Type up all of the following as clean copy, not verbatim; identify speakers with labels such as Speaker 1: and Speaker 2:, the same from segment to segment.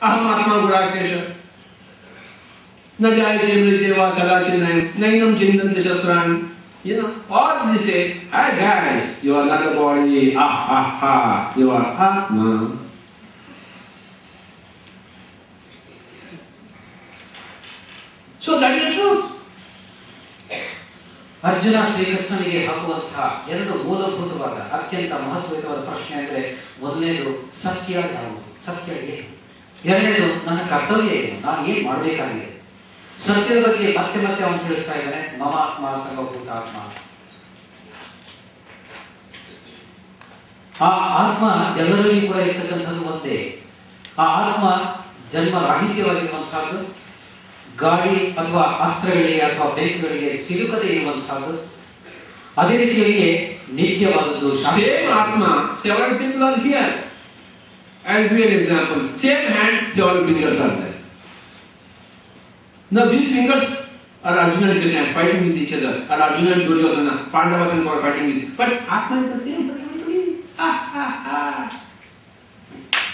Speaker 1: Aham Atma Gurakesha. Na jayate mriteva kalachinayam, nainam chindante shastrani. Or they say, hey guys, you are not a body, you are Atma. So that is the truth.
Speaker 2: Arjuna ಶ್ರೀಕೃಷ್ಣನಿಗೆ ಹಾಕುವಂತಹ ಎರಡು ಮೂಲಭೂತವಾದ ಅತ್ಯಂತ ಮಹತ್ವವಾದ ಪ್ರಶ್ನೆ ಅಂದರೆ ಮೊದಲನೇದು ಸತ್ಯ ಯಾವುದು, ಸತ್ಯ ಏನು, ಎರಡನೇದು ನನ್ನ ಕರ್ತವ್ಯ ಏನು, ನಾನು ಏನು ಮಾಡಬೇಕಾಗಿದೆ. ಸತ್ಯದ ಬಗ್ಗೆ ಮತ್ತೆ ಮತ್ತೆ ಅವನು ತಿಳಿಸ್ತಾ ಇದ್ದಾನೆ, ಮಮಾತ್ಮ ಸರ್ವಭೂತಾತ್ಮ. ಆ ಆತ್ಮ ಎಲ್ಲರಲ್ಲಿ ಕೂಡ ಇರ್ತಕ್ಕಂಥದ್ದು ಒಂದೇ. ಆ ಆತ್ಮ ಜನ್ಮ ರಾಹಿತ್ಯವಾಗಿರುವಂತಹದ್ದು, ಗಾಳಿ ಅಥವಾ ಅಸ್ತ್ರಗಳಿಗೆ ಅಥವಾ ಬೆಂಕಿಗಳಿಗೆ ಸಿಲುಕದೆ ಇರುವಂತಹದ್ದು, ಅದೇ ರೀತಿಯಲ್ಲಿ ನಿತ್ಯವಾದದ್ದು.
Speaker 1: Same Atma, several people are here. I'll give you an example. Same hand, several fingers are there. Now these fingers are Arjuna and Krishna fighting with each other, or Arjuna and Duryodhana, Pandavas and Kaurava fighting with. But Atma is the same for everybody.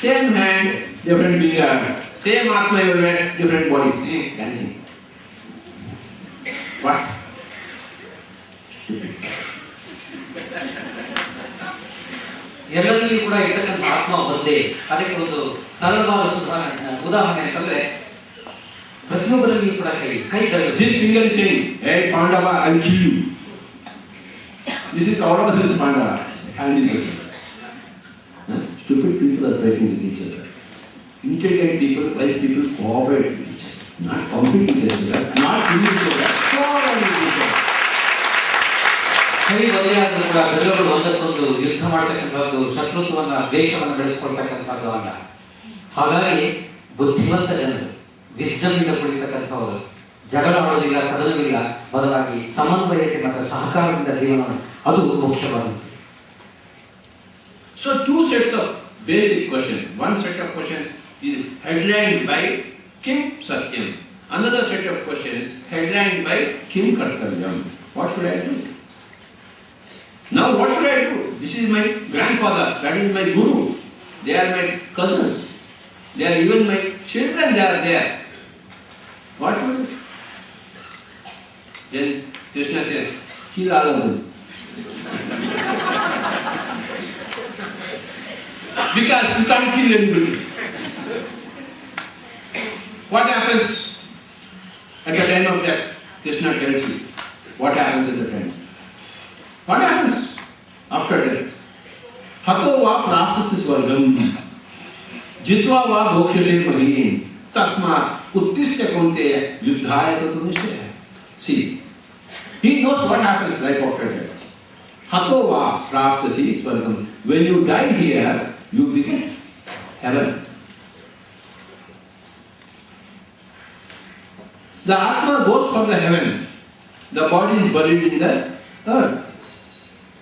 Speaker 1: Same hand, different fingers. Same Atma everywhere, different bodies. Hey, dancing. What? Stupid.
Speaker 2: ಎಲ್ಲರಿಗೂ ಕೂಡ ಇರ್ತಕ್ಕಂಥ ಆತ್ಮ ಒಂದೇ. ಅದಕ್ಕೆ ಒಂದು ಸರಳವಾದ ಉದಾಹರಣೆ ಅಂತಂದ್ರೆ, ಪ್ರತಿಯೊಬ್ಬರಲ್ಲಿ ಕೂಡ ಕೈಗಳು.
Speaker 1: This finger is saying, hey Pandava, I'll kill you. This is Kaurava, this is Pandava. Hand is the same. Stupid people are fighting with each other. Intelligent people, wise people cooperate with each other. Not compete with each other, not kill each other, cooperate with each other.
Speaker 2: ಕೈ ಬದಲಾದರೂ ಕೂಡ ಬೆರಳುಗಳು ಒಂದಕ್ಕೊಂದು ಯುದ್ಧ ಮಾಡ್ತಕ್ಕಂಥದ್ದು, ಶತ್ರುತ್ವವನ್ನ ದ್ವೇಷವನ್ನು ಬೆಳೆಸ್ಕೊಳ್ತಕ್ಕಂಥದ್ದು ಅಲ್ಲ. ಹಾಗಾಗಿ ಬುದ್ಧಿವಂತ ಜನರು, ವಿಸ್ಡಮ್ ಇಂದ ಕುಳಿತಕ್ಕಂಥವರು ಜಗಳ ಆಡೋದಿಲ್ಲ, ಕದನವಿಲ್ಲ, ಬದಲಾಗಿ ಸಮನ್ವಯತೆ ಮತ್ತು ಸಹಕಾರದಿಂದ ಜೀವನ, ಅದು ಮುಖ್ಯವಾದದ್ದು.
Speaker 1: So two sets of basic questions. One set of questions is headlined by Kim Satyam. Another set of questions headlined by Kim Kartavyam. What should I do? Now what should I do? This is my grandfather, that is my guru. They are my cousins. They are even my children, they are there. What to do? Then Krishna says, kill all of them. Because you can't kill anybody. What happens at the time of death? Krishna tells you. What happens at the time? What happens after death? Hato va prapsasi swargam jitva va bhokshase mahim tasmat uttishya kaunteya yuddhaya tatu nishchaya. See, he knows what happens right after death. Hato va prapsasi swargam. When you die here, you become heaven. The Atma goes for the heaven. The body is buried in the earth.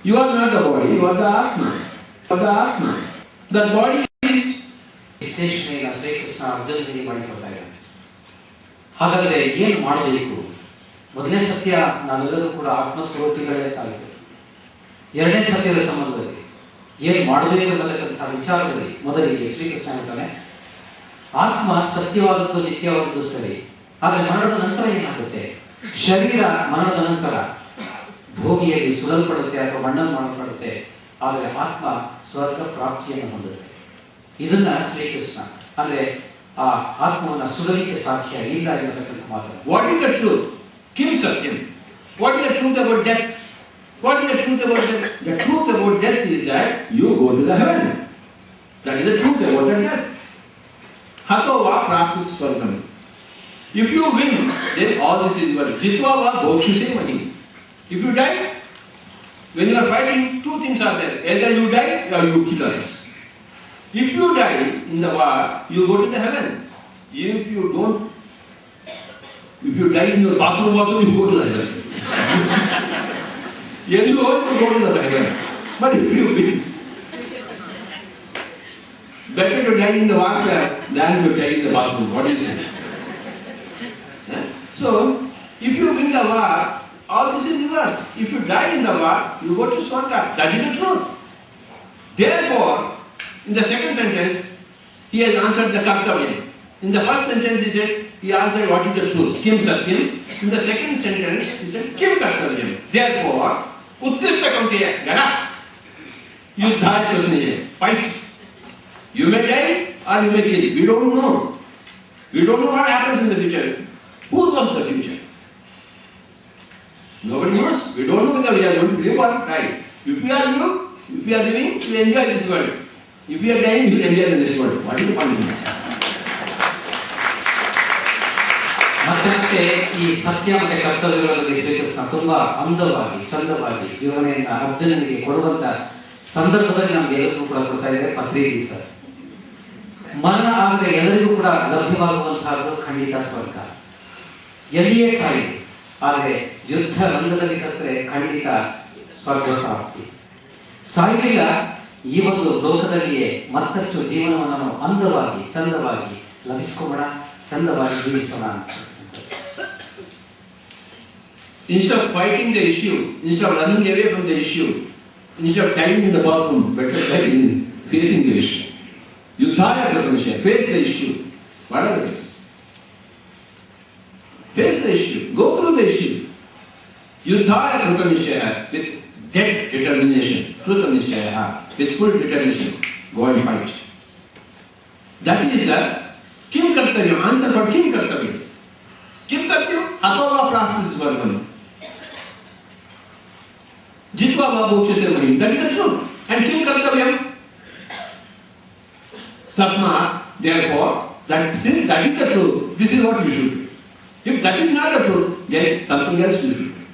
Speaker 1: You are not the body, you are the Atma. You are the Atma. That body is...
Speaker 2: ವಿಶ್ಲೇಷಣೆಯ ಶ್ರೀಕೃಷ್ಣ ಅರ್ಜುನನಿಗೆ ಮಾಡಿಕೊಡ್ತಾ ಇದ್ದಾನೆ. ಹಾಗಾದ್ರೆ ಏನು ಮಾಡಬೇಕು? ಮೊದಲನೇ ಸತ್ಯ, ನಾವೆಲ್ಲರೂ ಕೂಡ ಆತ್ಮಸ್ವರೂಪಿಗಳೇ ತಾಯಿತು. ಎರಡನೇ ಸತ್ಯದ ಸಂಬಂಧದಲ್ಲಿ ಏನು ಮಾಡಬೇಕು ಅನ್ನತಕ್ಕಂತಹ ವಿಚಾರದಲ್ಲಿ ಮೊದಲಿಗೆ ಶ್ರೀಕೃಷ್ಣ ಹೇಳ್ತಾನೆ, ಆತ್ಮ ಸತ್ಯವಾದದ್ದು ನಿತ್ಯವಾದದ್ದು ಸರಿ, ಆದರೆ ಮರಣದ ನಂತರ ಏನಾಗುತ್ತೆ? ಶರೀರ ಮರಣದ ನಂತರ ಭೂಮಿಯಲ್ಲಿ ಸುಡಲ್ಪಡುತ್ತೆ ಅಥವಾ ಮಣ್ಣನ್ನು ಮಾಡಲ್ಪಡುತ್ತೆ, ಆದರೆ ಆತ್ಮ ಸ್ವರ್ಗ ಪ್ರಾಪ್ತಿಯನ್ನು ಹೊಂದುತ್ತೆ. ಇದನ್ನ ಶ್ರೀಕೃಷ್ಣ ಅಂದ್ರೆ ಆ ಆತ್ಮವನ್ನು ಸುಡಲಿಕ್ಕೆ ಸಾಧ್ಯ ಇಲ್ಲ ಇರತಕ್ಕಂಥ ಮಾತು.
Speaker 1: What is the truth? Kim Satyam. What is the truth about death? What is the truth about death? The truth about death is that you go to the heaven. That is the truth about the death. Hato va prapsasi swargam. If you win, then all this is what jitva va bhokshase mahim. If you die, when you are fighting, two things are there. Either you die or you kill others. If you die in the war, you go to the heaven. If you don't, if you die in your bathroom also, you go to the heaven. Yes, you also go to the heaven. But if you win, better to die in the water than to die in the bathroom. What is it? So, if you win the war, all this is reversed. If you die in the war, you go to Swarga. That is the truth. Therefore, in the second sentence, he has answered the Kartavya. In the first sentence he answered what is the truth, Kim Satyam. In the second sentence he said Kim Kartavyam. Therefore, Uttishta Kaunteya, get up. Yuddhaya Krishna, fight. You may die or you may kill. We don't know. We don't know what happens in the future. Who knows the future? Nobody knows. We don't know whether we are going to live or die. If we are living, we will enjoy this world. If we are dying, we will enjoy this world. What is the punishment?
Speaker 2: ಮತ್ತೆ ಈ ಸತ್ಯ ಮತ್ತೆ ಕರ್ತವ್ಯಗಳ ಬಗ್ಗೆ ಶ್ರೀಕೃಷ್ಣ ತುಂಬಾ ಅಂದವಾಗಿ ಚಂದವಾಗಿ ವಿವರಣೆಯನ್ನ ಅರ್ಜುನನಿಗೆ ಕೊಡುವಂತ ಸಂದರ್ಭದಲ್ಲಿ ನಮ್ಗೆ ಎಲ್ಲರಿಗೂ ಕೂಡ ಕೊಡ್ತಾ ಇದ್ದಾರೆ ಪತ್ರಿಕೆ ಸರ್. ಮರಣ ಆಗದೆ ಎಲ್ಲರಿಗೂ ಕೂಡ ಲಭ್ಯವಾಗುವಂತಹದ್ದು ಖಂಡಿತ ಸ್ವರ್ಗ. ಎಲ್ಲಿಯೇ ಸಾಯಿ ಆದರೆ ಯುದ್ಧ ರಂಗದಲ್ಲಿ ಸತ್ತರೆ ಖಂಡಿತ ಸ್ವರ್ಗ ಪ್ರಾಪ್ತಿ. ಸಾಯಲಿಲ್ಲ ಈ ಒಂದು ಲೋಕದಲ್ಲಿಯೇ ಮತ್ತಷ್ಟು ಜೀವನವನ್ನು ಅಂದವಾಗಿ ಚಂದವಾಗಿ ಲಭಿಸ್ಕೋಣ, ಚಂದವಾಗಿ ಜೀವಿಸೋಣ ಅಂತ.
Speaker 1: Instead of fighting the issue, instead of running away from the issue, instead of dying in the bathroom, better die in facing the issue. Yuddhaya Prapanchaya, face the issue, whatever it is. Face the issue, go through the issue. Yuddhaya Prapanchaya, with dead determination, Prapanchaya, with full determination, go and fight. That is the Kim Kartavyam, answer for Kim Kartavyam. Kim Satyam, Atova Praptis Vargam. Jitva Babuche Sevahim, that is the truth. And Kim Kartavyam, Tasma, therefore, since that is the truth, this is what you should do. If that is not the truth, then something else you should do.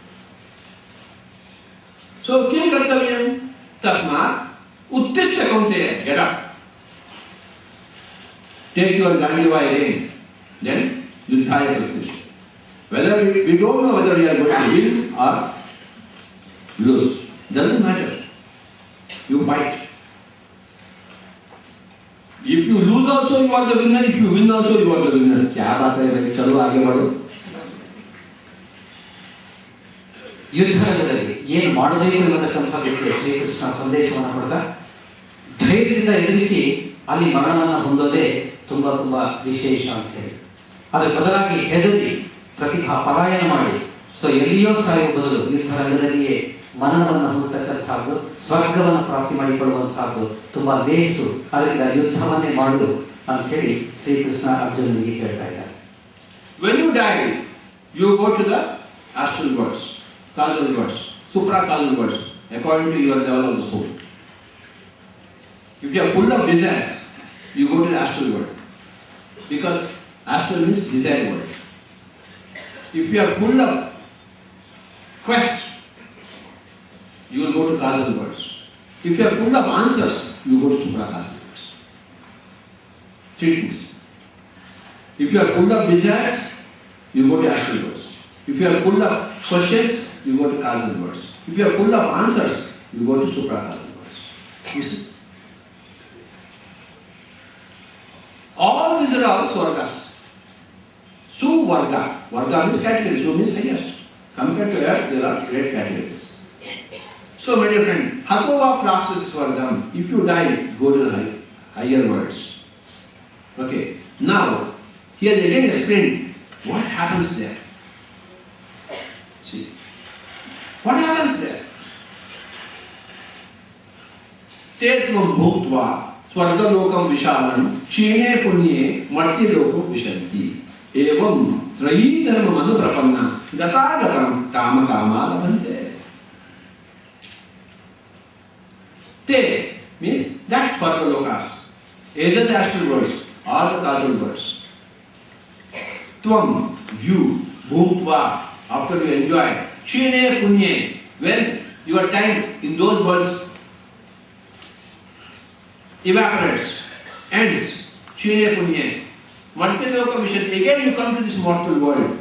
Speaker 1: So, Kim Kartavyam, Tasma, Uttishta Kaunteya, get up. Take your Gandiva rein, then Yuddhaya Pratishtha. Whether we don't know whether we are going to win or lose, doesn't matter. You fight. If you lose also you are the winner, if you win also you are the winner. क्या बात है भाई, चलो आगे बढ़ो.
Speaker 2: ಯುದ್ಧದಲ್ಲಿ ಏನು ಮಾಡಬೇಕು ಎಂಬತಕ್ಕಂಥ ವ್ಯಕ್ತಿ ಶ್ರೀಕೃಷ್ಣ ಸಂದೇಶವನ್ನು ಕೊಡ್ತಾ ಧೈರ್ಯದಿಂದ ಎದುರಿಸಿ ಅಲ್ಲಿ ಮರಣವನ್ನು ಹೊಂದೋದೇ ತುಂಬಾ ತುಂಬಾ ವಿಶೇಷ ಅಂತ ಹೇಳಿ, ಅದರ ಬದಲಾಗಿ ಹೆದರಿ ಪಲಾಯನ ಮಾಡಿ ಎಲ್ಲಿಯೋ ಸಾಯುವ ಬದಲು ಯುದ್ಧ ರಂಗದಲ್ಲಿಯೇ ಮರಣವನ್ನು ಹೊಂದತಕ್ಕಂಥದ್ದು, ಸ್ವರ್ಗವನ್ನು ಪ್ರಾಪ್ತಿ ಮಾಡಿಕೊಳ್ಳುವಂತಹದ್ದು ತುಂಬಾ ಲೇಸು, ಅದರಿಂದ ಯುದ್ಧವನ್ನೇ ಮಾಡು ಅಂತ ಹೇಳಿ ಶ್ರೀಕೃಷ್ಣ ಅರ್ಜುನನಿಗೆ ಹೇಳ್ತಾ ಇದ್ದಾರೆ.
Speaker 1: When you die, you go to the astral worlds, causal worlds, supra-causal worlds, according to your level of the soul. If you are full of desires, you go to the astral world, because astral means desire world. If you are full of quest, you will go to causal worlds. If you are full of answers, you go to supra-causal worlds. Treatments. If you are full of desires, you go to astral worlds. If you are full of questions, you go to causal worlds. If you are full of answers, you go to supra-causal worlds. You see? All these are all swargas. Suvarga. Varga means category. Su means highest. Compared to earth, there are great categories. So, my dear friend, Hatova Prapsis Swargam. If you die, go to the higher worlds. Okay. Now, he has again explained what happens there. See, what happens there? Tetvam bhuktva swargalokam vishalam chine punye martilokam vishanti evam trayidharma manuprapanna gatagatam kama kama labhante. Te means that swargalokas, either the astral worlds or the causal worlds. Tvam, you, bhuktva, after you enjoy, chine punye, when your time in those worlds evaporates, ends, chine punye, martiloka vishanti, again you come to this mortal world.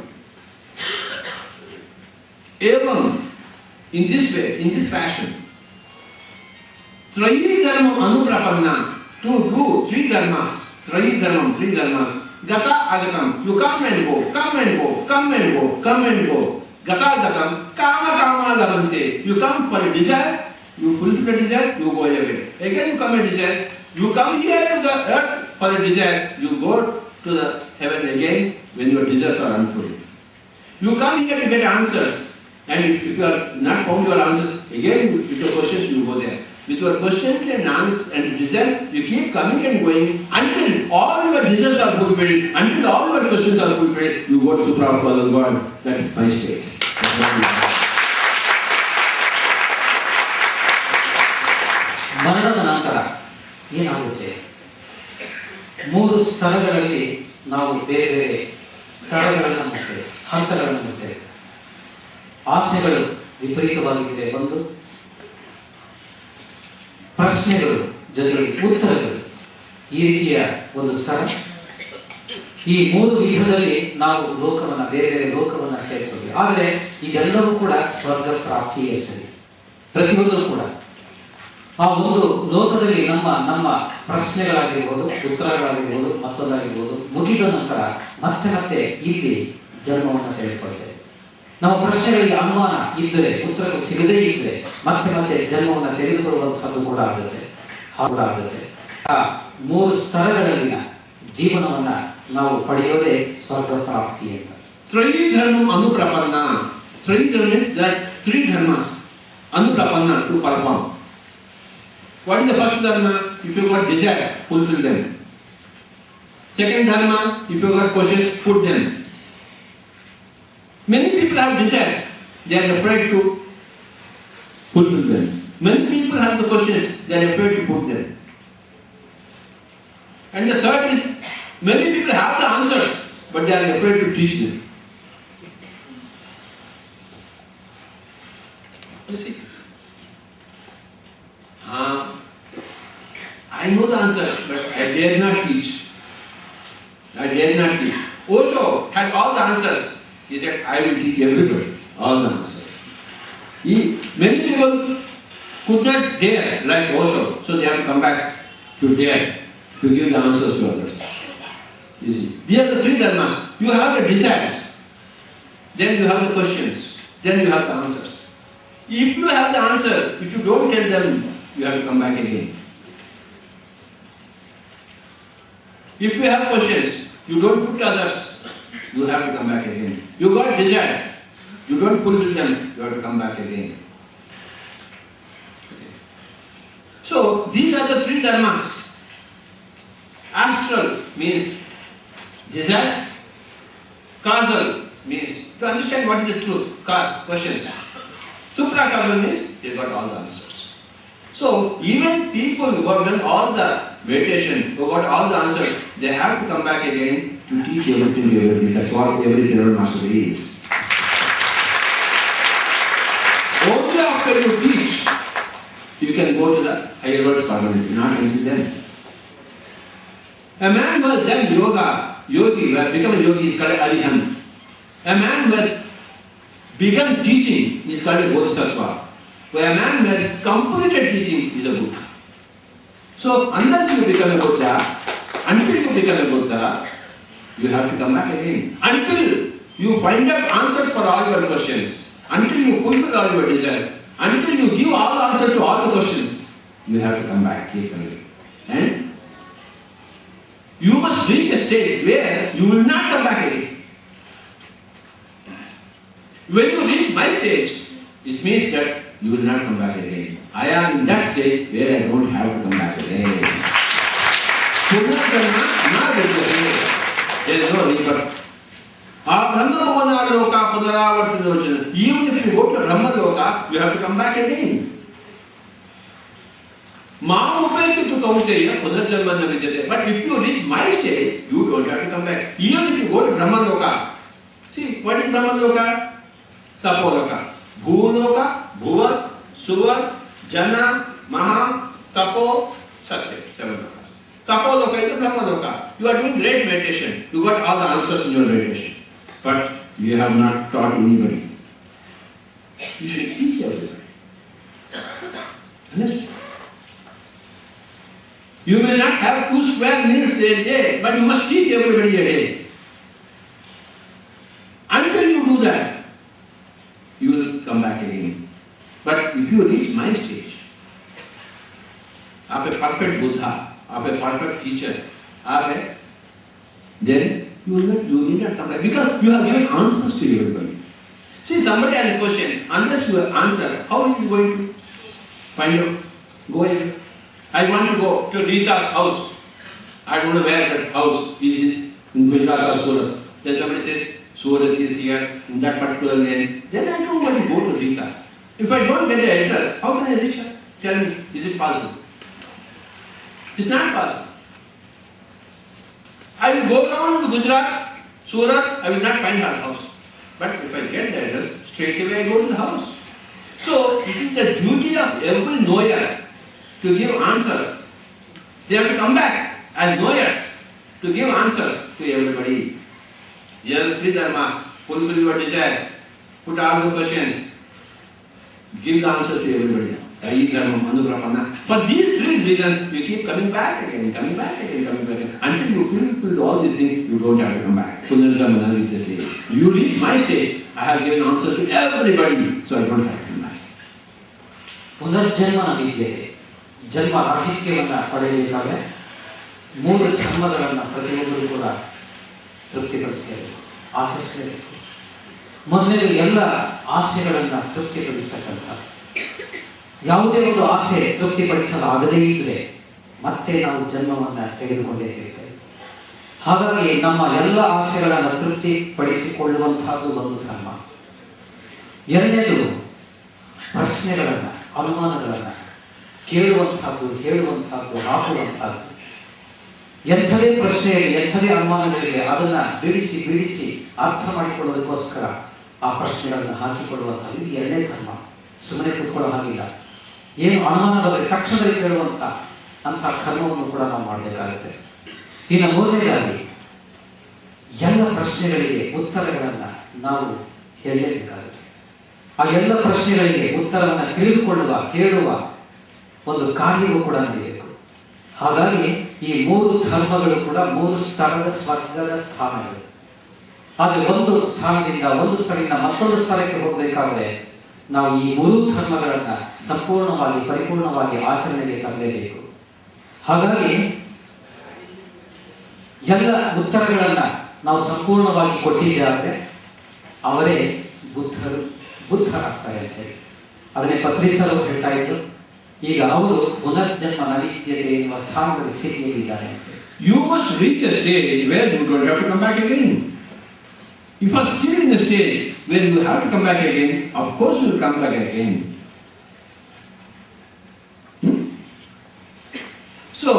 Speaker 1: Evam, in this way, in this fashion, Trayi dharma anuprapanna, to do three dharmas, three dharmas, gata agatam, you come and go, come and go, come and go, come and go, gata agatam, kama kama labhante, you come for a desire, you fulfill the desire, you go away. Again you come and desire, you come here to the earth for a desire, you go to the heaven again when your desires are unfulfilled. You come here to get answers, and if you are not found your answers, again with your questions you go there. With your questions and answers and desires, you keep coming and going until all your desires are fulfilled, until all your questions are fulfilled, you go to Suprabhupada God. That's my state.
Speaker 2: ಮರಣದ ನಂತರ ಏನಾಗುತ್ತೆ? 3 ಸ್ತರಗಳಲ್ಲಿ ನಾವು ಬೇರೆ ಬೇರೆ ಸ್ತರಗಳನ್ನು ನೋಡ್ತೇವೆ, ಹಂತಗಳನ್ನು ನೋಡ್ತೇವೆ. ಆಸೆಗಳು ವಿಪರೀತವಾಗಿವೆ ಒಂದು, ಪ್ರಶ್ನೆಗಳು ಜೊತೆಗೆ ಉತ್ತರಗಳು, ಈ ರೀತಿಯ ಒಂದು ಸ್ಥಳ. ಈ 3 ವಿಧದಲ್ಲಿ ನಾವು ಲೋಕವನ್ನ ಬೇರೆ ಬೇರೆ ಲೋಕವನ್ನ ಸೇರಿಕೊಳ್ಳಿ. ಆದರೆ ಇದೆಲ್ಲವೂ ಕೂಡ ಸ್ವರ್ಗ ಪ್ರಾಪ್ತಿಯೇ ಸರಿ. ಪ್ರತಿಯೊಂದು ಕೂಡ ಆ ಒಂದು ಲೋಕದಲ್ಲಿ ನಮ್ಮ ಪ್ರಶ್ನೆಗಳಾಗಿರ್ಬೋದು, ಉತ್ತರಗಳಾಗಿರ್ಬೋದು, ಮತ್ತೊಂದಾಗಿರ್ಬೋದು ಮುಗಿದ ನಂತರ ಮತ್ತೆ ಇಲ್ಲಿ ಜನ್ಮವನ್ನು ತೆಗೆದುಕೊಳ್ತೇವೆ. ನಮ್ಮ ಪ್ರಶ್ನೆಗಳಿಗೆ ಅನುಮಾನ ಇದ್ದರೆ, ಉತ್ತರಗಳು ಸಿಗದೇ ಇದ್ದರೆ ಮತ್ತೆ ಜನ್ಮವನ್ನು ತೆಗೆದುಕೊಳ್ಳುವಂತಹದ್ದು ಕೂಡ ಆಗುತ್ತೆ. ಆ 3 ಸ್ತರಗಳಲ್ಲಿನ ಜೀವನವನ್ನ ನಾವು ಪಡೆಯೋದೇ ಸ್ವರ್ಗ ಪ್ರಾಪ್ತಿ ಅಂತ.
Speaker 1: ತ್ರೈಧರ್ಮ ಅನುಪ್ರಪನ್ನ. ತ್ರೈಧರ್ಮ means that 3 dharmas anuprapanna to perform. What is the first dharma? If you got desire, fulfill them. Second dharma, if you got questions, put them. Many people have desire, they are afraid to fulfill them. Many people have the questions, they are afraid to put them. And the third is, many people have the answers, but they are afraid to teach them. You see? I know the answer, but I dare not teach. I dare not teach. Osho had all the answers. He said, I will teach everybody all the answers. Many people could not dare like Osho, so they have to come back to dare to give the answers to others. You see, these are the 3 dharmas. You have the desires, then you have the questions, then you have the answers. If you have the answer, if you don't tell them, you have to come back again. If you have questions, you don't put others, you have to come back again. You got desires, you don't fulfill them, you have to come back again. So, these are the 3 dharmas. Astral means desires. Causal means to understand what is the truth. Cause, questions. Supracausal means they got all the answers. So, even people who have done all the meditation, who got all the answers, they have to come back again to teach everything to everybody. That's what every general master is. Only after you teach, you can go to the higher world permanently, not until then. A man who has done yoga, yogi, who has become a yogi is called Arihant. A man who has begun teaching is called a Bodhisattva. Where a man who has completed teaching is a Buddha. So, unless you become a Buddha, until you become a Buddha, you have to come back again. Until you find out answers for all your questions, until you fulfill all your desires, until you give all the answers to all the questions, you have to come back carefully. And you must reach a stage where you will not come back again. When you reach my stage, it means that you will not come back again. I am in that stage where I don't have to come back again. There is no rebirth. Even if you go to Brahma Loka, you have to come back again. But if you reach my stage, you don't have to come back. Even if you go to Brahma Loka, see, what is Brahma Loka? Tapoloka. Bhuloka, Bhuva, Suva, Jana, Maha, Tapo, Satya. 7 lokas. Tapoloka is the Brahma Loka. You are doing great meditation. You got all the answers in your meditation. But you have not taught anybody. You should teach everybody. Understand? You may not have 2 square meals a day, but you must teach everybody a day. Until you do that, you will come back again. But if you reach my stage, of a perfect Buddha, of a perfect teacher, Okay? Then you need not come back because you have given answers to everybody. See, somebody has a question, unless you answer, how is he going to find out? Go ahead. I want to go to Rita's house. I don't know where that house is, in Gujarat or Surat. Then somebody says, Surat is here, in that particular lane. Then I don't want to go to Rita. If I don't get the address, how can I reach her? Tell me, is it possible? It's not possible. I will go down to Gujarat, Surat, I will not find her house. But if I get the address, straight away I go to the house. So, it is the duty of every knower to give answers. They have to come back as knowers to give answers to everybody. There are three dharmas. Fulfill your desires. Put all the questions. Give the answers to everybody. For these three reasons, you keep coming back again, coming back again, coming back again. Until you fulfill all these things, you don't have to come back. You reach my stage, I have given answers to everybody, so I don't have to come back.
Speaker 2: ಪುನರ್ಜನ್ಮನ ವಿದ್ಯೆಗೆ ಜನ್ಮ ರಾಹಿತ್ಯವನ್ನು ಪಡೆಯಬೇಕಾದ್ರೆ ಮೂರು ಧರ್ಮಗಳನ್ನು ಪ್ರತಿಯೊಬ್ಬರು ಕೂಡ ತೃಪ್ತಿಪಡಿಸಬೇಕು, ಆಚರಿಸಲೇಬೇಕು. ಮೊದಲನೇ ಎಲ್ಲ ಆಸೆಗಳನ್ನು ತೃಪ್ತಿಪಡಿಸತಕ್ಕಂಥ ಯಾವುದೇ ಒಂದು ಆಸೆ ತೃಪ್ತಿಪಡಿಸಲಾಗದೇ ಇದ್ರೆ ಮತ್ತೆ ನಾವು ಜನ್ಮವನ್ನು ತೆಗೆದುಕೊಂಡೇ ಇರ್ತೇವೆ. ಹಾಗಾಗಿ ನಮ್ಮ ಎಲ್ಲ ಆಸೆಗಳನ್ನು ತೃಪ್ತಿಪಡಿಸಿಕೊಳ್ಳುವಂತಹದ್ದು ಒಂದು ಧರ್ಮ. ಎರಡನೇದು ಪ್ರಶ್ನೆಗಳನ್ನು, ಅನುಮಾನಗಳನ್ನು ಕೇಳುವಂತಹದ್ದು, ಹೇಳುವಂತಹದ್ದು, ಹಾಕುವಂತಹದ್ದು. ಎಂಥದೇ ಪ್ರಶ್ನೆಯಲ್ಲಿ, ಎಂಥದೇ ಅನುಮಾನಗಳಿಗೆ ಅದನ್ನ ಬಿಡಿಸಿ ಬಿಡಿಸಿ ಅರ್ಥ ಮಾಡಿಕೊಳ್ಳೋದಕ್ಕೋಸ್ಕರ ಆ ಪ್ರಶ್ನೆಗಳನ್ನು ಹಾಕಿಕೊಳ್ಳುವಂಥದ್ದು ಇದು ಎರಡನೇ ಧರ್ಮ. ಸುಮ್ಮನೆ ಕೂತ್ಕೊಳ್ಳೋ ಹಾಗಿಲ್ಲ. ಏನು ಅನುಮಾನ ಬಂದರೆ ತಕ್ಷಣದಲ್ಲಿ ಅಂತಹ ಕರ್ಮವನ್ನು ಕೂಡ ನಾವು ಮಾಡಬೇಕಾಗುತ್ತೆ. ಇನ್ನು ಮೂರನೇದಾಗಿ ಎಲ್ಲ ಪ್ರಶ್ನೆಗಳಿಗೆ ಉತ್ತರಗಳನ್ನು ನಾವು ಹೇಳಲೇಬೇಕಾಗುತ್ತೆ. ಆ ಎಲ್ಲ ಪ್ರಶ್ನೆಗಳಿಗೆ ಉತ್ತರವನ್ನು ತಿಳಿದುಕೊಳ್ಳುವ, ಹೇಳುವ ಒಂದು ಕಾರ್ಯವೂ ಕೂಡ ನಡೆಯಬೇಕು. ಹಾಗಾಗಿ ಈ ಮೂರು ಧರ್ಮಗಳು ಕೂಡ ಮೂರು ಸ್ತರದ ಸ್ವರ್ಗದ ಸ್ಥಾನಗಳು. ಆದರೆ ಒಂದು ಸ್ಥಾನದಿಂದ ಒಂದು ಸ್ಥಳದಿಂದ ಮತ್ತೊಂದು ಸ್ಥಳಕ್ಕೆ ಹೋಗಬೇಕಾದ್ರೆ ನಾವು ಈ ಮೂರು ಧರ್ಮಗಳನ್ನ ಸಂಪೂರ್ಣವಾಗಿ, ಪರಿಪೂರ್ಣವಾಗಿ ಆಚರಣೆಗೆ ತರಲೇಬೇಕು. ಹಾಗಾಗಿ ಎಲ್ಲ ಉತ್ತರಗಳನ್ನ ನಾವು ಸಂಪೂರ್ಣವಾಗಿ ಕೊಟ್ಟಿದ್ದಾದ್ರೆ ಅವರೇ ಬುದ್ಧರಾಗ್ತಾರೆ ಅಂತ ಹೇಳಿ ಅದನ್ನೇ ಪತ್ರಿಸರು ಹೇಳ್ತಾ ಇದ್ರು. ಈಗ ಅವರು ಪುನರ್ಜನ್ಮ ನವಿದ್ಯತೆ ಎನ್ನುವ ಸ್ಥಾನದ ಸ್ಥಿತಿಯಲ್ಲಿದ್ದಾರೆ.
Speaker 1: You must reach a stage where you don't have to come back again. If you are still in the stage where you have to come back again, of course you will come back again. So,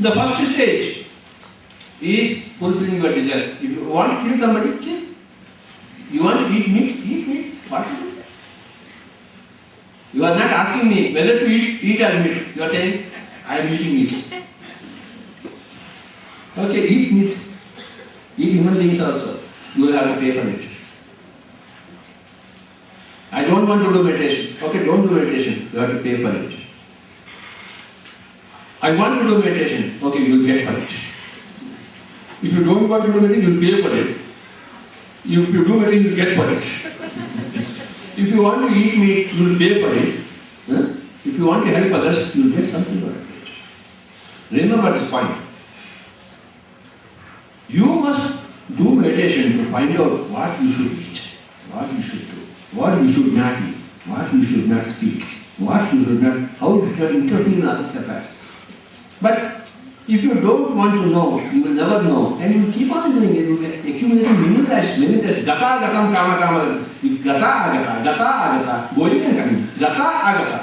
Speaker 1: the first stage is fulfilling your desire. If you want to kill somebody, kill. You want to eat meat, eat meat. What to do? You are not asking me whether to eat or meat. You are saying, I am eating meat. Okay, eat meat. Eat human beings also. You will have to pay for it. I don't want to do meditation. Okay, don't do meditation. You have to pay for it. I want to do meditation. Okay, you will get for it. If you don't want to do meditation, you will pay for it. If you do meditation, you will get for it. If you want to eat meat, you will pay for it. If you want to help others, you will get something for it. Remember this point. You must do meditation to find out what you should eat, what you should do, what you should not eat, what you should not speak, what you should not, how you should not interfere in others' affairs. But if you don't want to know, you will never know, and you will keep on doing it. You will accumulate many times. Gata gatam kama kama. Gata agata, gata agata. Going and coming. Gata agata.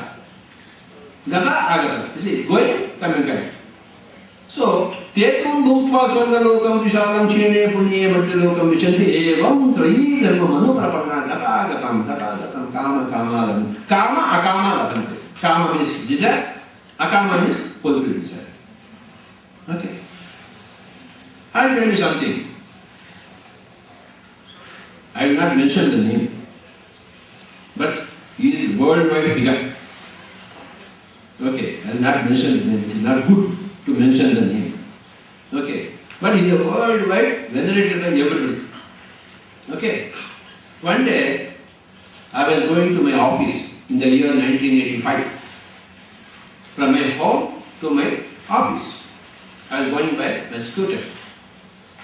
Speaker 1: Gata agata. You see, going, coming, coming. So, Tetum bhuktva swargalokam vishalam chine punye bhatilokam vishanti evam trayi dharma manuprapanna gata gatam kama kamalam. Kama akama labhante. Kama means desire, akama means fulfilled desire. Okay. I'll tell you something. I will not mention the name, but he is a worldwide figure. Okay, I will not mention the name. It is not good to mention the name. Okay, but he is a worldwide venerated by everybody. Okay, one day, I was going to my office in the year 1985. from my home to my office. I was going by my scooter.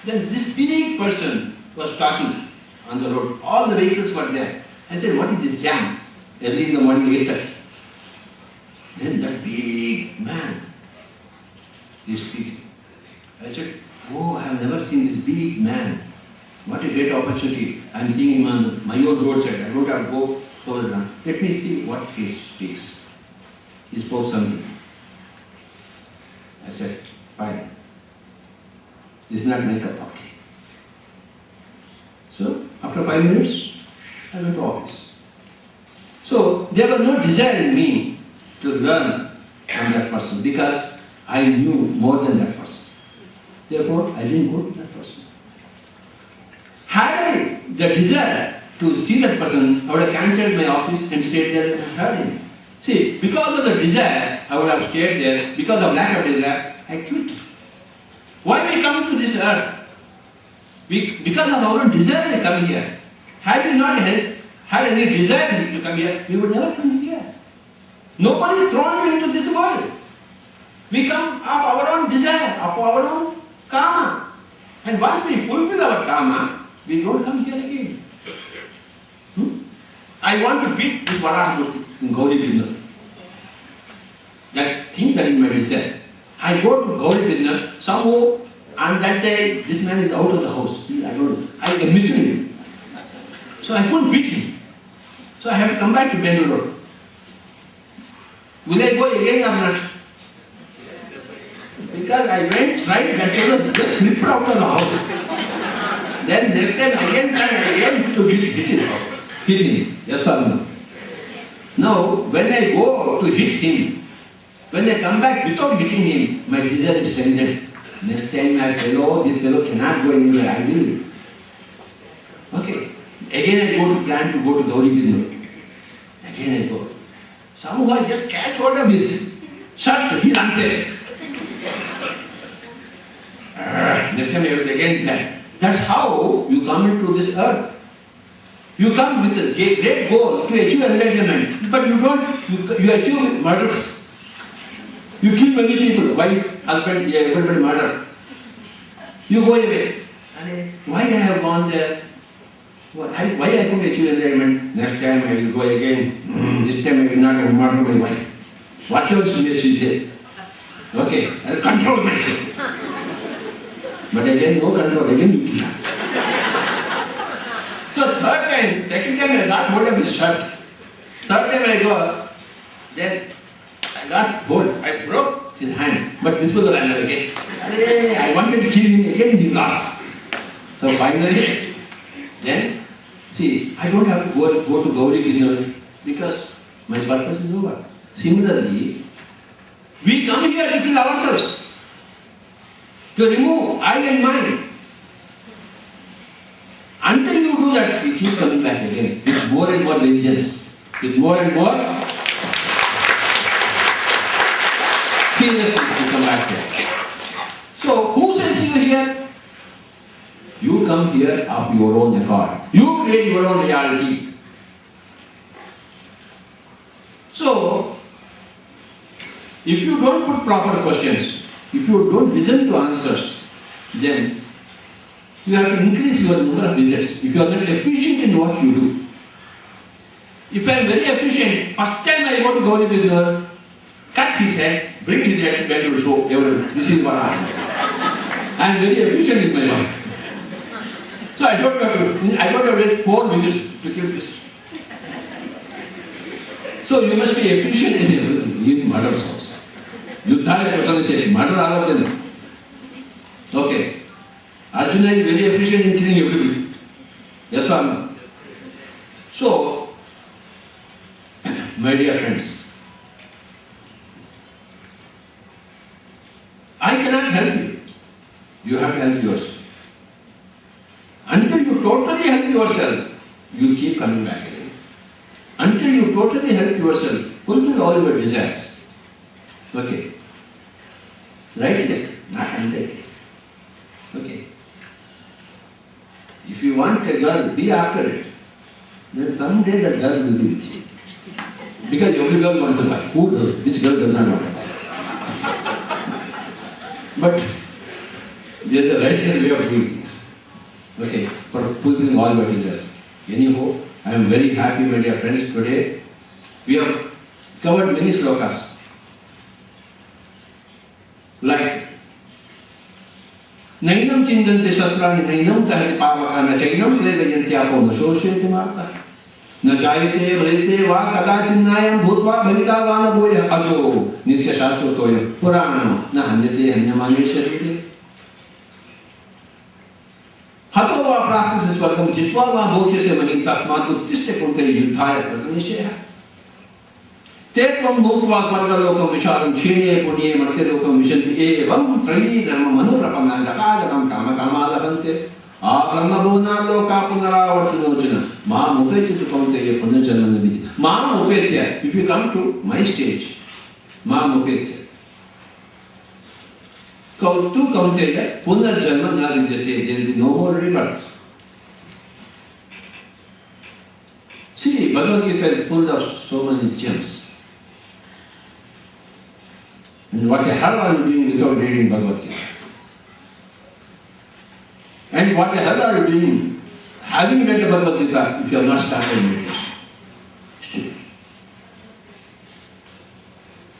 Speaker 1: Then this big person was talking on the road. All the vehicles were there. I said, what is this jam? Early in the morning, 8:30. Then that big man is speaking. I said, oh, I have never seen this big man. What a great opportunity. I am seeing him on my own roadside. I don't have to go further down. Let me see what he speaks. He spoke something. I said, fine. This is not my cup of tea. So, after 5 minutes, I went to office. So, there was no desire in me to learn from that person because I knew more than that person. Therefore, I didn't go to that person. Had I the desire to see that person, I would have cancelled my office and stayed there and heard him. See, because of the desire, I would have stayed there. Because of lack of desire, I quit. Why we come to this earth? Because of our own desire we come here. Had we not had any desire to come here, we would never come here. Nobody is thrown you into this world. We come of our own desire, of our own karma. And once we fulfill our karma, we don't come here again. I want to beat this Varahamurti in Gauri Bindu. That thing that is my desire. I go to Gauri Bindu, somehow on that day this man is out of the house. I don't know. I am missing him. So I couldn't beat him. So I have to come back to Bengaluru. Will I go again or not? Because I went right, that fellow just slipped out of the house. Then next time again to hit his house. Hit him. Yes or no? Now, when I go to hit him, when I come back without hitting him, my desire is strengthened. Next time I tell, oh, this fellow cannot go anywhere, I will. Okay. Again I go to plan to go to Gauri Bindu. Again I go. Somehow I just catch hold of his shirt, he unsafe. Next time I will again plan. That's how you come into this earth. You come with a great goal to achieve enlightenment, but you don't, you achieve murders. You kill many people, wife, husband, everybody murder. You go away. Why I have gone there? Why I couldn't achieve enlightenment? Next time I will go again. This time I will not murder my wife. What else she said? Okay, I will control myself. But again, no control, again you kill. So third time, second time I got hold of his shirt. Third time I go, then I got hold, I broke his hand. But this was the runner again. I wanted to kill him again, he lost. So finally, then, see, I don't have to go to Gauri Bindu because my purpose is over. Similarly, we come here to kill ourselves, to remove I and mine. Until you do that, we keep coming back again with more and more vengeance, with more and more seriousness to come back here. So, who sends you here? You come here of your own accord. You create your own reality. So, if you don't put proper questions, if you don't listen to answers, then you have to increase your number of visits. If you are not efficient in what you do. If I am very efficient, first time I go to Gauri Bindu, cut his head, bring his head back to show everyone, this is what I am. I am very efficient in my life. So I don't have to wait 4 visits to kill this. So you must be efficient in everything, even murders also. Yuddha said, murder all of them. Okay. Arjuna is very efficient in killing everybody. Yes or no? So, my dear friends, I cannot help you. You have to help yourself. Until you totally help yourself, you keep coming back again. Until you totally help yourself, fulfill all your desires. Okay. Right? Yes. Not 100. Okay. If you want a girl, be after it. Then someday that girl will be with you. Because every girl wants a wife. Who does? Which girl does not want a wife? But there is a right way of doing things. Okay, for fulfilling all your desires. Anyhow, I am very happy, my dear friends, today we have covered many slokas. Like Nainam Chindante Shastrani Nainam Tahati Pavakana Chainam Vedayantyapo Nashosheti Marta Najayate Vrete Va Kadachinayam Bhutva Bhavitavana Boya Ajo Nitya Shastro Toya Purana Nahanyate Hanyamani Sharite Hatova practices Varkam Jitva Va Bhokya Semani Tatmatu Tiste Kunte Yudhaya Pratanishya Tetvam Bhutva Smargalokam Visharam Chine Punye Markelokam Vishanti Evam Trayi Dharma Manuprapana Dakadakam Kama Kamalabante Brahma Bhuna Loka Punaravartinojana Ma Mupeti Kaunteya Punajanana Nidhi Ma Mupetya. If you come to my stage, Ma Mupetya Kautu Kaunteya Punarjanma Naridhyate. There is no more rebirth. See, Bhagavad Gita is full of so many gems. And what the hell are you doing without reading Bhagavad Gita? And what the hell are you doing having read the Bhagavad Gita if you have not started meditation? Stupid.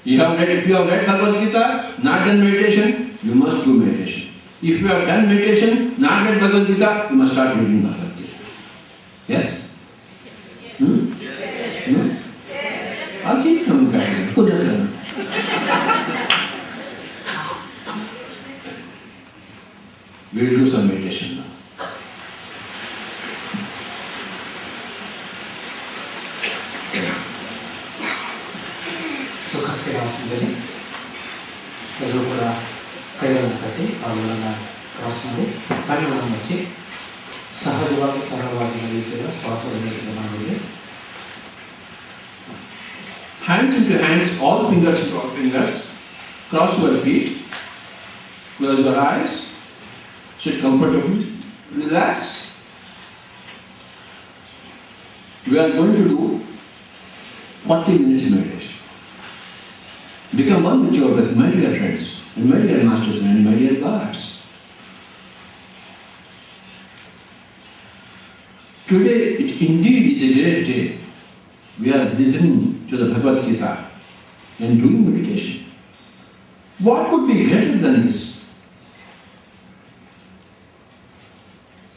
Speaker 1: If you have read Bhagavad Gita, not done meditation, you must do meditation. If you have done meditation, not read Bhagavad Gita, you must start reading Bhagavad Gita. Yes? Yes. I'll keep coming back. We will do some meditation now.
Speaker 2: ಸುಖಸ್ಥಿರಾಸನದಲ್ಲಿ ಎಲ್ಲರೂ ಕೂಡ ಕೈಗಳನ್ನು ಕಟ್ಟಿ ಅವುಗಳನ್ನು cross ಮಾಡಿ ಕಣ್ಣುಗಳನ್ನು ಮುಚ್ಚಿ ಸಹಜವಾಗಿ ಸರಳವಾಗಿ ನಡೆಯುತ್ತಿರುವ ಶ್ವಾಸವನ್ನು ಗಮನವಿದೆ.
Speaker 1: Hands into hands, all fingers into all fingers. Cross your feet. Close your eyes. Sit comfortably. Relax. We are going to do 40 minutes meditation. Become one with your breath, my dear friends, and my dear masters, and my dear gods. Today, it indeed is a great day. We are listening to the Bhagavad Gita and doing meditation. What could be greater than this?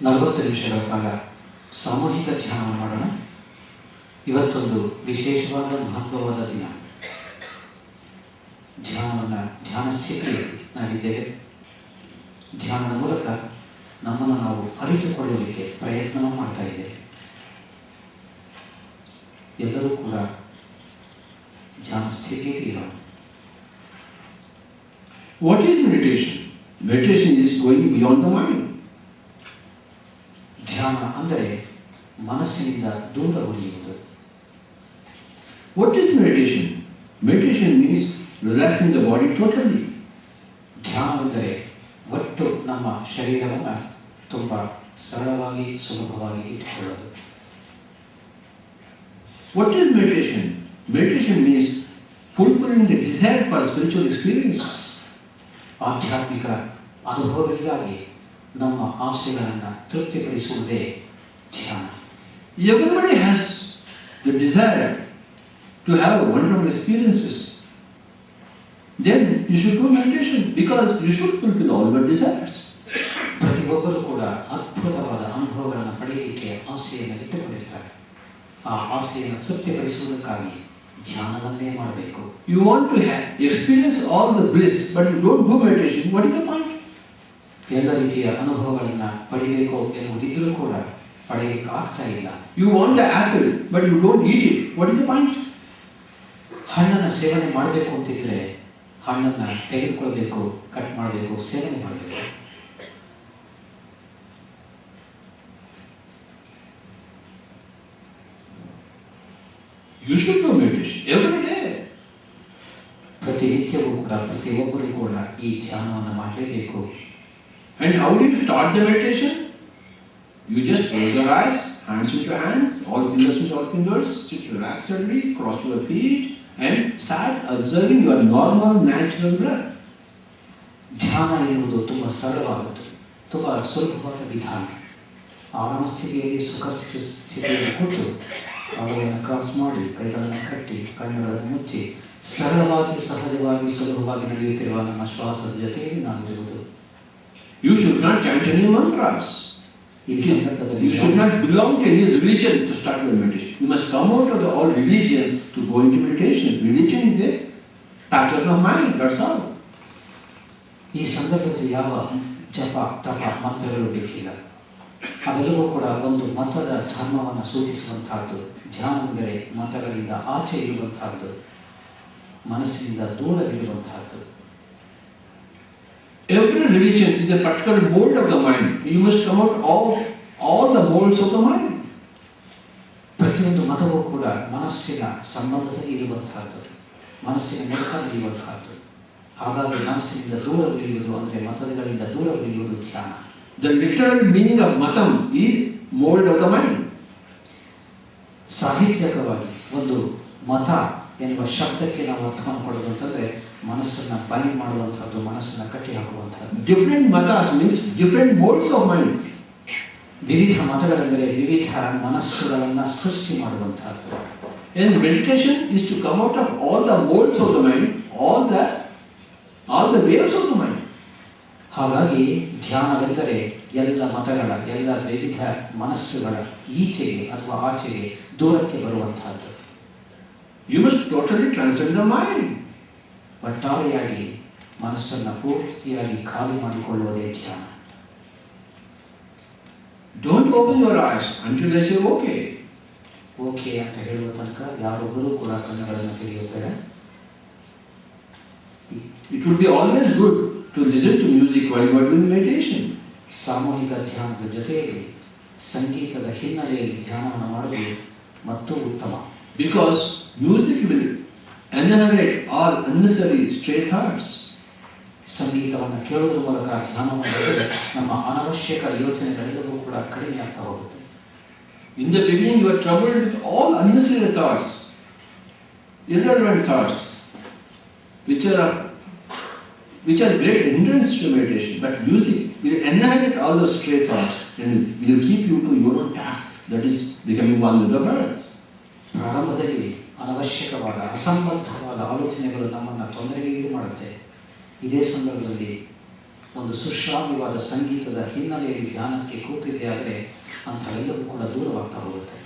Speaker 2: 40 ನಿಮಿಷಗಳ ಕಾಲ ಸಾಮೂಹಿಕ ಧ್ಯಾನ ಮಾಡೋಣ. ಇವತ್ತೊಂದು ವಿಶೇಷವಾದ ಮಹತ್ವವಾದ ದಿನ. ಧ್ಯಾನ ಸ್ಥಿತಿಯಲ್ಲಿ ನಾವಿದ್ದೇವೆ. ಧ್ಯಾನದ ಮೂಲಕ ನಮ್ಮನ್ನು ನಾವು ಅರಿತುಕೊಳ್ಳಲಿಕ್ಕೆ ಪ್ರಯತ್ನ ಮಾಡ್ತಾ ಇದ್ದೇವೆ. ಎಲ್ಲರೂ ಕೂಡ ಧ್ಯಾನ ಸ್ಥಿತಿಯಲ್ಲಿ ಇರೋಣ.
Speaker 1: What is meditation? Meditation is going beyond the mind.
Speaker 2: ಧ್ಯಾನ ಅಂದರೆ ಮನಸ್ಸಿನಿಂದ ದೂರ ಉಳಿಯುವುದು.
Speaker 1: What is meditation? Meditation means relaxing the body totally.
Speaker 2: ಧ್ಯಾನ ಅಂದರೆ ಒಟ್ಟು ನಮ್ಮ ಶರೀರವನ್ನು ತುಂಬ ಸರಳವಾಗಿ ಸುಲಭವಾಗಿ ಇಟ್ಟುಕೊಳ್ಳೋದು.
Speaker 1: What is meditation? Meditation means fulfilling the desire for spiritual experiences.
Speaker 2: ಆಧ್ಯಾತ್ಮಿಕ ಅನುಭವಗಳಿಗಾಗಿ ನಮ್ಮ ಆಸೆಗಳನ್ನು ತೃಪ್ತಿಪಡಿಸುವುದೇ ಧ್ಯಾನ.
Speaker 1: Everybody has the desire to have wonderful experiences. Then you should do meditation because you should fulfill all your desires.
Speaker 2: ಪ್ರತಿಯೊಬ್ಬರು ಕೂಡ ಅದ್ಭುತವಾದ ಅನುಭವಗಳನ್ನು ಪಡೆಯಲಿಕ್ಕೆ ಆಸೆಯನ್ನು ಇಟ್ಟುಕೊಂಡಿರ್ತಾರೆ. ಆ ಆಸೆಯನ್ನು ತೃಪ್ತಿಪಡಿಸುವುದಕ್ಕಾಗಿ ಧ್ಯಾನವನ್ನೇ ಮಾಡಬೇಕು.
Speaker 1: You want to experience all the bliss, but you don't do meditation. What is the point?
Speaker 2: ಎಲ್ಲ ರೀತಿಯ ಅನುಭವಗಳನ್ನು ಪಡೆಯಬೇಕು ಎನ್ನುವುದಿದ್ರೂ ಕೂಡ ಪಡೆಯಲಿಕ್ಕೆ ಆಗ್ತಾ ಇಲ್ಲ.
Speaker 1: You want the apple, but you don't eat it. What is the point?
Speaker 2: ಹಣ್ಣನ್ನು ಸೇವನೆ ಮಾಡಬೇಕು ಅಂತಿದ್ರೆ ಹಣ್ಣನ್ನು ತೆಗೆದುಕೊಳ್ಬೇಕು, ಕಟ್ ಮಾಡಬೇಕು, ಸೇವನೆ ಮಾಡಬೇಕು.
Speaker 1: You should do meditation every day.
Speaker 2: ಪ್ರತಿನಿತ್ಯವೂ ಕೂಡ ಪ್ರತಿಯೊಬ್ಬರೂ ಕೂಡ ಈ ಧ್ಯಾನವನ್ನು ಮಾಡಲೇಬೇಕು.
Speaker 1: And how do you start the meditation? You just close your eyes, hands into hands, all fingers into all fingers, sit relaxedly, cross your feet, and start observing your normal, natural breath.
Speaker 2: ಧ್ಯಾನ ಎನ್ನುವುದು ತುಂಬ ಸರಳವಾದದ್ದು, ತುಂಬ ಸುಲಭವಾದ ವಿಧಾನ. ಆರಾಮ ಸ್ಥಿತಿಯಲ್ಲಿ ಸುಖ ಸ್ಥಿತಿಯಲ್ಲಿ ಕೂತು ಕಾಲುಗಳನ್ನು ಕ್ರಾಸ್ ಮಾಡಿ ಕೈಗಳನ್ನು ಕಟ್ಟಿ ಕಣ್ಣುಗಳನ್ನು ಮುಚ್ಚಿ ಸರಳವಾಗಿ ಸಹಜವಾಗಿ ಸುಲಭವಾಗಿ ನಡೆಯುತ್ತಿರುವ ನಮ್ಮ ಶ್ವಾಸದ ಜೊತೆಯಲ್ಲಿ ನಾನು ಇರುವುದು.
Speaker 1: You should not chant any mantras.
Speaker 2: ಈ ಸಂದರ್ಭದಲ್ಲಿ
Speaker 1: You should not belong to any religion to start your meditation. You must come out of all religions to go into meditation. Religion is a pattern of mind, that's all.
Speaker 2: ಈ ಸಂದರ್ಭದಲ್ಲಿ ಯಾವ ಜಪ ತಪ ಮಂತ್ರಗಳು ಬೇಕಿಲ್ಲ. ಅವೆಲ್ಲವೂ ಕೂಡ ಒಂದು ಮತದ ಧರ್ಮವನ್ನು ಸೂಚಿಸುವಂತಹದ್ದು. ಧ್ಯಾನವೆಂದರೆ ಮತಗಳಿಂದ ಆಚೆ ಇರುವಂತಹದ್ದು, ಮನಸ್ಸಿನಿಂದ ದೂರವಿರುವಂತಹದ್ದು.
Speaker 1: Every religion is a particular mold of the mind. You must come out of all the molds of the mind.
Speaker 2: ಪ್ರತಿಯೊಂದು ಮತವೂ ಕೂಡ ಮನಸ್ಸಿನ ಸಂಬಂಧದಲ್ಲಿ ಇರುವಂತಹದ್ದು, ಮನಸ್ಸಿನ ಮೂಲಕ ನಡೆಯುವಂತಹದ್ದು. ಹಾಗಾಗಿ ಮನಸ್ಸಿನಿಂದ ದೂರ ಉಳಿಯುವುದು ಅಂದರೆ ಮತಗಳಿಂದ ದೂರ ಉಳಿಯುವುದು ಧ್ಯಾನ.
Speaker 1: The literal meaning of matam is mold of the mind.
Speaker 2: ಸಾಹಿತ್ಯಿಕವಾಗಿ ಒಂದು ಮತ ಎನ್ನುವ ಶಬ್ದಕ್ಕೆ ನಾವು ಅರ್ಥವನ್ನು ಕೊಡೋದು ಅಂತಂದ್ರೆ ಮನಸ್ಸನ್ನ ಬೈಂಡ್ ಮಾಡುವಂತಹದ್ದು, ಮನಸ್ಸನ್ನ ಕಟ್ಟಿ ಹಾಕುವಂತಹದ್ದು.
Speaker 1: Different matas means different molds of mind.
Speaker 2: ವಿವಿಧ ಮತಗಳೆಂದರೆ ವಿವಿಧ ಮನಸ್ಸುಗಳನ್ನ ಸೃಷ್ಟಿ ಮಾಡುವಂತಹದ್ದು.
Speaker 1: And meditation is to come out of all the molds of the mind, all the waves of the mind.
Speaker 2: ಹಾಗಾಗಿ ಧ್ಯಾನವೆಂದರೆ ಎಲ್ಲ ಮತಗಳ ಎಲ್ಲ ವಿವಿಧ ಮನಸ್ಸುಗಳ ಈಚೆಗೆ ಅಥವಾ ಆಚೆಗೆ ದೂರಕ್ಕೆ ಬರುವಂತಹದ್ದು.
Speaker 1: You must totally transcend the mind.
Speaker 2: ಒಟ್ಟಾರೆಯಾಗಿ ಮನಸ್ಸನ್ನು ಪೂರ್ತಿಯಾಗಿ ಖಾಲಿ ಮಾಡಿಕೊಳ್ಳುವುದೇ ಧ್ಯಾನ.
Speaker 1: Don't open your eyes until I say okay.
Speaker 2: Okay ಅಂತ ಹೇಳುವ ತನಕ ಯಾರೊಬ್ಬರೂ ಕೂಡ ಕಣ್ಣುಗಳನ್ನು ತೆರೆಯುತ್ತಾರೆ.
Speaker 1: It would be always good to listen to music while you are doing meditation.
Speaker 2: ಸಾಮೂಹಿಕ ಧ್ಯಾನದ ಜೊತೆಯಲ್ಲಿ ಸಂಗೀತದ ಹಿನ್ನೆಲೆಯಲ್ಲಿ ಧ್ಯಾನವನ್ನು ಮಾಡುವುದು ಮತ್ತು ಉತ್ತಮ.
Speaker 1: Because music will annihilate all unnecessary stray thoughts.
Speaker 2: ಸಂಗೀತವನ್ನು ಕೇಳುವುದರ ಮೂಲಕ ಧ್ಯಾನವನ್ನು ಮಾಡಿದರೆ ನಮ್ಮ ಅನವಶ್ಯಕ ಯೋಚನೆಗಳೆಲ್ಲವೂ ಕೂಡ ಕಡಿಮೆ ಆಗ್ತಾ ಹೋಗುತ್ತೆ.
Speaker 1: In the beginning you are troubled with all unnecessary thoughts, irrelevant thoughts, which are great hindrance to meditation. But music will annihilate all the stray thoughts and will keep you to your own task, that is becoming one with the birds.
Speaker 2: ಪ್ರಾರಂಭದಲ್ಲಿ ಅನವಶ್ಯಕವಾದ ಅಸಂಬದ್ಧವಾದ ಆಲೋಚನೆಗಳು ನಮ್ಮನ್ನು ತೊಂದರೆಗೆ ಮಾಡುತ್ತೆ. ಇದೇ ಸಂದರ್ಭದಲ್ಲಿ ಒಂದು ಸುಶ್ರಾವ್ಯವಾದ ಸಂಗೀತದ ಹಿನ್ನೆಲೆಯಲ್ಲಿ ಧ್ಯಾನಕ್ಕೆ ಕೂತಿದೆ ಆದರೆ ಅಂಥವೆಲ್ಲವೂ ಕೂಡ ದೂರವಾಗ್ತಾ ಹೋಗುತ್ತೆ.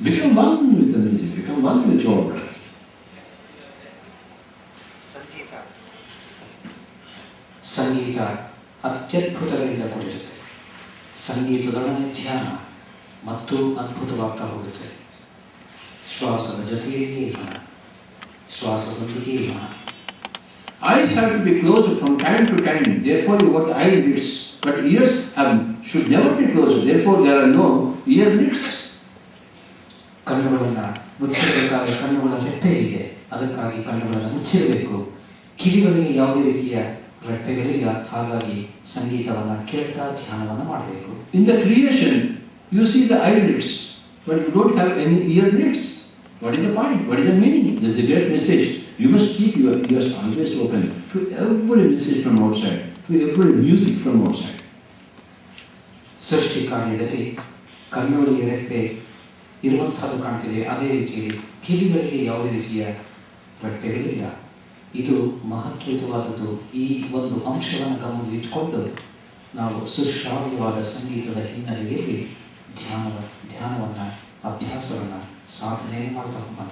Speaker 1: Become one with the music, become one with your breath.
Speaker 2: ಸಂಗೀತ ಅತ್ಯದ್ಭುತಗಳಿಂದ ಕೂಡಿರುತ್ತೆ. ಸಂಗೀತದೊಡನೆ ಧ್ಯಾನ ಮತ್ತು ಅದ್ಭುತವಾಗ್ತಾ ಹೋಗುತ್ತೆ. ಶ್ವಾಸದ ಜೊತೆಗೆ ಮನ, ಶ್ವಾಸದೊಂದಿಗೆ ಮನ.
Speaker 1: Eyes have to be closed from time to time. Therefore, you got the eyelids. But ears should never be closed. Therefore, there are no earlids.
Speaker 2: ಕಣ್ಣುಗಳನ್ನು ಮುಚ್ಚಿರಬೇಕಾದ್ರೆ ಕಣ್ಣುಗಳ ರೆಪ್ಪೆ ಇದೆ, ಅದಕ್ಕಾಗಿ ಕಣ್ಣುಗಳನ್ನು ಮುಚ್ಚಿರಬೇಕು. ಕಿವಿಗಳಿಗೆ ಯಾವುದೇ ರೀತಿಯ ರೆಪ್ಪೆಗಳಿಲ್ಲ, ಹಾಗಾಗಿ ಸಂಗೀತವನ್ನು ಕೇಳ್ತಾ ಧ್ಯಾನವನ್ನು ಮಾಡಬೇಕು.
Speaker 1: In the creation, you see the eyelids, but you don't have any earlids. What is the point? What is the meaning? This is a great message. You must keep your ears always open to every message from outside, to every music from outside.
Speaker 2: ಸೃಷ್ಟಿ ಕಾರ್ಯದಲ್ಲಿ ಕಣ್ಣುಗಳಿಗೆ ರೆಪ್ಪೆ ಇರುವಂತಹದ್ದು ಕಾಣ್ತಿದೆ, ಅದೇ ರೀತಿಯಲ್ಲಿ ಕಿವಿಗಳಿಗೆ ಯಾವುದೇ ರೀತಿಯ ರೆಪ್ಪೆಗಳಿಲ್ಲ. ಇದು ಮಹತ್ವವಾದದ್ದು. ಈ ಒಂದು ಅಂಶವನ್ನು ಗಮನದಲ್ಲಿಟ್ಟುಕೊಂಡು ನಾವು ಸುಶ್ರಾವ್ಯವಾದ ಸಂಗೀತದ ಹಿನ್ನೆಲೆಯಲ್ಲಿ ಧ್ಯಾನವನ್ನು ಅಭ್ಯಾಸವನ್ನು ಸಾಧನೆ ಮಾಡ್ತಾ ಹೋಗೋಣ.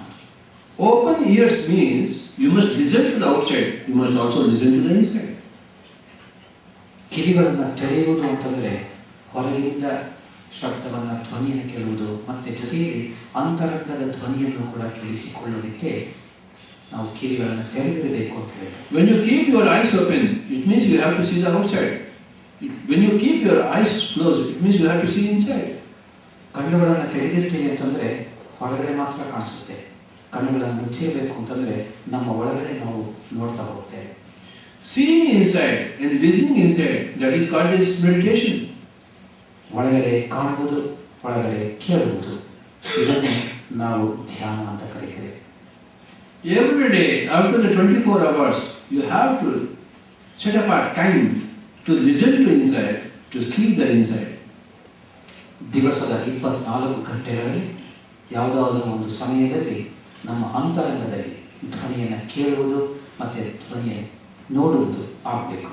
Speaker 1: Open ears means you must listen to the outside, you must also listen to the inside.
Speaker 2: ಕಿವಿಗಳನ್ನು ತೆರೆಯುವುದು ಅಂತಂದರೆ ಹೊರಗಿನಿಂದ ಶಬ್ದವನ್ನು ಧ್ವನಿಯನ್ನು ಕೇಳುವುದು, ಮತ್ತೆ ಜೊತೆಯಲ್ಲಿ ಅಂತರಂಗದ ಧ್ವನಿಯನ್ನು ಕೂಡ ಕೇಳಿಸಿಕೊಳ್ಳೋದಕ್ಕೆ ನಾವು ಕಿವಿಗಳನ್ನು ತೆರೆದಿರಬೇಕು ಅಂತ ಹೇಳಿ.
Speaker 1: When you keep your eyes open, it means you have to see the outside. When you keep your eyes closed, it means you have to see inside.
Speaker 2: ಕಣ್ಣುಗಳನ್ನು ತೆರೆದಿರ್ತೀವಿ ಅಂತಂದ್ರೆ ಹೊರಗಡೆ ಮಾತ್ರ ಕಾಣಿಸುತ್ತೆ. ಕಣ್ಣುಗಳನ್ನು ಮುಚ್ಚಿರಬೇಕು ಅಂತಂದ್ರೆ ನಮ್ಮ ಒಳಗಡೆ ನಾವು ನೋಡ್ತಾ ಹೋಗ್ತೇವೆ.
Speaker 1: Seeing inside and listening inside, that is called as meditation.
Speaker 2: ಒಳಗಡೆ ಕಾಣುವುದು, ಒಳಗಡೆ ಕೇಳುವುದು, ಇದನ್ನೇ ನಾವು ಧ್ಯಾನ ಅಂತ ಕರೀತೇವೆ.
Speaker 1: Every day, after the 24 hours, you have to set apart time to listen to inside, to see the inside.
Speaker 2: ದಿವಸದ 24 ಗಂಟೆಗಳಲ್ಲಿ ಯಾವುದಾದ್ರೂ ಒಂದು ಸಮಯದಲ್ಲಿ ನಮ್ಮ ಅಂತರಂಗದಲ್ಲಿ ಧ್ವನಿಯನ್ನು ಕೇಳುವುದು ಮತ್ತೆ ಧ್ವನಿಯನ್ನು ನೋಡುವುದು ಆಗಬೇಕು.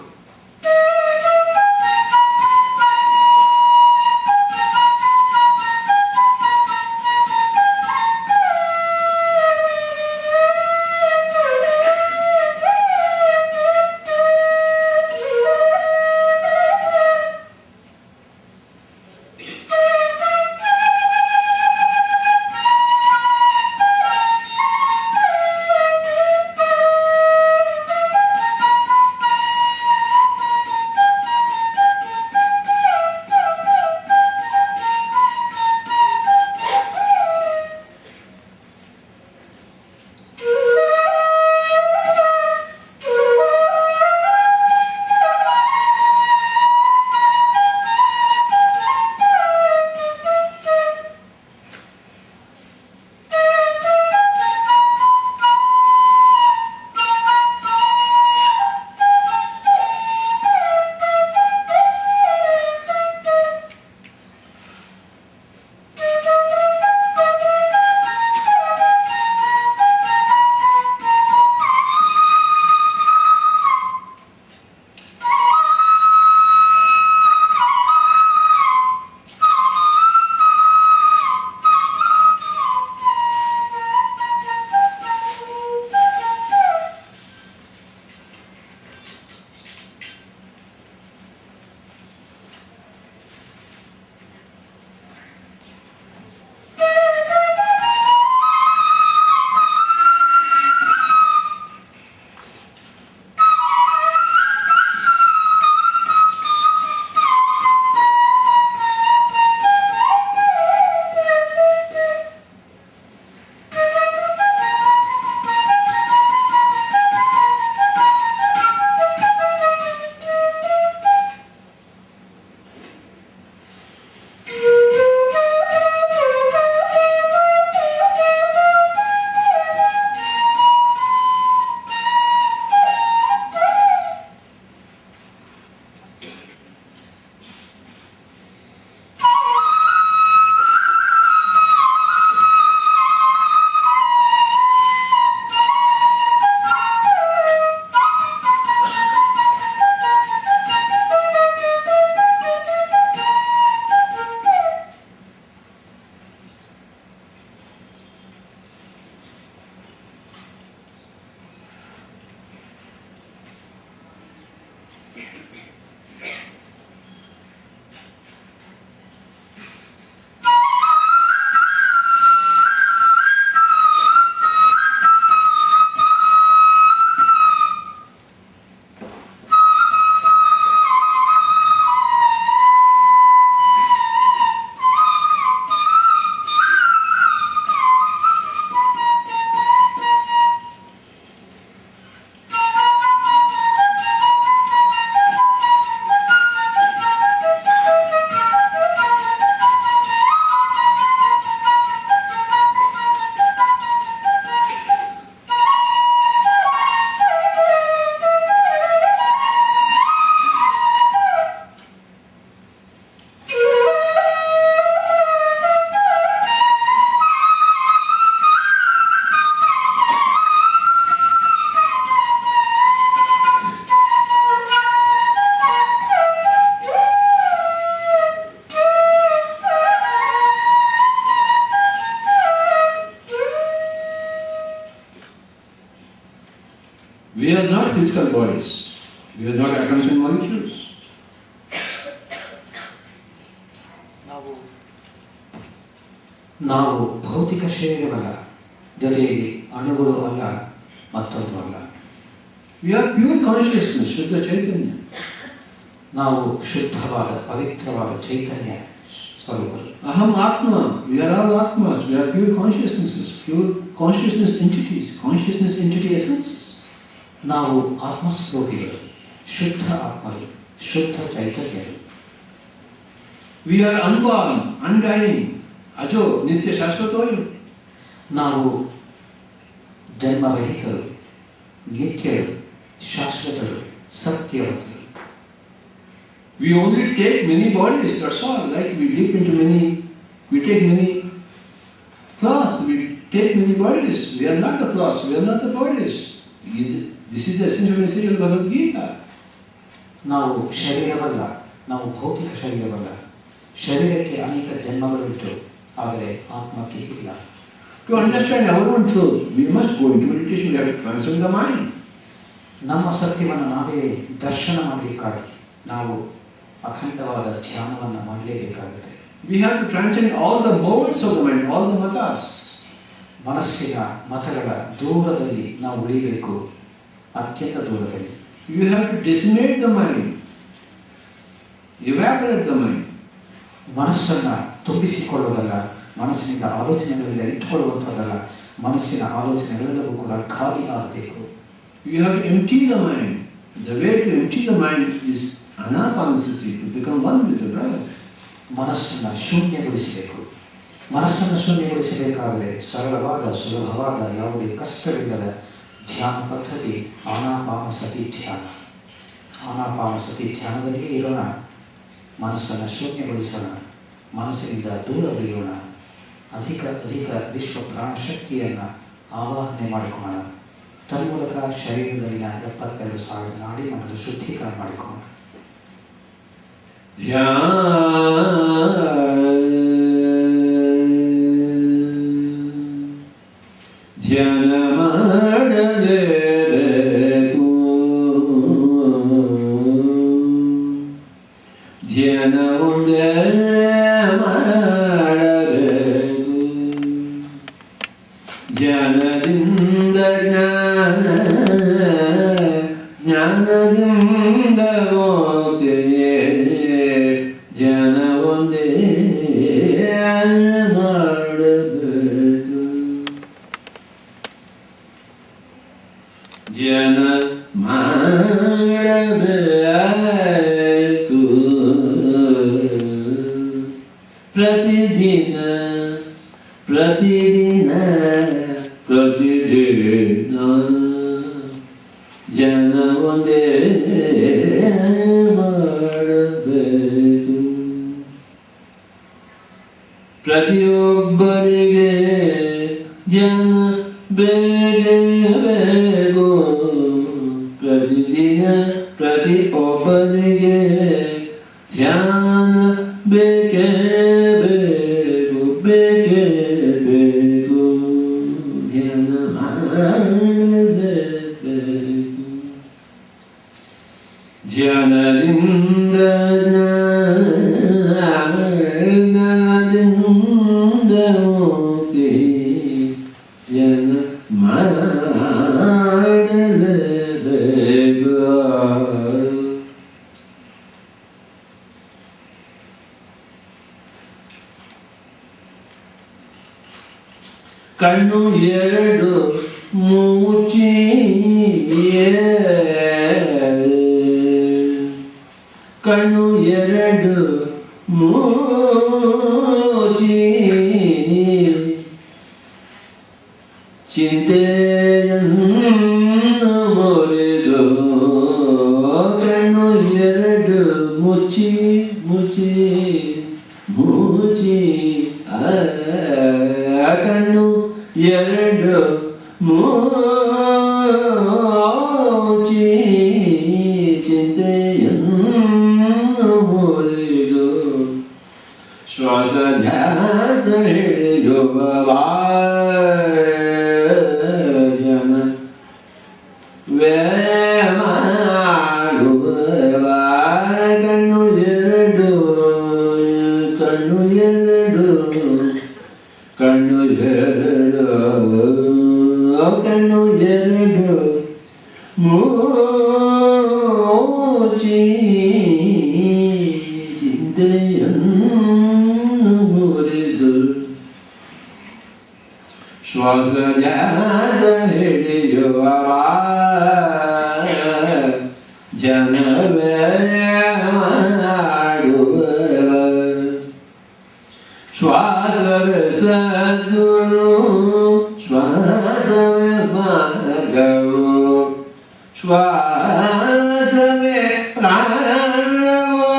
Speaker 1: We are not physical bodies. We are not atoms and molecules.
Speaker 2: ನಾವು ಭೌತಿಕ ಶರೀರವಲ್ಲ, ಜೊತೆಗೆ ಅಣುಗಳು ಅಲ್ಲ, ಮತ್ತೊಂದು ಅಲ್ಲ.
Speaker 1: We are pure consciousness, Shuddha Chaitanya.
Speaker 2: ನಾವು ಶುದ್ಧವಾದ ಪವಿತ್ರವಾದ ಚೈತನ್ಯ ಸ್ವರೂಪರು.
Speaker 1: Aham Atma. We are all Atmas. We are pure consciousnesses, pure consciousness entities, consciousness entity essences.
Speaker 2: ನಾವು ಆತ್ಮಸ್ವರೂಪಿಗಳು, ಶುದ್ಧ ಆತ್ಮರು, ಶುದ್ಧ ಚೈತನ್ಯರು.
Speaker 1: We are unborn, undying, ajo, nitya shashvatoyam.
Speaker 2: ನಾವು ಜನ್ಮರಹಿತರು, ನಿತ್ಯರು, ಶಾಶ್ವತರು, ಸತ್ಯವಂತರು.
Speaker 1: We only take many bodies, that's all. Like we take many cloths, we take many bodies. We are not the cloths, we are not the bodies. This is the essential message of Bhagavad Gita.
Speaker 2: ನಾವು ಶರೀರವಲ್ಲ, ನಾವು ಭೌತಿಕ ಶರೀರವಲ್ಲ. ಶರೀರಕ್ಕೆ ಅನೇಕ ಜನ್ಮಗಳುಂಟು, ಆದರೆ ಆತ್ಮಕ್ಕೆ ಇಲ್ಲ.
Speaker 1: To understand our own truth, we must go into meditation, we have to transcend the mind.
Speaker 2: ನಮ್ಮ ಸತ್ಯವನ್ನು ನಾವೇ ದರ್ಶನ ಮಾಡಬೇಕಾಗಿ ನಾವು ಅಖಂಡವಾದ ಧ್ಯಾನವನ್ನು ಮಾಡಲೇಬೇಕಾಗುತ್ತೆ.
Speaker 1: We have to transcend all the modes of the mind, all the matas.
Speaker 2: ಮನಸ್ಸಿನ ಮತಗಳ ದೂರದಲ್ಲಿ ನಾವು ಉಳಿಬೇಕು, ಅತ್ಯಂತ ದೂರದಲ್ಲಿ.
Speaker 1: You have to decimate the mind, evaporate the mind.
Speaker 2: ಮನಸ್ಸನ್ನು ತುಂಬಿಸಿಕೊಳ್ಳುವುದಲ್ಲ, ಮನಸ್ಸಿನಿಂದ ಆಲೋಚನೆಗಳೆಲ್ಲ ಇಟ್ಟುಕೊಳ್ಳುವಂಥದ್ದಲ್ಲ, ಮನಸ್ಸಿನ ಆಲೋಚನೆಗಳೆಲ್ಲವೂ ಕೂಡ ಖಾಲಿ ಆಗಬೇಕು.
Speaker 1: You have to empty the mind. The way to empty the mind is anapanasati, to become one with the breath.
Speaker 2: ಮನಸ್ಸನ್ನು ಶೂನ್ಯಗೊಳಿಸಬೇಕು. ಮನಸ್ಸನ್ನು ಶೂನ್ಯಗೊಳಿಸಬೇಕಾದರೆ ಸರಳವಾದ, ಸುಲಭವಾದ, ಯಾವುದೇ ಕಷ್ಟವಿಲ್ಲದ ಧ್ಯಾನ ಪದ್ಧತಿ ಆನಾಪಾನಸತಿ ಧ್ಯಾನ. ಆನಾಪಾನಸತಿ ಧ್ಯಾನದಲ್ಲಿಯೇ ಇರೋಣ, ಮನಸ್ಸನ್ನು ಶೂನ್ಯಗೊಳಿಸೋಣ, ಮನಸ್ಸಿನಿಂದ ದೂರ ಬೆಳೆಯೋಣ, ಅಧಿಕ ವಿಶ್ವ ಪ್ರಾಣಶಕ್ತಿಯನ್ನು ಆವಾಹನೆ ಮಾಡಿಕೊಳ್ಳೋಣ. ತನ್ಮೂಲಕ ಶರೀರದಲ್ಲಿನ 72,000 ನಾಡಿ ಮತ್ತು ಶುದ್ಧೀಕರಣ ಮಾಡಿಕೊಳ್ಳೋಣ.
Speaker 1: ಧ್ಯಾನ ಮಾಡಲೇಬೇಕು, ಧ್ಯಾನ ಒಂದೇ ಮಾಡಬೇಕು, ಧ್ಯಾನದಿಂದ ಜ್ಞಾನ, ಜ್ಞಾನದಿಂದ ಮುಕ್ತಿ, ಧ್ಯಾನ ಒಂದೇ ಮಾಡಬೇಕು. ಧ್ಯಾನ ಮಾಡಬೇಕು ಪ್ರತಿದಿನ ಪ್ರತಿದಿನ ಪ್ರತಿದಿನ, ಧ್ಯಾನ ಒಂದೇ ಮಾಡಬೇಕು. ಪ್ರತಿಯೊಬ್ಬರಿಗೆ ಧ್ಯಾನ ಬೇಕು, ಪ್ರತಿದಿನ ಪ್ರತಿಯೊಬ್ಬರಿಗೆ ಧ್ಯಾನ ಬೇಕೇ ಬೇಕು, ಬೇಕೇ ಬೇಕು, ಧ್ಯಾನ ಮಾಡಬೇಕು. ಧ್ಯಾನದಿಂದ ಜ್ಞಾನದಿಂದ ಮುಕ್ತಿ, ಧ್ಯಾನ ಮಾಡಲೇಬೇಕು. ಕಣ್ಣು ಎರಡು ಮುಚ್ಚಿ, ಕಣ್ಣು ಎರಡು ಮುಚ್ಚಿ, ಚಿಂತೆಯನ್ನು ಮುರಿದು, ಕಣ್ಣು ಎರಡು ಮುಚ್ಚಿ ಮುಚ್ಚಿ ಮುಚ್ಚಿ, ಕಣ್ಣು ಎರಡು ಮುಚ್ಚಿ, ಚಿಂತೆಯನ್ನು ಮುರಿದು, ಶ್ವಾಸ ಧ್ಯಾನ ಹಿಡಿದು ಧ್ಯಾನ ಕಣ್ಣು ಎರಡು ಕಣ್ಣು ಎರಡು ಮೂಚಿ ಚಿಂತೆಯನ್ನು ಮುರಿದು ಶ್ವಾಸ ಹಿಡಿಯುವ ಜನವೇ ಮಾಡುವ ಶ್ವಾಸವೇ ಸದ್ಗುರು ಶ್ವಾಸವೇ ಮಾರ್ಗವು ಶ್ವಾಸವೇ ಪ್ರಾಣವೋ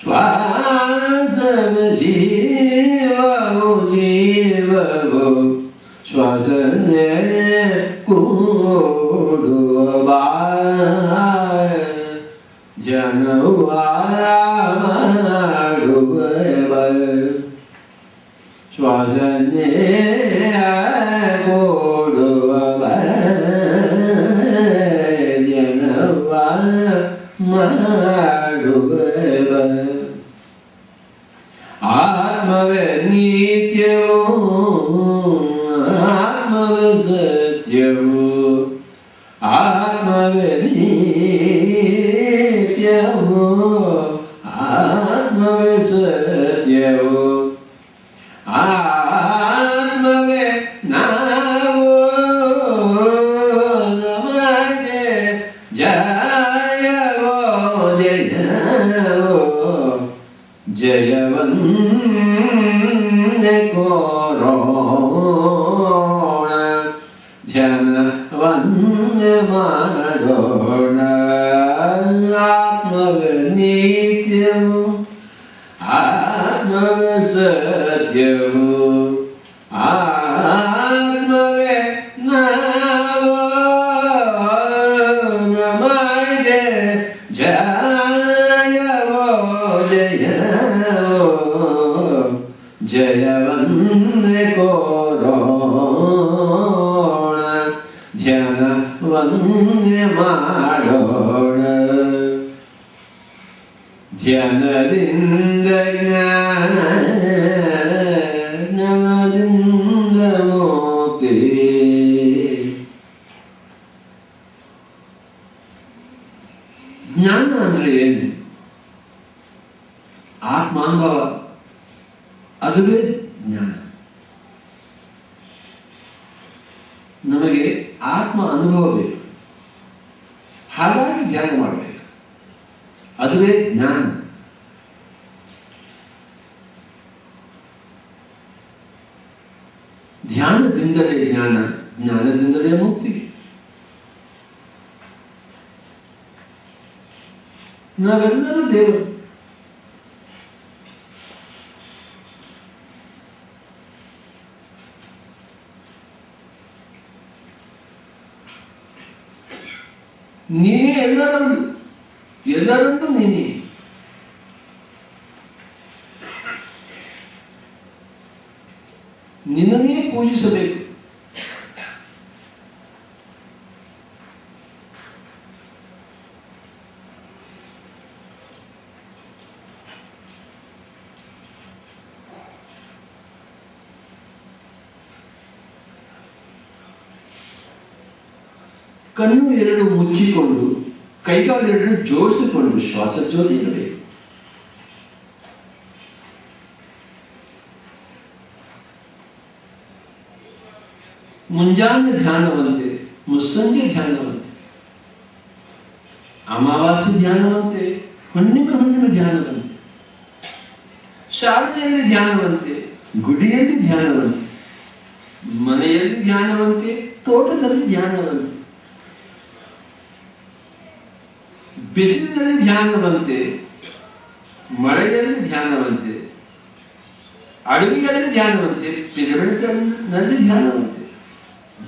Speaker 1: ಶ್ವಾಸವೇ ಜೀವವು ಜೀವವು ಶ್ವಾಸನೇ ಕೂಡುವ ಜನವ ಮಾಡುವ ಶ್ವಾಸನೇ ಕೂಡುವ ಜನವ ಮಾಡುವ ಆತ್ಮವೇ ನಿತ್ಯವೋ ಆತ್ಮವೇ ಸತ್ಯವೋ ಆತ್ಮವೇ ನಿತ್ಯವೋ ಆತ್ಮವೇ ಸತ್ಯವೋ ಆತ್ಮವೇ ನಾವು ನಮಗೆ ಜಯವೋ ಜಯವೋ ಜಯವನ್ನೇ ಕೋರೋಣ ಧ್ಯಾನವನ್ನೇ ಮಾಡೋಣ ಆತ್ಮವೇ ನಿತ್ಯವು ಆತ್ಮವೇ ಸತ್ಯವು ಆತ್ಮವೇ ನಾವು ನಮಗೆ ಜಯವೋ ಜಯವೋ ಜಯವನ್ನೇ ಕೋರೋಣ ಧ್ಯಾನವನ್ನೇ ಮಾಡೋಣ ಧ್ಯಾನದಿಂದ ಜ್ಞಾನದಿಂದ ಮುಕ್ತಿ ಜ್ಞಾನ ಅಂದ್ರೆ ಏನು? ಆತ್ಮಾನುಭವ, ಅದುವೇ ಜ್ಞಾನ. ನಮಗೆ ಆತ್ಮ ಅನುಭವ ಬೇಕು, ಹಾಗಾಗಿ ಧ್ಯಾನ ಮಾಡಬೇಕು, ಅದುವೇ ಜ್ಞಾನ. ಧ್ಯಾನದಿಂದಲೇ ಜ್ಞಾನ, ಜ್ಞಾನದಿಂದಲೇ ಮುಕ್ತಿ. ನಾವೆಲ್ಲರೂ ದೇವರು. ನೀನೇ ಎಲ್ಲರಲ್ಲೂ, ಎಲ್ಲರಲ್ಲೂ ನೀನೇ. ನಿನ್ನನ್ನೇ ಪೂಜಿಸಬೇಕು. ಕಣ್ಣು ಎರಡು ಮುಚ್ಚಿಕೊಂಡು ಕೈಗಾಲೆರಡು ಜೋಡಿಸಿಕೊಂಡು ಶ್ವಾಸ ಜ್ಯೋತಿ ಇರಬೇಕು. ಮುಂಜಾನೆ ಧ್ಯಾನವಂತೆ, ಮುಸ್ಸಂಜೆ ಧ್ಯಾನವಂತೆ, ಅಮಾವಾಸ್ಯೆ ಧ್ಯಾನವಂತೆ, ಹುಣ್ಣಿಮೆ ಧ್ಯಾನವಂತೆ, ಶಾಲೆಯಲ್ಲಿ ಧ್ಯಾನವಂತೆ, ಗುಡಿಯಲ್ಲಿ ಧ್ಯಾನವಂತೆ, ಮನೆಯಲ್ಲಿ ಧ್ಯಾನವಂತೆ, ತೋಟದಲ್ಲಿ ಧ್ಯಾನವಂತೆ, ಬಿಸಿಲಿನಲ್ಲಿ ಧ್ಯಾನವಂತೆ, ಮಳೆಯಲ್ಲಿ ಧ್ಯಾನವಂತೆ, ಅಡವಿಯಲ್ಲಿ ಧ್ಯಾನವಂತೆ, ಪಿರಮಿಡ್ನಲ್ಲಿ ಧ್ಯಾನವಂತೆ.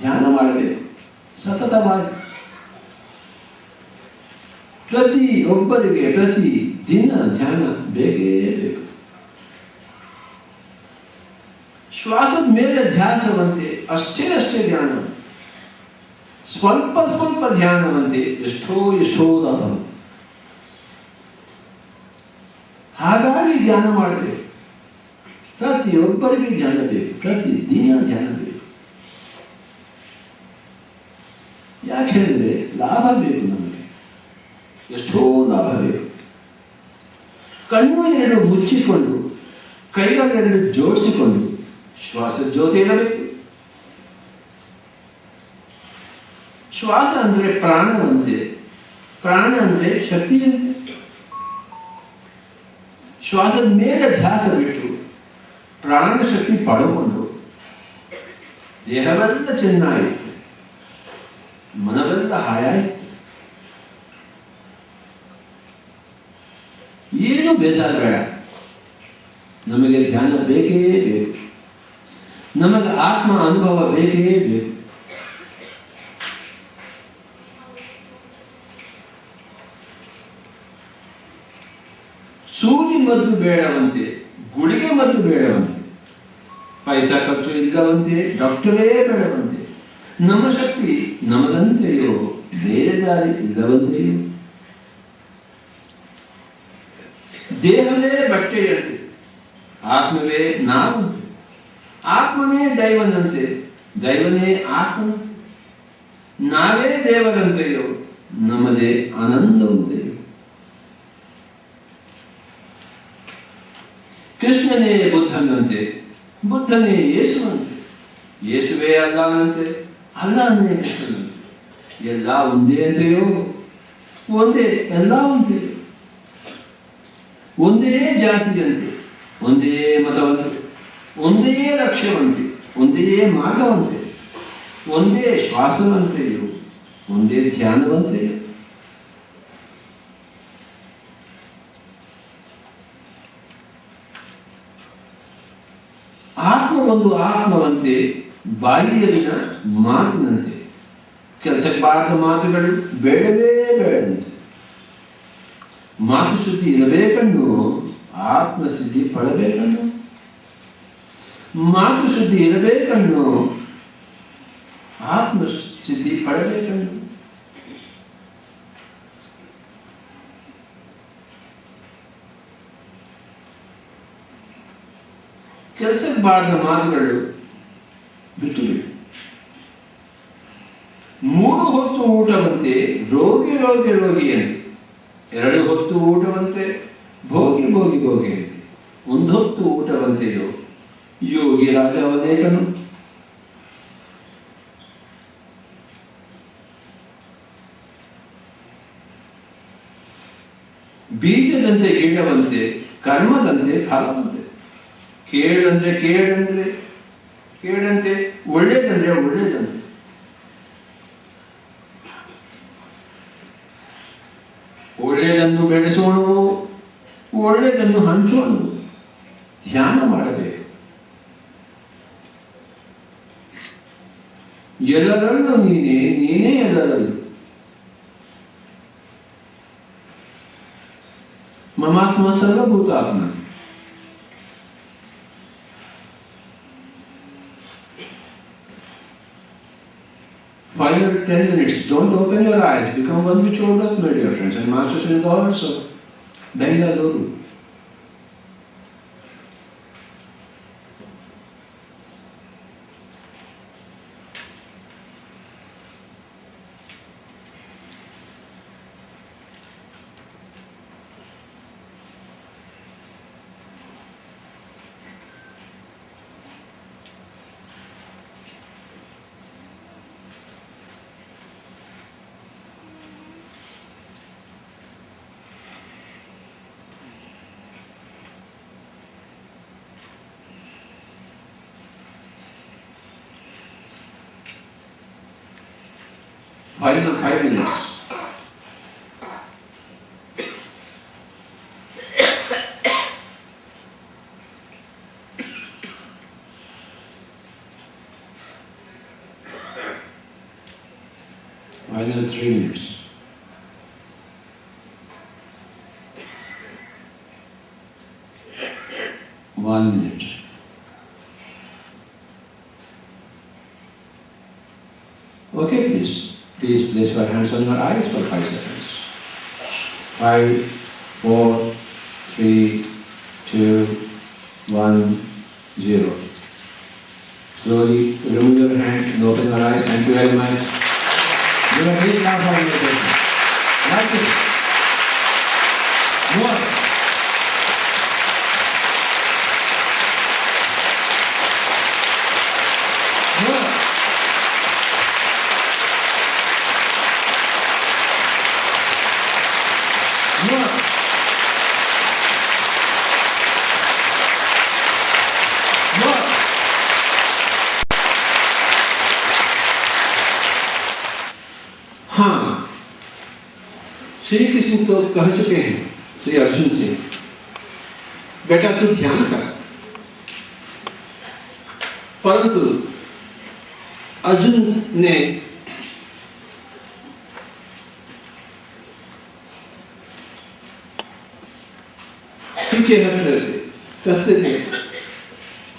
Speaker 1: ಧ್ಯಾನ ಮಾಡಬೇಕು, ಸತತ ಮಾಡಿ. ಪ್ರತಿ ಒಬ್ಬರಿಗೆ ಪ್ರತಿ ದಿನ ಧ್ಯಾನ ಬೇಕೇ ಬೇಕು. ಶ್ವಾಸದ ಮೇಲೆ ಧ್ಯಾಸವಂತೆ, ಅಷ್ಟೇ ಧ್ಯಾನ. ಸ್ವಲ್ಪ ಸ್ವಲ್ಪ ಧ್ಯಾನವಂತೆ, ಎಷ್ಟೋ ದಾನ. ಹಾಗಾಗಿ ಧ್ಯಾನ ಮಾಡಬೇಕು. ಪ್ರತಿ ಪ್ರತಿಯೊಬ್ಬರಿಗೆ ಧ್ಯಾನ ಬೇಕು, ಪ್ರತಿದಿನ ಧ್ಯಾನ ಬೇಕು. ಯಾಕೆಂದರೆ ಲಾಭ ಬೇಕು ನಮಗೆ, ಎಷ್ಟೋ ಲಾಭ ಬೇಕು. ಕಣ್ಣು ಎರಡು ಮುಚ್ಚಿಕೊಂಡು ಕೈಗಳೆರಡು ಜೋಡಿಸಿಕೊಂಡು ಶ್ವಾಸ ಜೊತೆ ಇರಬೇಕು. ಶ್ವಾಸ ಅಂದರೆ ಪ್ರಾಣವಂತೆ, ಪ್ರಾಣ ಅಂದರೆ ಶಕ್ತಿಯಂತೆ. ಶ್ವಾಸದ ಮೇಲೆ ಧ್ಯಾಸ ಬಿಟ್ಟು ಪ್ರಾಣ ಶಕ್ತಿ ಪಡೆದುಕೊಂಡು ದೇಹವೆಲ್ಲ ಚೆನ್ನಾಗಿತ್ತು, ಮನವೆಲ್ಲ ಹಾಯಾಯಿತು, ಏನು ಬೇಸರ ಬೇಡ. ನಮಗೆ ಧ್ಯಾನ ಬೇಕೇ ಬೇಕು, ನಮಗೆ ಆತ್ಮ ಅನುಭವ ಬೇಕೇ ಬೇಕು. ಸೂಜಿ ಮದ್ದು ಬೇಡವಂತೆ, ಗುಳಿಗೆ ಮದ್ದು ಬೇಡವಂತೆ, ಪೈಸಾ ಖರ್ಚು ಇಲ್ಲವಂತೆ, ಡಾಕ್ಟರೇ ಬೇಡವಂತೆ. ನಮ್ಮ ಶಕ್ತಿ ನಮದಂತೆಯೋ ಬೇರೆ ದಾರಿ ಇಲ್ಲವಂತೆಯೋ. ದೇಹವೇ ಬಟ್ಟೆಯಂತೆ, ಆತ್ಮವೇ ನಾವಂತೆ. ಆತ್ಮನೇ ದೈವನಂತೆ, ದೈವನೇ ಆತ್ಮನಂತೆ. ನಾವೇ ದೇವರಂತೆಯೋ ನಮ್ಮದೇ ಆನಂದವಂತೆಯೋ. ಕೃಷ್ಣನೇ ಬುದ್ಧನಂತೆ, ಬುದ್ಧನೇ ಯೇಸುವಂತೆ, ಯೇಸುವೇ ಅಲ್ಲನಂತೆ, ಅಲ್ಲನೇ ಕೃಷ್ಣನಂತೆ. ಎಲ್ಲ ಒಂದೇ ಅಂತೆಯೋ, ಒಂದೇ ಎಲ್ಲ ಒಂದೇ. ಒಂದೇ ಜಾತಿಯಂತೆ, ಒಂದೇ ಮತವಂತೆ, ಒಂದೇ ಲಕ್ಷ್ಯವಂತೆ, ಒಂದೇ ಮಾರ್ಗವಂತೆ, ಒಂದೇ ಶ್ವಾಸವಂತೆಯೋ, ಒಂದೇ ಧ್ಯಾನವಂತೆಯೋ. ಆತ್ಮ ಒಂದು ಆತ್ಮವಂತೆ, ಬಾಯಿಯಲ್ಲಿನ ಮಾತಿನಂತೆ. ಕೆಲಸಕ್ಕೆ ಬಾರದ ಮಾತುಗಳು ಬೇಡವೇ ಬೇಡದಂತೆ. ಮಾತು ಶುದ್ಧಿ ಇರಬೇಕನ್ನು, ಆತ್ಮಸಿದ್ಧಿ ಪಡಬೇಕನ್ನು. ಮಾತು ಶುದ್ಧಿ ಇರಬೇಕನ್ನು, ಆತ್ಮಸಿದ್ಧಿ ಪಡಬೇಕನ್ನು. ಕೆಲಸಕ್ಕೆ ಬಾರದ ಮಾತುಗಳು ಬಿಟ್ಟು ಬಿಡಿ. 3 ಹೊತ್ತು ಊಟವಂತೆ, ರೋಗಿ ರೋಗಿ ರೋಗಿಯಂತೆ. 2 ಹೊತ್ತು ಊಟವಂತೆ, ಭೋಗಿ ಭೋಗಿ ಭೋಗಿಯಂತೆ. 1 ಹೊತ್ತು ಊಟವಂತೆಯೋ ಯೋಗಿ ರಾಜ ಅನೇಕನು. ಬೀಜದಂತೆ ಗಿಡವಂತೆ, ಕರ್ಮದಂತೆ ಫಲವಂತೆ. ಕೇಳಂದ್ರೆ ಕೇಳಂದ್ರೆ ಕೇಳಂತೆ, ಒಳ್ಳೇದಂದ್ರೆ ಒಳ್ಳೇದಂತೆ. ಒಳ್ಳೆಯದನ್ನು ಬೆಳೆಸೋಣ, ಒಳ್ಳೆಯದನ್ನು ಹಂಚೋಣ. ಧ್ಯಾನ ಮಾಡಬೇಕು. ಎಲ್ಲರಲ್ಲೂ ನೀನೇ, ನೀನೇ ಎಲ್ಲರಲ್ಲೂ. ಮಮಾತ್ಮ ಸರ್ವಭೂತಾತ್ಮ. Final 10 minutes. Don't open your eyes. Become one with your breath, my dear friends. And Master Srinivasa also. Bengaluru. Final 5 minutes. Final 3 minutes. One minute. Okay, please. Please place your hands on your eyes for 5 seconds. 5, 4, 3, 2, 1, 0. Slowly remove your hand and open your eyes. Thank you very much. You are ready now for meditation. Like it. More. More. More. More. हाँ, श्री कृष्ण तो कह चुके हैं श्री अर्जुन से, बेटा तू ध्यान कर। परंतु अर्जुन ने पीछे हट रहे थे, कहते थे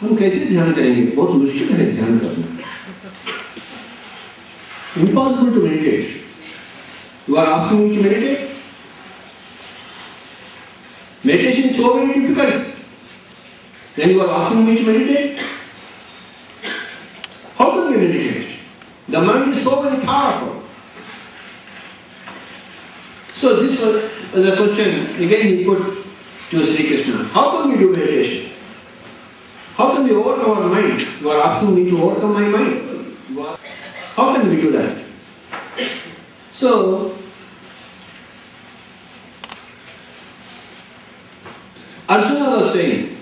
Speaker 1: हम कैसे ध्यान करेंगे, बहुत मुश्किल है ध्यान करना। Impossible to meditate. You are asking me to meditate? Meditation is so very difficult. Then you are asking me to meditate? How can we meditate? The mind is so very powerful. So this was the question again he put to Sri Krishna. How can we do meditation? How can we overcome our mind? You are asking me to overcome my mind. How can we do that? So, Arjuna was saying,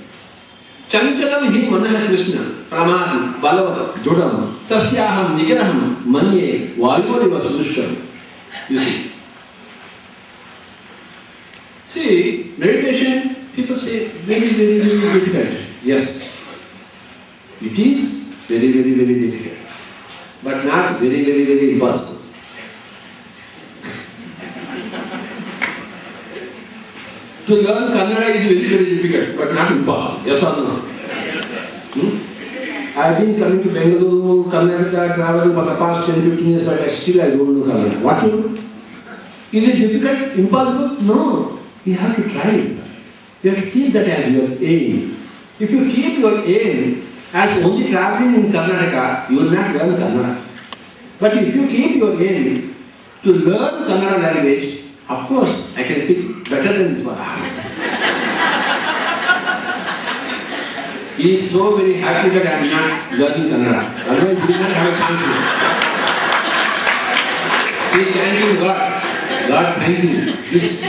Speaker 1: Chanchalam hi manah Krishna, pramadi, balavat, jodam, tasyaham nigraham, manye, vayuriva sudusham. You see. See, meditation, people say, very, very, very difficult. Yes, it is very, very, very difficult. But not very, very, very impossible. To learn Kannada is very, very difficult, but not impossible. Yes or no? I have been coming to Bengaluru, Karnataka, traveling for the past 10-15 years, but still I don't know Kannada. What to do? Is it difficult? Impossible? No. You have to try it. You have to keep that as your aim. If you keep your aim as only traveling in Karnataka, you will not learn Kannada. But if you keep your aim to learn Kannada language, of course, I can speak better than this one. He is so very happy that I am not learning Kannada. Otherwise, he will not have a chance now. He is thanking God. God, thank you. This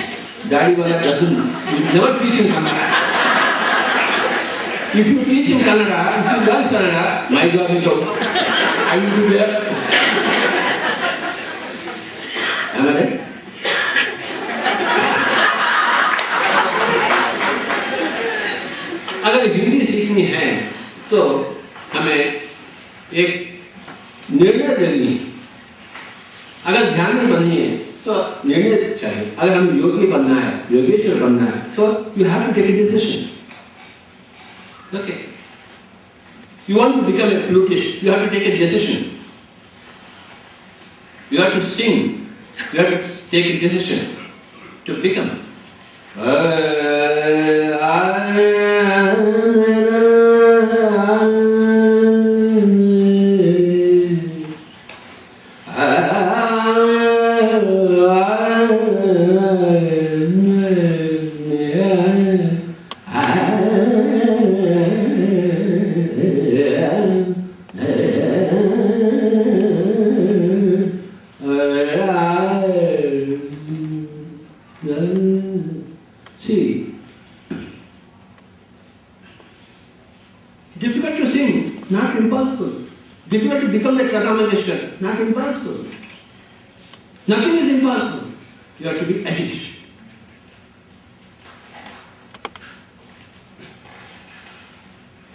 Speaker 1: daddy wala doesn't, you never teach him Kannada. If you teach him Kannada, if he learns Kannada, my job is over. I will be there. Am I right? अगर हिंदी सीखनी है तो हमें एक निर्णय लेनी है। अगर ध्यान में बननी है तो निर्णय चाहिए। अगर हमें योगी बनना है, योगेश्वर बनना है, तो you have to take a decision. Okay. You want to become a flutist, you have to take a decision. You have to sing, you have to take a decision to become. See, difficult to sing, not impossible. Difficult to become like Lata Mangeshkar, not impossible. Nothing is impossible. You have to be agitated.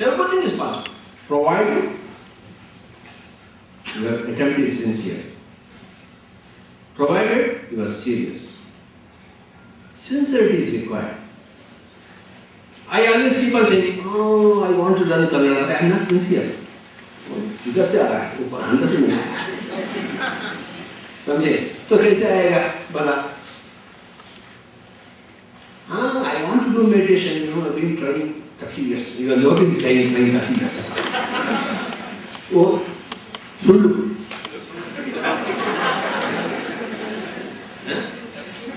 Speaker 1: Everything is possible, provided your attempt is sincere. Provided you are serious. Sincerity is required. I always keep on saying, oh, I want to learn Kannada, but I am not sincere. इधर से आ रहा है, ऊपर अंदर से नहीं आया। समझे? तो कैसे आएगा? बोला, I want to do meditation, I've been trying. 30 years. You have never been playing 30 years. Oh, Sulu.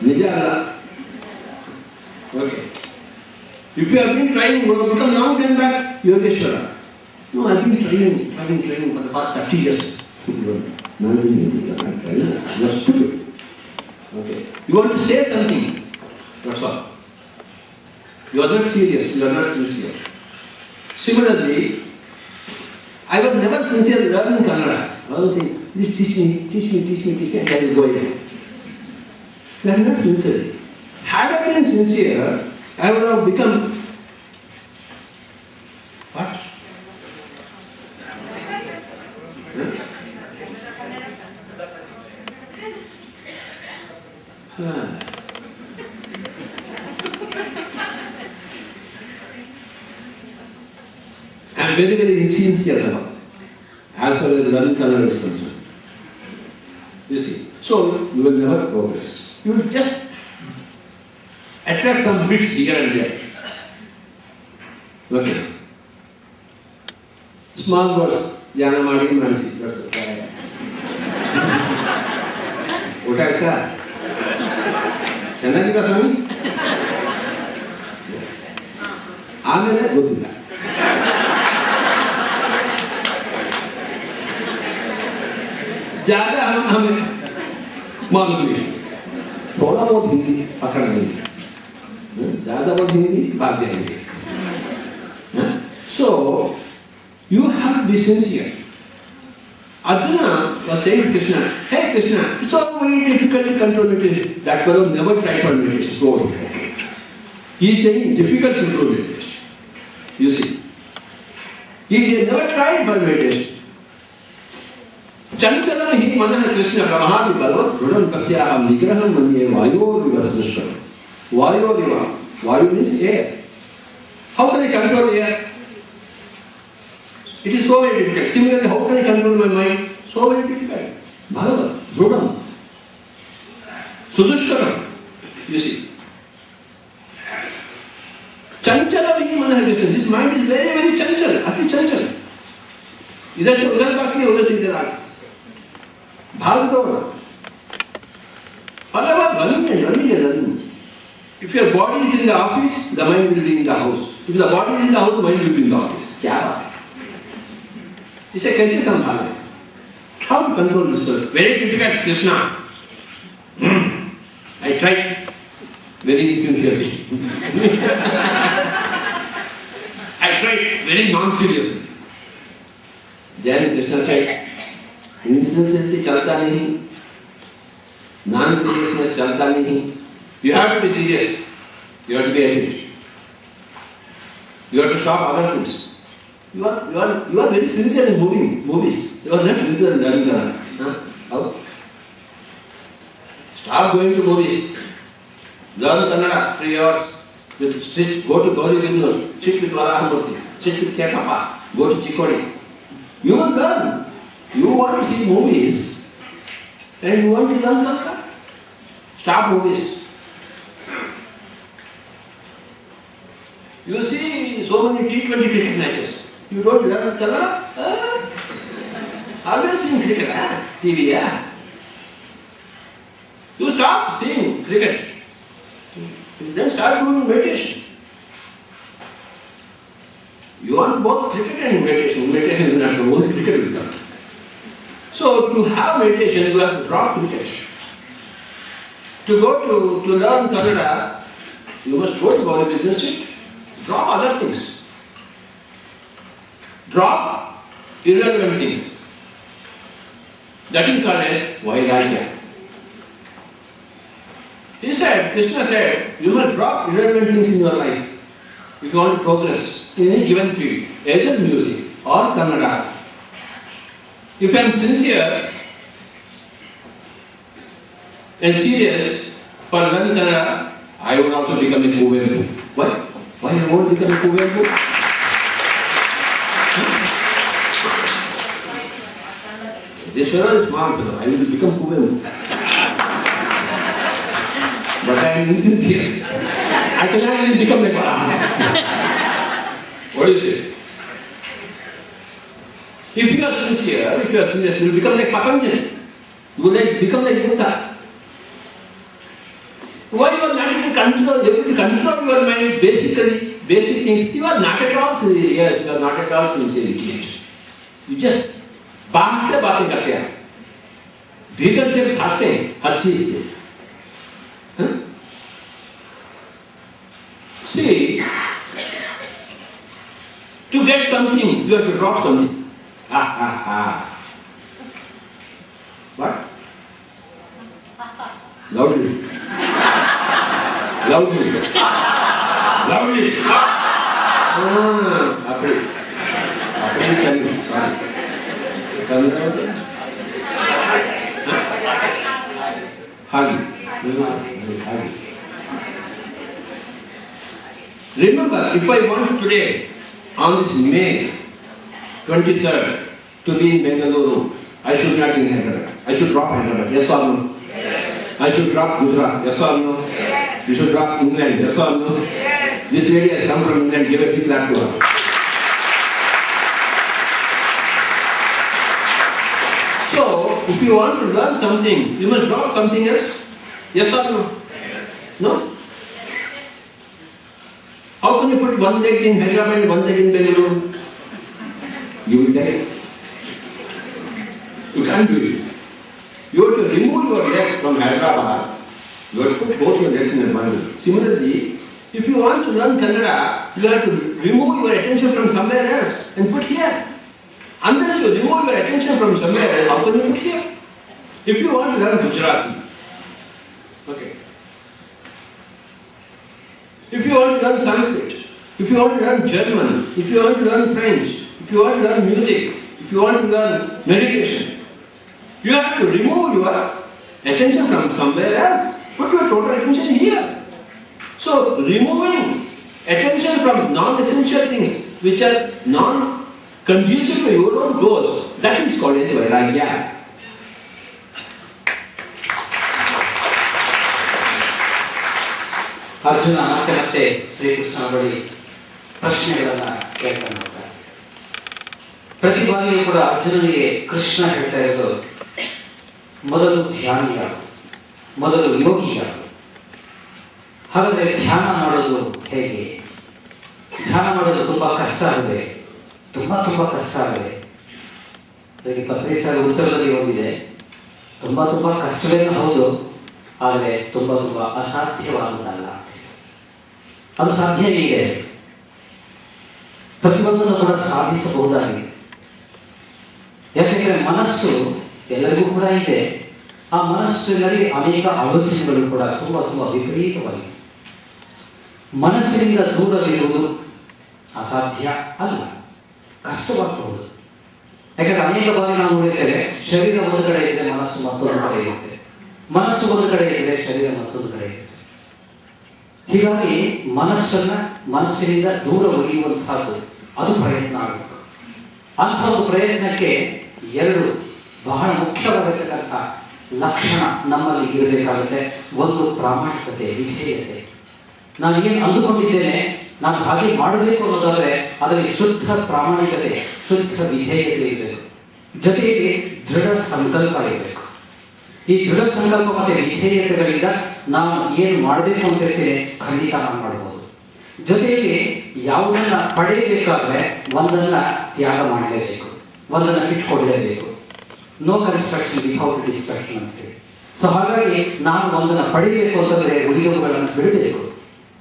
Speaker 1: Nijala. Okay. If you have been trying, become long time back, Yogeshwara. No, I've been trying for the past 30 years. No, you're stupid. Okay. You want to say something. That's all. You are not serious. You are not sincere. Similarly, I was never sincere learning Kannada. I was saying, please teach me, and I will go away. You are not sincere. Had I been sincere, I would have become what? I am very, very insincere now, as far as learning Kannada is concerned. You see, so you will never progress. You will just attract some bits here and there. Okay. Small words, Jana Madi Mansi. That's the what I thought. ಚೆನ್ನಾಗಿದ್ದ ಸ್ವಾಮಿ ಆಮೇಲೆ ಗೊತ್ತಿಲ್ಲ ज्यादा हमें मालूम नहीं थोड़ा बहुत हिंदी पकड़ लेंगे ज्यादा बहुत हिंदी भाग जाएंगे so you have to be sincere. Arjuna was saying to Krishna, hey Krishna, it's all very difficult to control meditation. That fellow never tried for meditation. Go on. He is saying difficult to control meditation. You see, he never tried for meditation. Chanchalam hi manah Krishna brahmadi balo rudam tasyaham nigraham manye vayodiva sadrusham. Vayodiva. Vayu means air. How can I control air? It is so very difficult. Similarly, how can I control my mind? So very difficult. Bhagavad, Rudam, Sudushkaram. You see. Chanchalam hi manah Krishna. This mind is very, very chanchal. Ati chanchal. इधर से उधर बाकी है, उधर से इधर आती भाग दौड़ otherwise running. If your body is in the office, the mind will be in the house. If the body is in the house, the mind will be in the office. क्या बात है? इसे कैसे संभालें? How to control this person? Very difficult, Krishna. I tried very sincerely. I tried very non-seriously. Then Krishna said, insincerity chalta nahi, non-seriousness chalta nahi. You have to be serious. You have to be attentive. You have to stop other things. You are very sincere in movies. You are not sincere in learning Kannada. How? Stop going to movies. Learn Kannada 3 hours. Go to Gauri Binnur. Sit with Varahamurthy. Sit with Ketappa. Go to Chikodi. You will learn. You want to see movies and you want to learn Kannada. Stop movies. You see so many T20 cricket matches. You don't learn Kannada? Always seeing cricket, TV, You stop seeing cricket. Then start doing meditation. You want both cricket and meditation. Meditation is not only cricket will come. So to have meditation, you have to drop cricket. To learn Kannada, you must go to Gauri Business Street. Drop other things. Drop irrelevant things. That is called as Vairagya. Krishna said, you must drop irrelevant things in your life if you want to progress in any given field, either music or Kannada. If I am sincere and serious for learning Kannada, I would also become a Kuvempu. Why? Why I won't become a Kuvempu? This fellow is smart fellow. I will become Kuvempu. But I am insincere. I cannot even become like What do you say? If you are sincere, you become like Patanjali. You will become like Buddha. Why you are not able to control your mind, basic things? You are not at all sincere. Yes, you are not at all sincere. You just बात से बातें करते हैं, भीतर से खाते हैं हर चीज से. See, to get something, you have to drop something. What? Loudly. Loudly. Loudly. Remember, if I want today, on this May 23rd, to be in Bengaluru, I should not be in Hyderabad. I should drop Hyderabad, yes or no? Yes. I should drop Gujarat, yes or no? Yes. You should drop England, yes or no? Yes. This lady has come from England, give a big clap to her. So, if you want to learn something, you must drop something else, yes or no? Yes. No? How can you put one leg in Hyderabad and one leg in Bengaluru? You will die. You can't do it. You have to remove your legs from Hyderabad. You have to put both your legs in a bundle. Similarly, if you want to learn Kannada, you have to remove your attention from somewhere else and put here. Unless you remove your attention from somewhere else, how can you put here? If you want to learn Gujarati, okay. If you want to learn Sanskrit, if you want to learn German, if you want to learn French, if you want to learn music, if you want to learn meditation, you have to remove your attention from somewhere else. Put your total attention here. So, removing attention from non-essential things which are non-conducive to your own goals, that is called as Vairagya.
Speaker 2: Arjuna ಮತ್ತೆ ಶ್ರೀಕೃಷ್ಣ ಬಳಿ ಪ್ರಶ್ನೆಗಳನ್ನ ಕೇಳ್ತಾನೆ ಹೋಗ್ತಾನೆ. ಪ್ರತಿ ಬಾರಿಯೂ ಕೂಡ ಅರ್ಜುನನಿಗೆ ಕೃಷ್ಣ ಹೇಳ್ತಾ ಇರೋದು, ಮೊದಲು ಧ್ಯಾನಿಯಾಗು, ಮೊದಲು ಯೋಗಿಯಾಗು. ಹಾಗಾದ್ರೆ ಧ್ಯಾನ ಮಾಡೋದು ಹೇಗೆ? ಧ್ಯಾನ ಮಾಡೋದು ತುಂಬಾ ಕಷ್ಟ ಆಗಿದೆ, ತುಂಬಾ ಕಷ್ಟ ಆಗಿದೆ. ಅದಕ್ಕೆ ಪತ್ರಿಸಾರಿ ಉತ್ತರದಲ್ಲಿ ಓದಿದೆ, ತುಂಬಾ ಕಷ್ಟವೇನೂ ಹೌದು, ಆದರೆ ತುಂಬಾ ಅಸಾಧ್ಯವಾದದ್ದಲ್ಲ. ಅದು ಸಾಧ್ಯವೇ ಇದೆ. ಪ್ರತಿಯೊಂದನ್ನು ಕೂಡ ಸಾಧಿಸಬಹುದಾಗಿದೆ. ಯಾಕೆಂದ್ರೆ ಮನಸ್ಸು ಎಲ್ಲರಿಗೂ ಕೂಡ ಇದೆ. ಆ ಮನಸ್ಸಿನಲ್ಲಿ ಅನೇಕ ಆಲೋಚನೆಗಳು ಕೂಡ ತುಂಬಾ ವಿಪರೀತವಾಗಿವೆ. ಮನಸ್ಸಿನಿಂದ ದೂರವಿರುವುದು ಅಸಾಧ್ಯ ಅಲ್ಲ, ಕಷ್ಟವಾಗಬಹುದು. ಯಾಕಂದ್ರೆ ಅನೇಕ ಬಾರಿ ನಾವು ನೋಡಿದ್ದೇವೆ, ಶರೀರ ಒಂದು ಕಡೆ ಇದ್ರೆ ಮನಸ್ಸು ಮತ್ತೊಂದು ಕಡೆ ಇರುತ್ತೆ, ಮನಸ್ಸು ಒಂದು ಕಡೆ ಇದ್ರೆ ಶರೀರ ಮತ್ತೊಂದು ಕಡೆ ಇರುತ್ತೆ. ಹೀಗಾಗಿ ಮನಸ್ಸಿನಿಂದ ದೂರ ಉಳಿಯುವಂತಹದ್ದು ಅದು ಪ್ರಯತ್ನ ಆಗಬೇಕು. ಅಂಥ ಒಂದು ಪ್ರಯತ್ನಕ್ಕೆ ಎರಡು ಬಹಳ ಮುಖ್ಯವಾಗಿರ್ತಕ್ಕಂಥ ಲಕ್ಷಣ ನಮ್ಮಲ್ಲಿ ಇರಬೇಕಾಗುತ್ತೆ. ಒಂದು ಪ್ರಾಮಾಣಿಕತೆ, ವಿಧೇಯತೆ. ನಾನು ಏನು ಅಂದುಕೊಂಡಿದ್ದೇನೆ ನಾನು ಹಾಗೆ ಮಾಡಬೇಕು ಅನ್ನೋದಾದ್ರೆ ಅದರಲ್ಲಿ ಶುದ್ಧ ಪ್ರಾಮಾಣಿಕತೆ, ಶುದ್ಧ ವಿಧೇಯತೆ ಇರಬೇಕು. ಜೊತೆಗೆ ದೃಢ ಸಂಕಲ್ಪ ಇರಬೇಕು. ಈ ದೃಢ ಸಂಕಲ್ಪ ಮತ್ತೆ ವಿಧೇಯತೆಗಳಿಂದ ನಾನು ಏನು ಮಾಡಬೇಕು ಅಂತ ಹೇಳ್ತೇನೆ ಖಂಡಿತ ನಾನು ಮಾಡಬಹುದು. ಜೊತೆಗೆ ಯಾವುದನ್ನ ಪಡೆಯಬೇಕಾದ್ರೆ ಒಂದನ್ನ ತ್ಯಾಗ ಮಾಡಲೇಬೇಕು, ಒಂದನ್ನ ಬಿಟ್ಕೊಡ್ಲೇಬೇಕು. ನೋ ಕನ್ಸ್ಟ್ರಕ್ಷನ್ ವಿಥೌಟ್ ಡಿಸ್ಟ್ರಕ್ಷನ್ ಅಂತ ಹೇಳಿ. ಸೊ ಹಾಗಾಗಿ ನಾನು ಒಂದನ್ನ ಪಡೆಯಬೇಕು ಅಂತಂದ್ರೆ ಉಳಿದವುಗಳನ್ನು ಬಿಡಬೇಕು.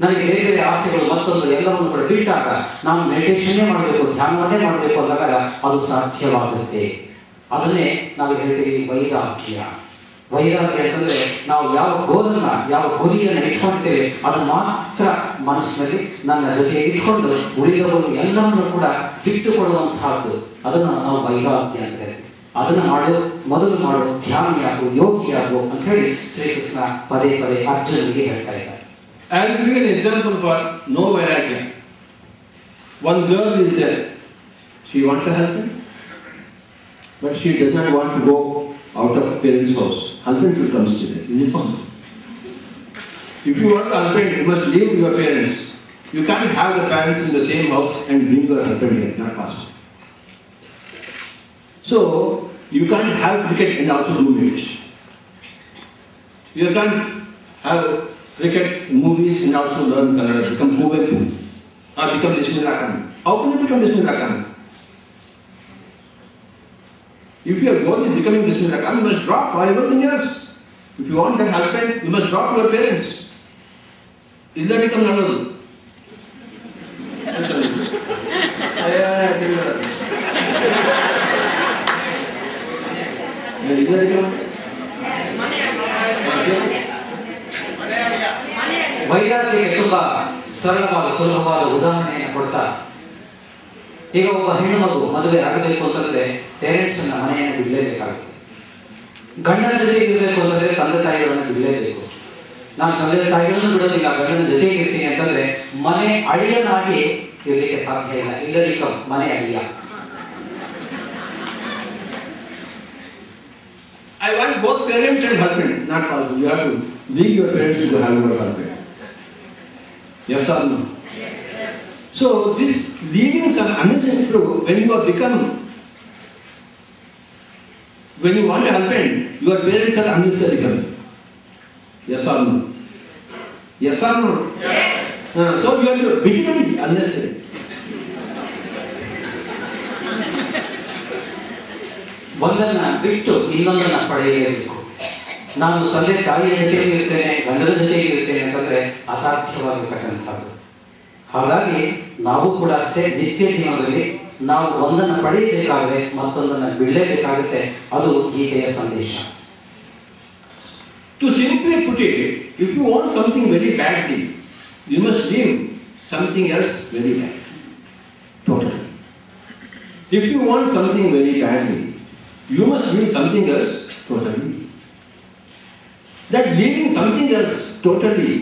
Speaker 2: ನನಗೆ ಬೇರೆ ಆಸೆಗಳು ಮತ್ತೊಂದು ಎಲ್ಲವನ್ನು ಕೂಡ ಬಿಟ್ಟಾಗ ನಾನು ಮೆಡಿಟೇಷನ್ನೇ ಮಾಡಬೇಕು, ಧ್ಯಾನವನ್ನೇ ಮಾಡಬೇಕು ಅಂದಾಗ ಅದು ಸಾಧ್ಯವಾಗುತ್ತೆ. ಅದನ್ನೇ ನಾವು ಹೇಳ್ತೀವಿ ವೈರಾಗ್ಯ. ವೈರಾಗ್ಯ ಅಂತಂದ್ರೆ ನಾವು ಯಾವ ಗೋಲನ್ನ, ಯಾವ ಗುರಿಯನ್ನು ಇಟ್ಕೊಂಡಿದ್ದೇವೆ ಅದನ್ನು ಮಾತ್ರ ಮನಸ್ಸಿನಲ್ಲಿ ನನ್ನ ಜೊತೆ ಇಟ್ಕೊಂಡು ಉಳಿದವರು ಎಲ್ಲವನ್ನು ಕೂಡ ಬಿಟ್ಟು ಕೊಡುವಂತಹದ್ದು, ಅದನ್ನು ನಾವು ವೈರಾಗ್ಯ ಅಂತ ಹೇಳ್ತೀವಿ. ಅದನ್ನು ಮೊದಲು ಮಾಡು, ಧ್ಯಾನಿಯಾಗು, ಯೋಗಿಯಾಗು ಅಂತ ಹೇಳಿ ಶ್ರೀಕೃಷ್ಣ ಪದೇ ಅರ್ಜುನನಿಗೆ ಹೇಳ್ತಾ ಇದ್ದಾರೆ.
Speaker 1: I will give an example for no vairagya. One girl is there. She wants a husband, but she does not want to go out of parents' house. Husband should consider. Is it possible? If you want a husband, you must leave your parents You can't have the parents in the same house and bring your husband here, not possible. So, you can't have cricket and also do meditation. You can't have cricket, movies and also learn Kannada, become Kuvepu or become Bismillah Khan. How can you become Bismillah Khan? If your goal is becoming Bismillah Khan, you must drop everything else. If you want that husband, you must drop your parents. Is that become Nadu?
Speaker 2: ವೈರಾಗ್ಯಕ್ಕೆ ತುಂಬಾ ಸರಳವಾದ ಸುಲಭವಾದ ಉದಾಹರಣೆಯನ್ನು ಕೊಡ್ತಾ, ಈಗ ಒಬ್ಬ ಹೆಣ್ಣು ಮಗು ಮದುವೆ ಆಗಬೇಕು ಅಂತಂದ್ರೆ ಪೇರೆಂಟ್ಸ್ ಮನೆಯನ್ನು ಬಿಡಲೇಬೇಕಾಗುತ್ತೆ. ಗಂಡನ ಜೊತೆಗೆ ಇರಬೇಕು ಅಂತಂದ್ರೆ ತಂದೆ ತಾಯಿಗಳನ್ನು ಬಿಡಲೇಬೇಕು. ನಾನು ತಂದೆ ತಾಯಿಗಳನ್ನು ಬಿಡೋದಿಲ್ಲ, ಗಂಡನ ಜೊತೆಗೆ ಇರ್ತೀನಿ ಅಂತಂದ್ರೆ ಮನೆ ಅಳಿಯನಾಗಿ ಇರಲಿಕ್ಕೆ ಸಾಧ್ಯ ಇಲ್ಲ. ಇಲ್ಲದಿಕ್ಕ ಮನೆ ಅಳಿಯ.
Speaker 1: I want both parents and husband. Not possible. You have to leave your parents to have your husband. Yes or no? Yes. So this leavings are unnecessary. When you have become, when you want a husband, your parents are unnecessary. Yes or no? Yes or no? Yes. So you have to become unnecessary.
Speaker 2: ಒಂದನ್ನ ಬಿಟ್ಟು ಇನ್ನೊಂದನ್ನ ಪಡೆಯಲೇಬೇಕು. ನಾನು ತಂದೆ ತಾಯಿಯ ಜೊತೆಗೆ ಇರ್ತೇನೆ, ಗಂಡನ ಜೊತೆಗೆ ಇರ್ತೇನೆ ಅಂತಂದ್ರೆ ಅಸಾಧ್ಯವಾಗಿರ್ತಕ್ಕಂಥದ್ದು. ಹಾಗಾಗಿ ನಾವು ಕೂಡ ಅಷ್ಟೇ ನಿತ್ಯ ಜೀವನದಲ್ಲಿ ನಾವು ಒಂದನ್ನ ಪಡೆಯಬೇಕಾದ್ರೆ ಮತ್ತೊಂದನ್ನ ಬಿಡಲೇಬೇಕಾಗುತ್ತೆ. ಅದು ಗೀತೆಯ ಸಂದೇಶ.
Speaker 1: To simply put it, if you want something very badly, you must leave something else very bad. Totally. If you want something very badly, you must leave something else totally. That leaving something else totally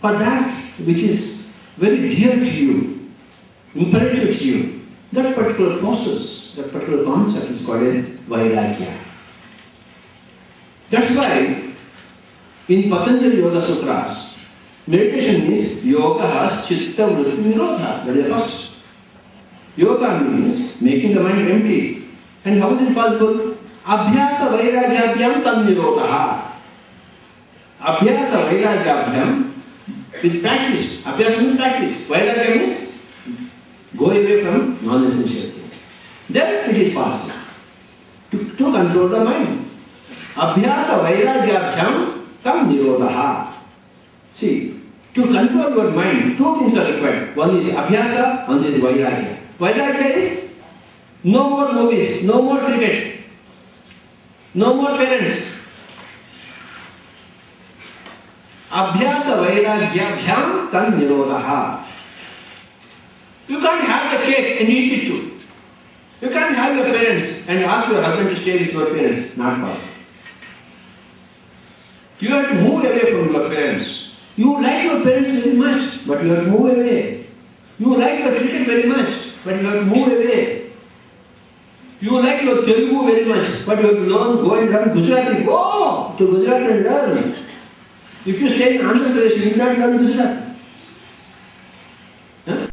Speaker 1: for that which is very dear to you, imperative to you, that particular process, that particular concept is called as Vairagya. That's why in Patanjali Yoga Sutras, meditation means yoga has chitta vritti nirodha. That is the first. Yoga means making the mind empty. And how is it possible? Abhyasa vairagyabhyam tad nirodha. Abhyasa vairagyabhyam with practice. Abhyasa means practice. Vairagya means go away from non-essential things. Then it is possible to control the mind. Abhyasa vairagyabhyam tad nirodha. See, to control your mind, two things are required. One is abhyasa, one is vairagya. Vairagya is no more movies, no more cricket, no more parents. Abhyasa vairagyabhyam tad nirodha. You can't have the cake and eat it too. You can't have your parents and ask your husband to stay with your parents. Not possible. You have to move away from your parents. You like your parents very much, but you have to move away. You like your cricket very much, but you have to move away. You like your Telugu very much, but you have to learn, go and learn Gujarati. Go to Gujarat and learn. If you stay in Andhra Pradesh, you will not learn Gujarati. Huh?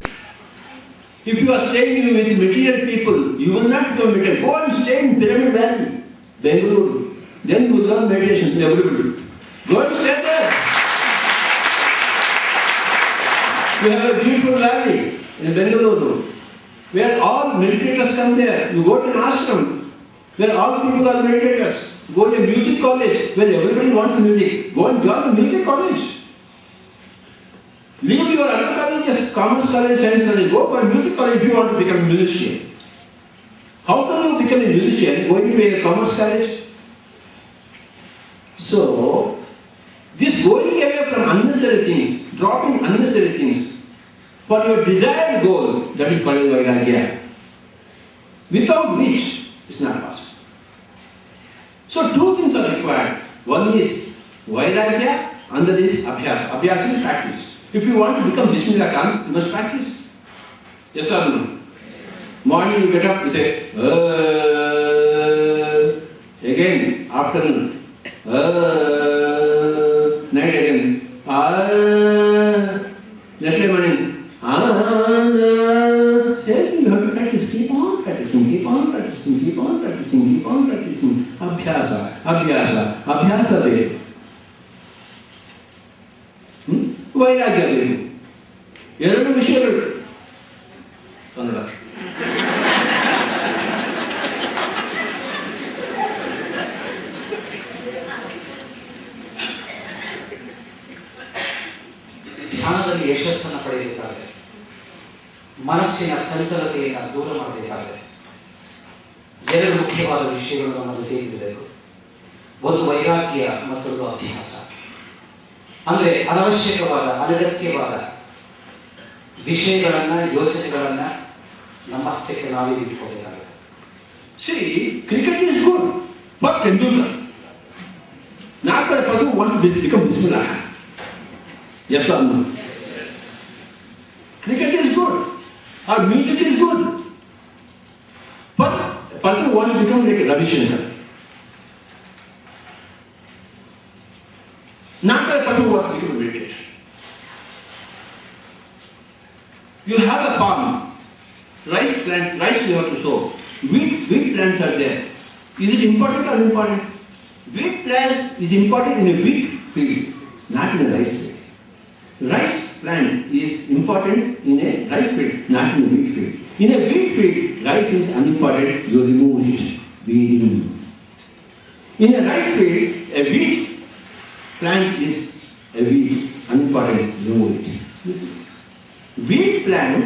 Speaker 1: If you are staying with material people, you will not become material. Go and stay in Pyramid Valley, Bengaluru. Then you will learn meditation to everybody. Go and stay there. You have a beautiful valley in Bengaluru, where all meditators come there. You go to an ashram, where all people are meditators. Go to a music college, where everybody wants music. Go and join the music college. Leave your other colleges, commerce college, science college. Go for a music college if you want to become a musician. How can you become a musician going to a commerce college? So, this going away from unnecessary things, dropping unnecessary things, for your desired goal, that is called Vairagya. Without which, it's not possible. So, two things are required. One is Vairagya, another is Abhyasa. Abhyasa is practice. If you want to become Bismillah Khan, you must practice. Yes or no? Morning you get up, you say, again, afternoon, night again, yesterday morning, practice, keep on practicing, keep on practicing, keep on practicing, keep on practicing. Abhyasa, abhyasa, abhyasa ಬೇಕು. ವೈರಾಗ್ಯ ಬೇಕು. ಎರಡು ವಿಷಯಗಳು ಕನ್ನಡ.
Speaker 2: ಧ್ಯಾನದಲ್ಲಿ ಯಶಸ್ಸನ್ನು ಪಡೆಯಬೇಕಾದ್ರೆ, ಮನಸ್ಸಿನ ಚಂಚಲತೆಯನ್ನು ದೂರ ಮಾಡಬೇಕಾದ್ರೆ ಎರಡು ಮುಖ್ಯವಾದ ವಿಷಯಗಳು ನಮ್ಮ ಜೊತೆಯಲ್ಲಿರಬೇಕು. ಒಂದು ವೈರಾಗ್ಯ, ಮತ್ತೊಂದು ಅಭ್ಯಾಸ. ಅಂದ್ರೆ ಅನವಶ್ಯಕವಾದ, ಅನಗತ್ಯವಾದ ವಿಷಯಗಳನ್ನ, ಯೋಚನೆಗಳನ್ನ ನಮ್ಮಷ್ಟಕ್ಕೆ ನಾವೇ ಇಟ್ಕೋಬೇಕಾಗುತ್ತೆ.
Speaker 1: See, cricket is good, but Tendulkar. Not for a person who wants to become Bismillah. Yes or no? Cricket is good, or music is good, but a person who wants to become like Ravi Shankar. Not for a person who wants to become a meditator. You have a farm, rice you have to sow. Wheat plants are there. Is it important or important? Wheat plant is important in a wheat field, not in a rice field. Rice plant is important in a rice field, not in a wheat field. In a wheat field, rice is unimportant, you remove it, weeding. In a rice field, a wheat plant is a weed, unimportant, remove it. Wheat plant,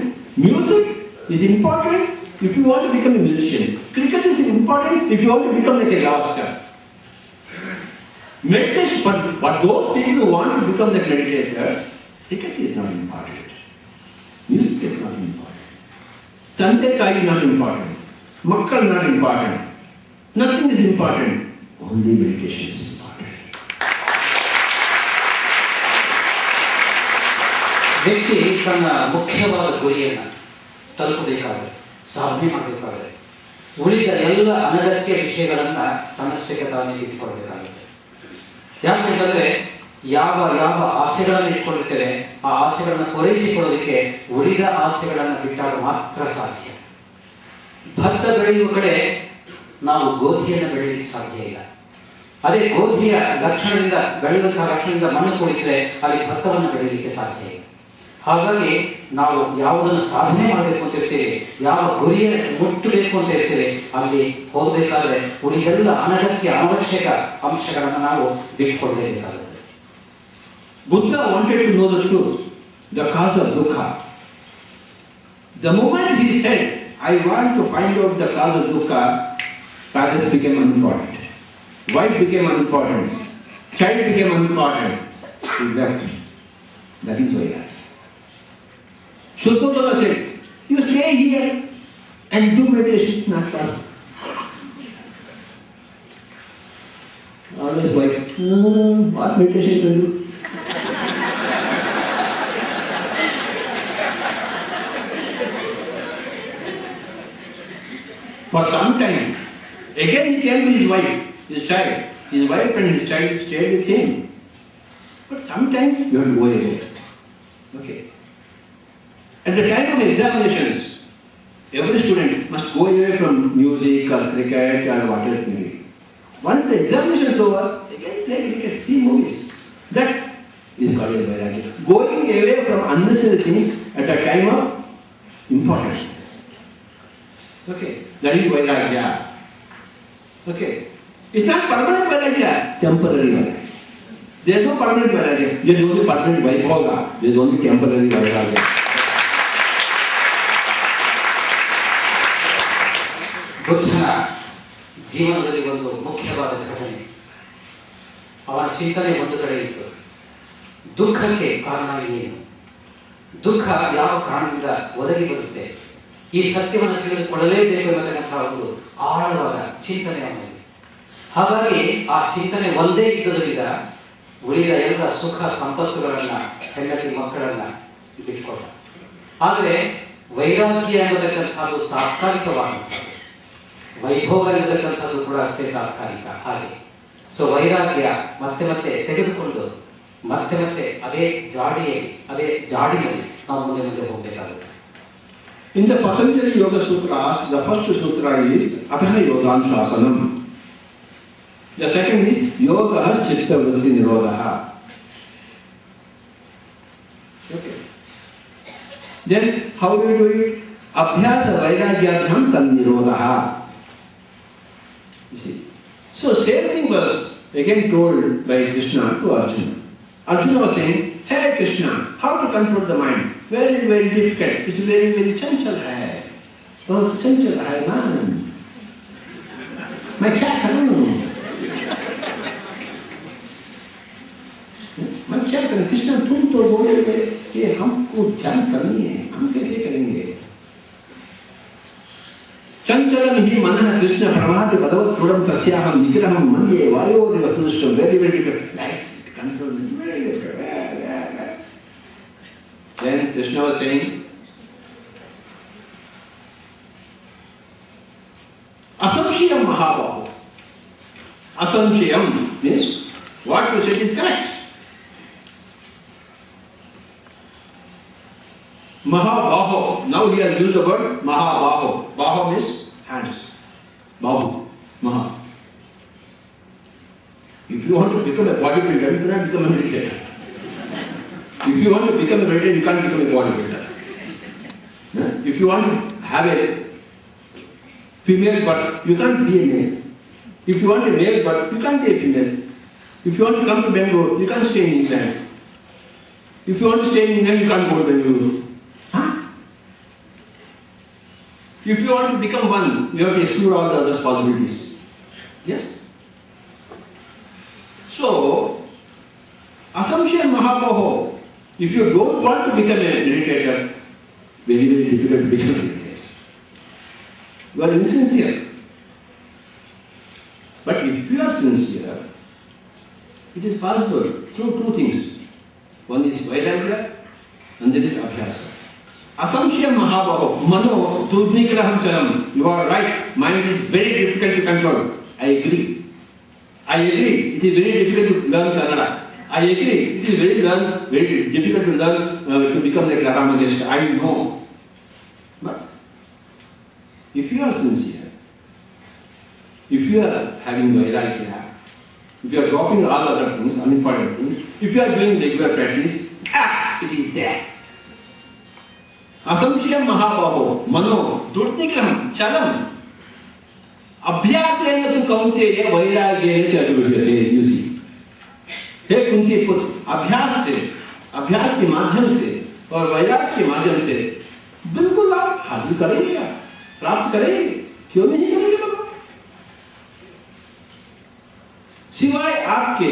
Speaker 1: music is important if you want to become a musician. Cricket is important if you want to become like a Gavaskar. Meditation, but those people who want to become like meditators, cricket is not important. Music is not important. Tante Kai is not important. Makkal not important. Nothing is important. Only meditation is important.
Speaker 2: ವ್ಯಕ್ತಿ ತನ್ನ ಮುಖ್ಯವಾದ ಗುರಿಯನ್ನು ತಲುಪಬೇಕಾದ್ರೆ, ಸಾಧನೆ ಮಾಡಬೇಕಾದ್ರೆ ಉಳಿದ ಎಲ್ಲ ಅನಗತ್ಯ ವಿಷಯಗಳನ್ನ ತನ್ನಷ್ಟಕ್ಕೆ ತಾನೇ ಇಟ್ಕೊಳ್ಬೇಕಾಗುತ್ತೆ. ಯಾಕೆಂತಂದ್ರೆ ಯಾವ ಯಾವ ಆಸೆಗಳನ್ನು ಇಟ್ಕೊಂಡಿರ್ತೇವೆ ಆ ಆಸೆಗಳನ್ನು ಪೂರೈಸಿಕೊಳ್ಳೋದಕ್ಕೆ ಉಳಿದ ಆಸೆಗಳನ್ನು ಬಿಟ್ಟಾಗ ಮಾತ್ರ ಸಾಧ್ಯ. ಭತ್ತ ಬೆಳೆಯುವ ಕಡೆ ನಾವು ಗೋಧಿಯನ್ನು ಬೆಳೆಯಲಿಕ್ಕೆ ಸಾಧ್ಯ ಇಲ್ಲ. ಅದೇ ಗೋಧಿಯ ಲಕ್ಷಣದಿಂದ ಬೆಳೆಯುವಂತಹ ಲಕ್ಷಣದಿಂದ ಮಣ್ಣು ಕೂಡಿದ್ರೆ ಅಲ್ಲಿ ಭತ್ತವನ್ನು ಬೆಳೆಯಲಿಕ್ಕೆ ಸಾಧ್ಯ ಇಲ್ಲ. ಹಾಗಾಗಿ ನಾವು ಯಾವುದನ್ನು ಸಾಧನೆ ಮಾಡಬೇಕು ಅಂತ ಇರ್ತೀವಿ, ಯಾವ ಗುರಿಯ ಮುಟ್ಟಬೇಕು ಅಂತ ಇರ್ತೀವಿ, ಅಲ್ಲಿ ಹೋಗಬೇಕಾದ್ರೆ ಉಳಿದೆಲ್ಲ ಅನಗತ್ಯ ಅನವಶ್ಯಕ ಅಂಶಗಳನ್ನು ನಾವು ಬಿಟ್ಕೊಳ್ಳಲೇಬೇಕಾಗುತ್ತೆ.
Speaker 1: Buddha wanted to know the truth, the cause of dukkha. The moment he said, I want to find out the cause of dukkha, parents became unimportant. Wife became unimportant. Child became unimportant. He left. That is why. Shuddhodana said, you stay here and do meditation, not class. Always wife, what meditation can do? For some time, again he came to his wife, his child. His wife and his child stayed with him. But sometimes you have to go away. Okay. At the time of examinations, every student must go away from music or cricket or whatever it may be. Once the examination is over, again play cricket, see movies. That is called as vairagya. Going away from unnecessary things at a time of importance. Okay, that is vairagya. Okay, it's not permanent vairagya, temporary vairagya. There is no permanent vairagya. There is only permanent vaibhoga. There is only temporary vairagya.
Speaker 2: ಬುದ್ಧನ ಜೀವನದಲ್ಲಿ ಒಂದು ಮುಖ್ಯವಾದ ಘಟನೆ, ಅವನ ಚಿಂತನೆ ಒಂದು ಕಡೆ ಇತ್ತು. ದುಃಖಕ್ಕೆ ಕಾರಣ ಏನು, ದುಃಖ ಯಾವ ಕಾರಣದಿಂದ ಒದಗಿ ಬರುತ್ತೆ, ಈ ಸತ್ಯವನ್ನು ತಿಳಿದುಕೊಳ್ಳಲೇಬೇಕು ಎಂಬತಕ್ಕಂತಹ ಒಂದು ಆಳವಾದ ಚಿಂತನೆ ಅವನಿಗೆ. ಹಾಗಾಗಿ ಆ ಚಿಂತನೆ ಒಂದೇ ಇದ್ದದರಿಂದ ಉಳಿದ ಎಲ್ಲ ಸುಖ ಸಂಪತ್ತುಗಳನ್ನ, ಹೆಂಡತಿ ಮಕ್ಕಳನ್ನ ಬಿಟ್ಕೊಂಡ. ಆದರೆ ವೈರಾಗ್ಯ ಎಂಬತಕ್ಕಂಥದ್ದು ತಾತ್ಕಾಲಿಕವಾದಂಥದ್ದು, ವೈಭೋಗ ಎಂಬತಕ್ಕಂಥದ್ದು ಕೂಡ ಅಷ್ಟೇ ತಾತ್ಕಾಲಿಕ. ಹಾಗೆ ಸೊ ವೈರಾಗ್ಯ ಮತ್ತೆ ಮತ್ತೆ ತೆಗೆದುಕೊಂಡು ಮತ್ತೆ ಅದೇ ಜಾಡಿಯಲ್ಲಿ ನಾವು ಮುಂದೆ ಹೋಗಬೇಕಾಗುತ್ತೆ.
Speaker 1: In the Patanjali Yoga Sutras, the first sutra is Ataha Yoganshasanam. The second is Yoga Chitta Vritti Nirodha. Okay. Then how do we do it? Abhyasa Vairagyabhyam Tan Nirodha. You see. So same thing was again told by Krishna to Arjuna. Arjuna was saying, hey Krishna, how to control the mind? Very, very difficult. It's very, very chanchal hai. Oh, it's chanchal hai, man. मैं क्या करूं? मैं क्या करूं? कृष्ण तुम तो बोले थे कि हमको ध्यान करनी है, हम कैसे करेंगे? चंचलम ही मनः कृष्ण प्रमाद पदवत् पुरम तस्याहं निग्रहं मन्ये वायोरिवतुष्टं very, very difficult. Right? Control very difficult. Then Krishna was saying, Asamshayam Mahabaho. Asamshayam means what you said is correct. Mahabaho. Now we have used the word Mahabaho. Baho means hands. Bahu. Maha. If you want to become a bodybuilder, you cannot become a meditator. If you want to become a meditator, you can't become a bodybuilder. If you want to have a female butt, you can't be a male. If you want a male butt, you can't be a female. If you want to come to Bangalore, you can't stay in England. If you want to stay in England, you can't go to Bangalore. Huh? If you want to become one, you have to explore all the other possibilities. Yes? So, Asamshaya Mahabaho. If you don't want to become a meditator, very, very difficult to become a meditator. You are insincere. But if you are sincere, it is possible through two things. One is Vairagya and then is Abhyasa. Asamshaya Mahabaho, Mano, Tudnikraham Charam. You are right, mind is very difficult to control. I agree. I agree, it is very difficult to learn Kannada. I agree, it is very difficult to learn to become like Lata Mangeshkar. I know. But if you are sincere, if you are having Vairagya, if you are dropping all other things, unimportant things, if you are doing regular practice, it is there. Asamshayam Mahabaho, Mano, Durtigram, Chalam. Abhyasena tu kaunteya vairagyena chaturvyate. You see. हे कुंती पुत्र, अभ्यास के माध्यम से और वैराग्य के माध्यम से बिल्कुल आप हासिल करेंगे, प्राप्त करेंगे, क्यों नहीं करेंगे बाबा? सिवाय आपके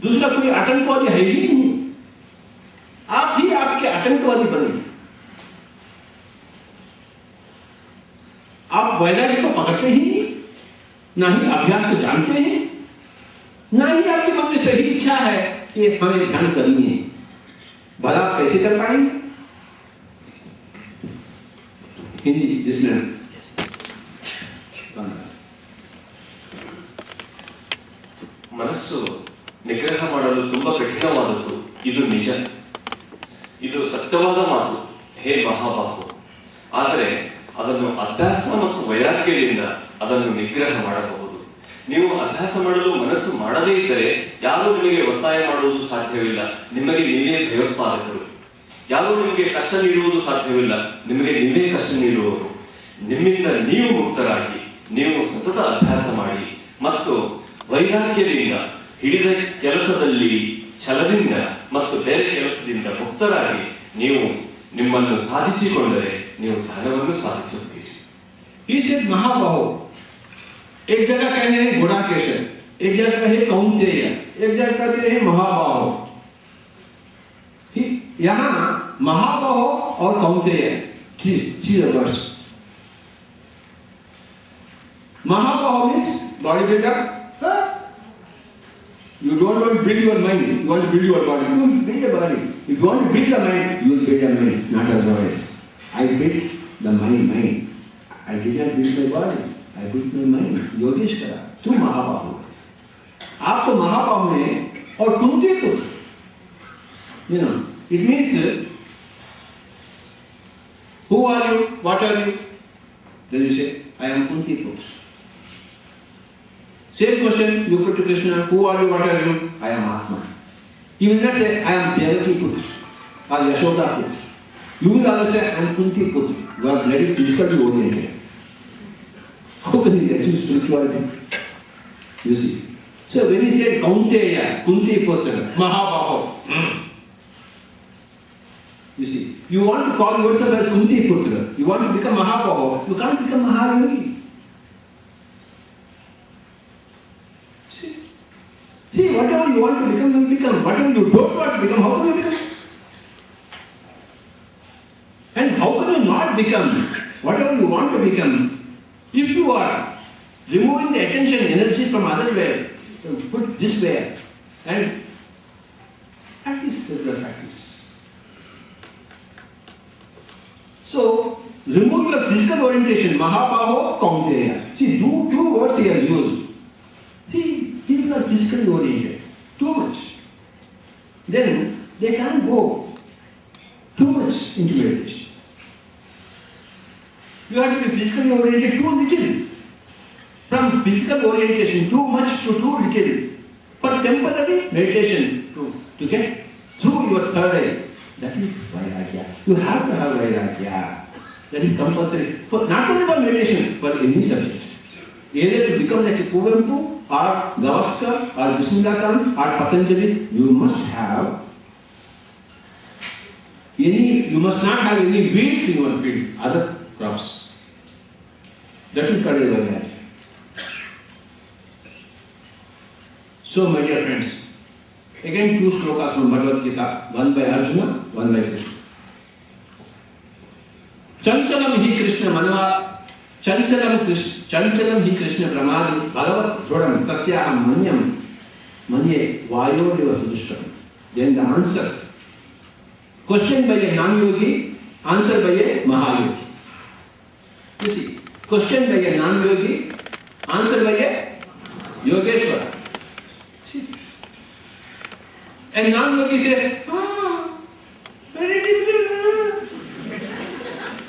Speaker 1: दूसरा कोई आतंकवादी है ही नहीं, आप ही आपके आतंकवादी बने। आप वैराग्य को पकड़ते ही नहीं, ना ही अभ्यास को जानते हैं, ना ही आपके मन में सही इच्छा है कि हमें ध्यान करनी है। भला आप कैसे कर पाएंगे? हिंदी जिसमें
Speaker 3: ಮನಸ್ಸು ನಿಗ್ರಹ ಮಾಡಲು ತುಂಬಾ ಕಠಿಣವಾದದ್ದು, ಇದು ನಿಜ, ಇದು ಸತ್ಯವಾದ ಮಾತು ಹೇ ಮಹಾಬಾಹು. ಆದರೆ ಅದನ್ನು ಅಭ್ಯಾಸ ಮತ್ತು ವೈರಾಗ್ಯದಿಂದ ಅದನ್ನು ನಿಗ್ರಹ ಮಾಡಬಹುದು. ನೀವು ಅಭ್ಯಾಸ ಮಾಡಲು ಮನಸ್ಸು ಮಾಡದೇ ಇದ್ದರೆ ಯಾರೂ ನಿಮಗೆ ಒತ್ತಾಯ ಮಾಡುವುದು ಸಾಧ್ಯವಿಲ್ಲ, ನಿಮಗೆ ನೀವೇ ಭಯೋತ್ಪಾದಕರು. ಯಾರೂ ನಿಮಗೆ ಕಷ್ಟ ನೀಡುವುದು ಸಾಧ್ಯವಿಲ್ಲ, ನಿಮಗೆ ನೀವೇ ಕಷ್ಟ ನೀಡುವವರು. ನಿಮ್ಮಿಂದ ನೀವು ಮುಕ್ತರಾಗಿ ನೀವು ಸತತ ಅಭ್ಯಾಸ ಮಾಡಿ ಮತ್ತು ವೈರಾಗ್ಯದಿಂದ ಹಿಡಿದ ಕೆಲಸದಲ್ಲಿ ಛಲದಿಂದ ಮತ್ತು ಬೇರೆ ಕೆಲಸದಿಂದ ಮುಕ್ತರಾಗಿ ನೀವು ನಿಮ್ಮನ್ನು ಸಾಧಿಸಿಕೊಂಡರೆ ನೀವು ಧ್ಯಾನವನ್ನು ಸಾಧಿಸುತ್ತೀರಿ.
Speaker 1: He said Mahabaho. एक जगह कहते हैं गुणाकेशन, एक जगह कहे कौंतेय, एक जगह कहते हैं महाबाहो. यहाँ महाबाहो और कौंतेय थ्री वर्ड्स. महाबाहो means bodybuilder. You don't want to build your mind, you want to build your body. You will build a body. If you want to build the mind, you will build a mind, not otherwise. I built the mind. I did not build my body. I built my mind. Yogesh करा. तू महाबाहु. आप तो महाबाहु हैं और कुंती पुत्र. You know, it means Who are you? What are you? Then you say, I am Kunti Putra. Same question you put to Krishna, who are you? What are you? I am Atma. He will not say, I am Devaki Putra or Yashoda Putra. You will always say, I am Kunti Putra. You are very physically oriented. How can you achieve spirituality? You see. So when he said Kaunteya, Kunti Putra, Mahabaho, you see, you want to call yourself as Kunti Putra, you want to become Mahabaho, you can't become Mahayogi. See, whatever you want to become, you will become. Whatever you don't want to become, how can you become? And how can you not become whatever you want to become if you are removing the attention, energy from other way, put this way, and practice regular practice. So, remove your physical orientation, Mahabaho, Kaunteya. See, two words here used. See, people are physically oriented, too much. Then they can't go too much into meditation. You have to be physically oriented too little. From physical orientation too much to too little. For temporary meditation to get through your third eye. That is Vairagya. You have to have Vairagya. That is compulsory. For not only for meditation, for any subject. Either to become like a Kuvempu or Gavaskar or Vismudatan or Patanjali, you must not have any weeds in your field, other crops. That is called Vairagya. So, my dear friends, again two shlokas from Bhagavad Gita, one by Arjuna, one by Krishna. Chanchalam hi Krishna manava, chanchalam hi Krishna pramadi, bhagavat jodam tasyaham manyam, manye vayo deva sudushtam. Then the answer. Question by a non-yogi, answer by a Mahayogi. You see, question by a non-yogi, answer by a Yogeshwara. See? And non-yogi says, very difficult.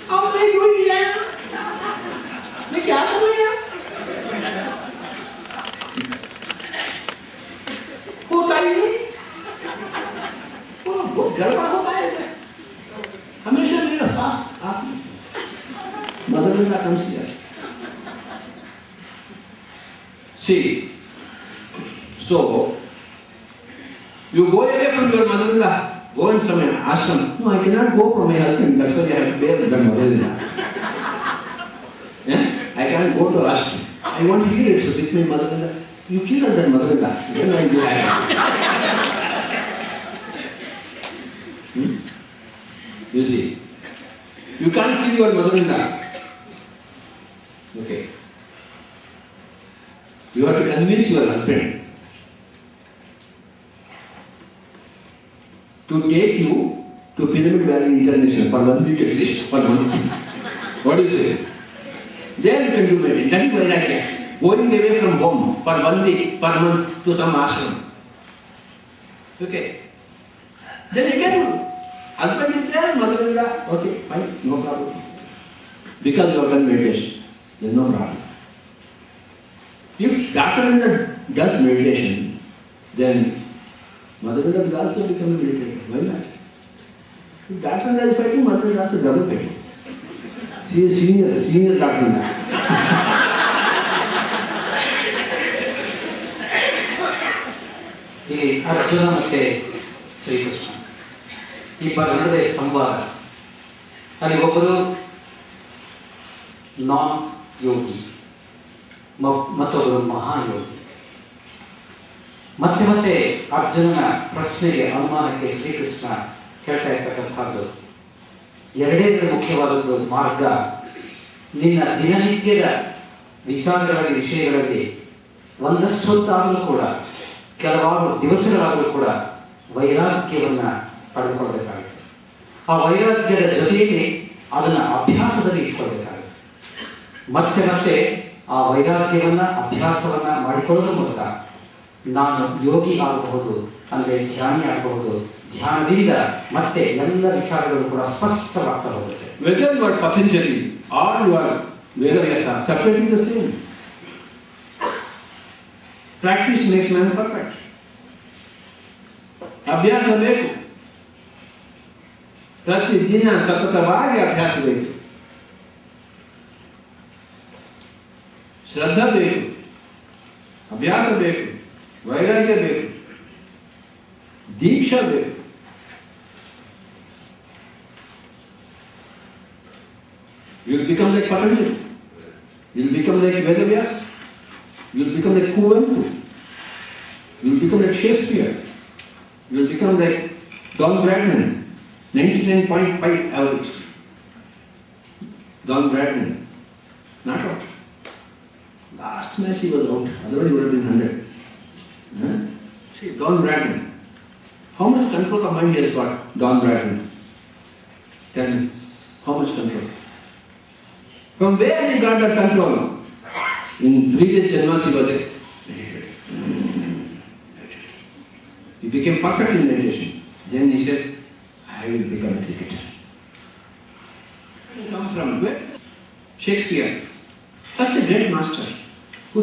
Speaker 1: How can I do it here? मैं क्या करूँ यार? होता ही नहीं। वो बहुत गड़बड़ होता है क्या? हमेशा मेरा सांस आप बदलने का काम किया। See, so you go away from your mother-in-law, go in some ashram. No, I cannot go from my husband. That's why I have to bear with my mother-in-law. Yeah? I can't go to ashram. I want to hear it. So with my mother-in-law, you kill that mother-in-law. Then I go ahead. You see, you can't kill your mother-in-law. Okay. You have to convince your husband to take you to Pyramid Valley International for 1 week at least, for 1 month. What do you say? There you can do meditation. That is Vairagya. Going away from home for 1 week, per month to some ashram. Okay. Then again, husband is there, mother-in-law, okay, fine, no problem. Because you have done meditation, there is no problem. If daughter-in-law does meditation, then mother-in-law will also become a meditator. Why not? If daughter-in-law is fighting, mother-in-law is double fighting. She is senior daughter-in-law.
Speaker 2: ಈ ಅರ್ಜುನ ಮತ್ತೆ ಶ್ರೀಕೃಷ್ಣ ಇಬ್ಬರ ನಡುವೆ ಸಂವಾದ. ಅಲ್ಲಿ ಒಬ್ಬರು ನಾನ್ ಯೋಗಿ, ಮತ್ತೊಬ್ಬರು ಮಹಾಯೋಗಿ. ಮತ್ತೆ ಮತ್ತೆ ಅರ್ಜುನನ ಪ್ರಶ್ನೆಗೆ, ಅನುಮಾನಕ್ಕೆ ಶ್ರೀಕೃಷ್ಣ ಕೇಳ್ತಾ ಇರ್ತಕ್ಕಂಥದ್ದು ಎರಡೇ ಮುಖ್ಯವಾದದ್ದು ಮಾರ್ಗ. ನಿನ್ನ ದಿನನಿತ್ಯದ ವಿಚಾರಗಳಲ್ಲಿ, ವಿಷಯಗಳಲ್ಲಿ ಒಂದಷ್ಟು ಹೊತ್ತಾದರೂ ಕೂಡ, ಕೆಲವಾರು ದಿವಸಗಳಾದರೂ ಕೂಡ ವೈರಾಗ್ಯವನ್ನ ಪಡೆದುಕೊಳ್ಬೇಕಾಗುತ್ತೆ. ಆ ವೈರಾಗ್ಯದ ಜೊತೆಯಲ್ಲಿ ಅದನ್ನ ಅಭ್ಯಾಸದಲ್ಲಿ ಇಟ್ಕೊಳ್ಬೇಕಾಗುತ್ತೆ. ಮತ್ತೆ ಮತ್ತೆ ಆ ವೈರಾಗ್ಯವನ್ನ, ಅಭ್ಯಾಸವನ್ನ ಮಾಡಿಕೊಳ್ಳೋದ್ರ ಮೂಲಕ ನಾನು ಯೋಗಿ ಆಗಬಹುದು, ಅಂದರೆ ಧ್ಯಾನಿ ಆಗಬಹುದು, ಧ್ಯಾನದಿಂದ ಮತ್ತೆ ಎಲ್ಲ ವಿಚಾರಗಳು ಕೂಡ ಸ್ಪಷ್ಟವಾಗ್ತಾ ಹೋಗುತ್ತೆ.
Speaker 1: Whether you are Patanjali or you are Vedavyasa, separately the same. Practice makes man perfect. ಅಭ್ಯಾಸ ಬೇಕು, ಪ್ರತಿದಿನ ಸತತವಾಗಿ ಅಭ್ಯಾಸ ಬೇಕು, ಶ್ರದ್ಧೆ ಬೇಕು, ಅಭ್ಯಾಸ ಬೇಕು, ವೈರಾಗ್ಯ ಬೇಕು, ದೀಕ್ಷಾ ಬೇಕು. You will become like Patanjali. You will become like Vedavyasa. You will become like Kuvantu. You will become like Shakespeare. You will become like Don Bradman, 99.5 average. Don Bradman, not out. Last match he was out, otherwise he would have been 100. Huh? See, Don Bradman. How much control of mind he has got, Don Bradman? Tell me, how much control? From where he got that control? In previous janmas he was there. He became perfect in meditation. Then he said, I will become a cricketer. He come from where? Shakespeare. Such a great master who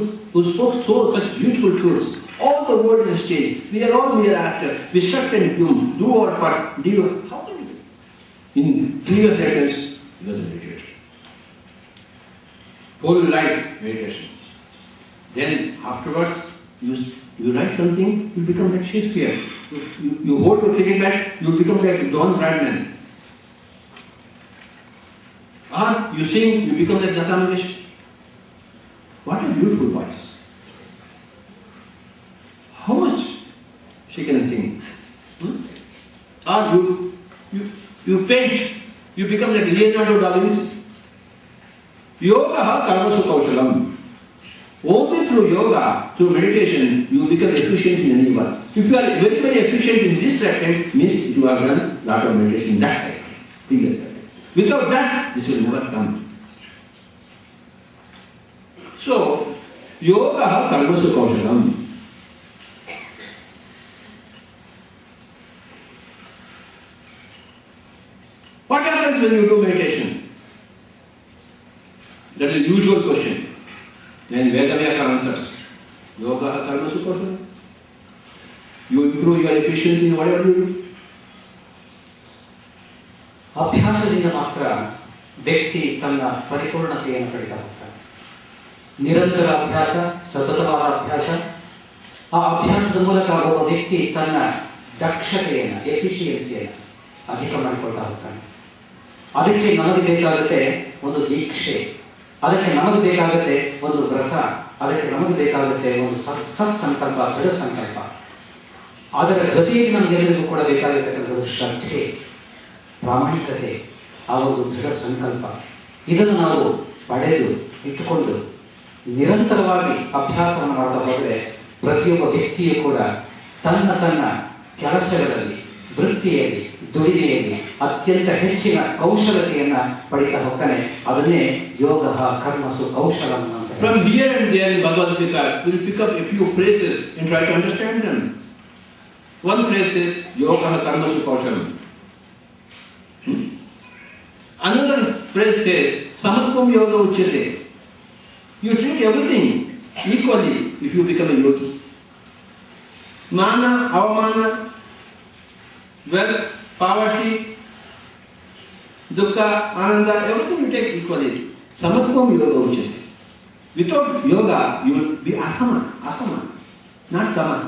Speaker 1: spoke such beautiful truths. All the world is stage. We are all mere actors. We struck and fume. Do our part. How can we do? In previous letters, he was a meditator. Whole life meditation. Then afterwards, you write something, you become like Shakespeare. You hold a cricket bat, you become like Don Bradman. Or you sing, you become like Lata Mangeshkar. What a beautiful voice. How much she can sing. Or you paint, you become like Leonardo da Vinci. Yoga karmasu kaushalam. Only through yoga, through meditation, you become efficient in any work. If you are very, very efficient in this direction, means you have done a lot of meditation in that direction, previous direction. Without that, this will never come. So, yoga karmasu kaushalam. What happens when you do meditation? That is the usual question. Then Vedavyasa answers, Yoga karmasu kaushalam. You improve your efficiency in whatever you do.
Speaker 2: ಅಭ್ಯಾಸದಿಂದ ಮಾತ್ರ ವ್ಯಕ್ತಿ ತನ್ನ ಪರಿಪೂರ್ಣತೆಯನ್ನು ಪಡೆದ ಹೋಗ್ತಾನೆ. ನಿರಂತರ ಅಭ್ಯಾಸ, ಸತತವಾದ ಅಭ್ಯಾಸ, ಆ ಅಭ್ಯಾಸದ ಮೂಲಕ ಒಬ್ಬ ವ್ಯಕ್ತಿ ತನ್ನ ದಕ್ಷತೆಯನ್ನು, ಎಫಿಷಿಯನ್ಸಿಯನ್ನು ಅಧಿಕ ಮಾಡಿಕೊಳ್ತಾ ಹೋಗ್ತಾನೆ. ಅದಕ್ಕೆ ನಮಗೆ ಬೇಕಾಗುತ್ತೆ ಒಂದು ದೀಕ್ಷೆ, ಅದಕ್ಕೆ ನಮಗೆ ಬೇಕಾಗುತ್ತೆ ಒಂದು ವ್ರತ, ಅದಕ್ಕೆ ನಮಗೆ ಬೇಕಾಗುತ್ತೆ ಒಂದು ಸತ್ ಸಂಕಲ್ಪ, ದೃಢ ಸಂಕಲ್ಪ. ಅದರ ಜೊತೆಯಲ್ಲಿ ನಮಗೆಲ್ಲರಿಗೂ ಕೂಡ ಬೇಕಾಗಿರ್ತಕ್ಕಂಥದ್ದು ಶ್ರದ್ಧೆ, ಪ್ರಾಮಾಣಿಕತೆ, ಆ ಒಂದು ದೃಢ ಸಂಕಲ್ಪ. ಇದನ್ನು ನಾವು ಪಡೆದು ಇಟ್ಟುಕೊಂಡು ನಿರಂತರವಾಗಿ ಅಭ್ಯಾಸವನ್ನು ಮಾಡ್ತಾ ಹೋದರೆ ಪ್ರತಿಯೊಬ್ಬ ವ್ಯಕ್ತಿಯೂ ಕೂಡ ತನ್ನ ಕೆಲಸಗಳಲ್ಲಿ, ವೃತ್ತಿಯಲ್ಲಿ, ದುಡಿಮೆಯಲ್ಲಿ ಅತ್ಯಂತ ಹೆಚ್ಚಿನ ಕೌಶಲತೆಯನ್ನು ಪಡಿತಾ ಹೋಗ್ತಾನೆ. ಅದನ್ನೇ ಯೋಗ ಕರ್ಮಸು ಕೌಶಲಂ ಅಂತ.
Speaker 1: From here and there in Bhagavad Gita, we will pick up a few phrases and try to understand them. One phrase is yoga karmasu kaushalam. Another phrase says samatvam yoga uchyate. You treat everything equally if you become a yogi. Mana, avamana, wealth, poverty, dukkha, ananda, everything you take equally. Samatvam yoga uchyate. Without yoga, you will be asama, not sama.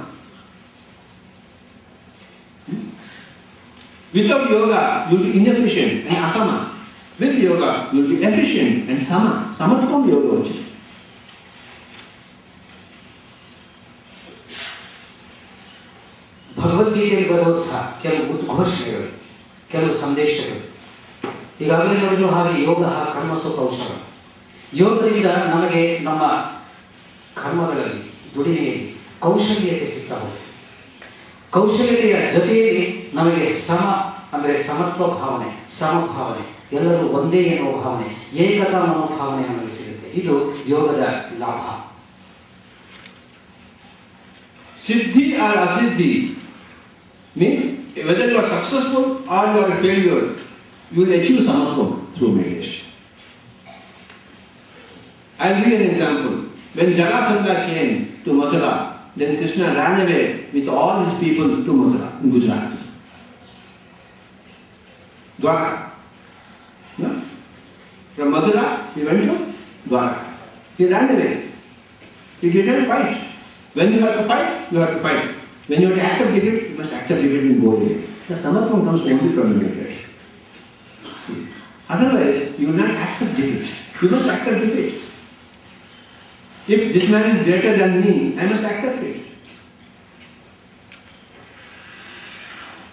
Speaker 1: Without yoga, you will be inefficient and asama. With yoga, you will be efficient and sama. Samatvam yoga uchyate.
Speaker 2: ಭಗವದ್ಗೀತೆಯಲ್ಲಿ ಬರುವಂತಹ ಕೆಲವು ಉದ್ಘೋಷಣೆಗಳು, ಕೆಲವು ಸಂದೇಶಗಳು. ಈಗಾಗಲೇ ನೋಡಿದ್ರು ಹಾಗೆ ಯೋಗ ಕರ್ಮಸು ಕೌಶಲ. ಯೋಗದಿಂದ ನಮಗೆ ನಮ್ಮ ಕರ್ಮಗಳಲ್ಲಿ, ದುಡಿಮೆಯಲ್ಲಿ ಕೌಶಲ್ಯತೆ ಸಿಗ್ತಾ ಹೋಗುತ್ತೆ. ಕೌಶಲ್ಯತೆಯ ಜೊತೆಯಲ್ಲಿ ನಮಗೆ ಅಂದರೆ ಸಮತ್ವ ಭಾವನೆ, ಸಮಭಾವನೆ, ಎಲ್ಲರೂ ಒಂದೇ ಎನ್ನುವ ಭಾವನೆ, ಏಕತಾ ಮನೋಭಾವನೆ ನಮಗೆ ಸಿಗುತ್ತೆ. ಇದು ಯೋಗದ ಲಾಭ.
Speaker 1: Siddhi or asiddhi means whether you are successful or you are a failure, you will achieve samatvam through meditation. I will give you an example. When Jarasandha came to Mathura, then Krishna ran away with all his people to Mathura in Gujarat. Dwarka. No? From Mathura, he went to Dwarka. He ran away. He didn't fight. When you have to fight, you have to fight. When you have to accept defeat, you must accept defeat and go away. The samatvam comes only from the meditation. Otherwise, you will not accept defeat. You must accept defeat. If this man is greater than me, I must accept it.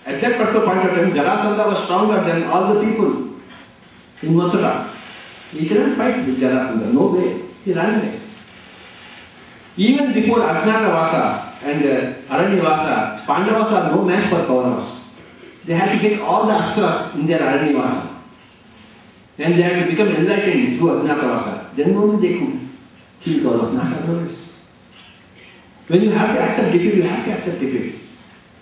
Speaker 1: At that particular point of time, Jarasandha was stronger than all the people in Mathura. He cannot fight with Jarasandha. No way. He ran away. Even before Ajnatavasa and Aranyavasa, Pandavas are no match for Kauravas. They had to get all the astras in their Aranyavasa. And they had to become enlightened through Ajnatavasa. Then only they could kill Kauravas, not otherwise. When you have to accept defeat, you have to accept defeat.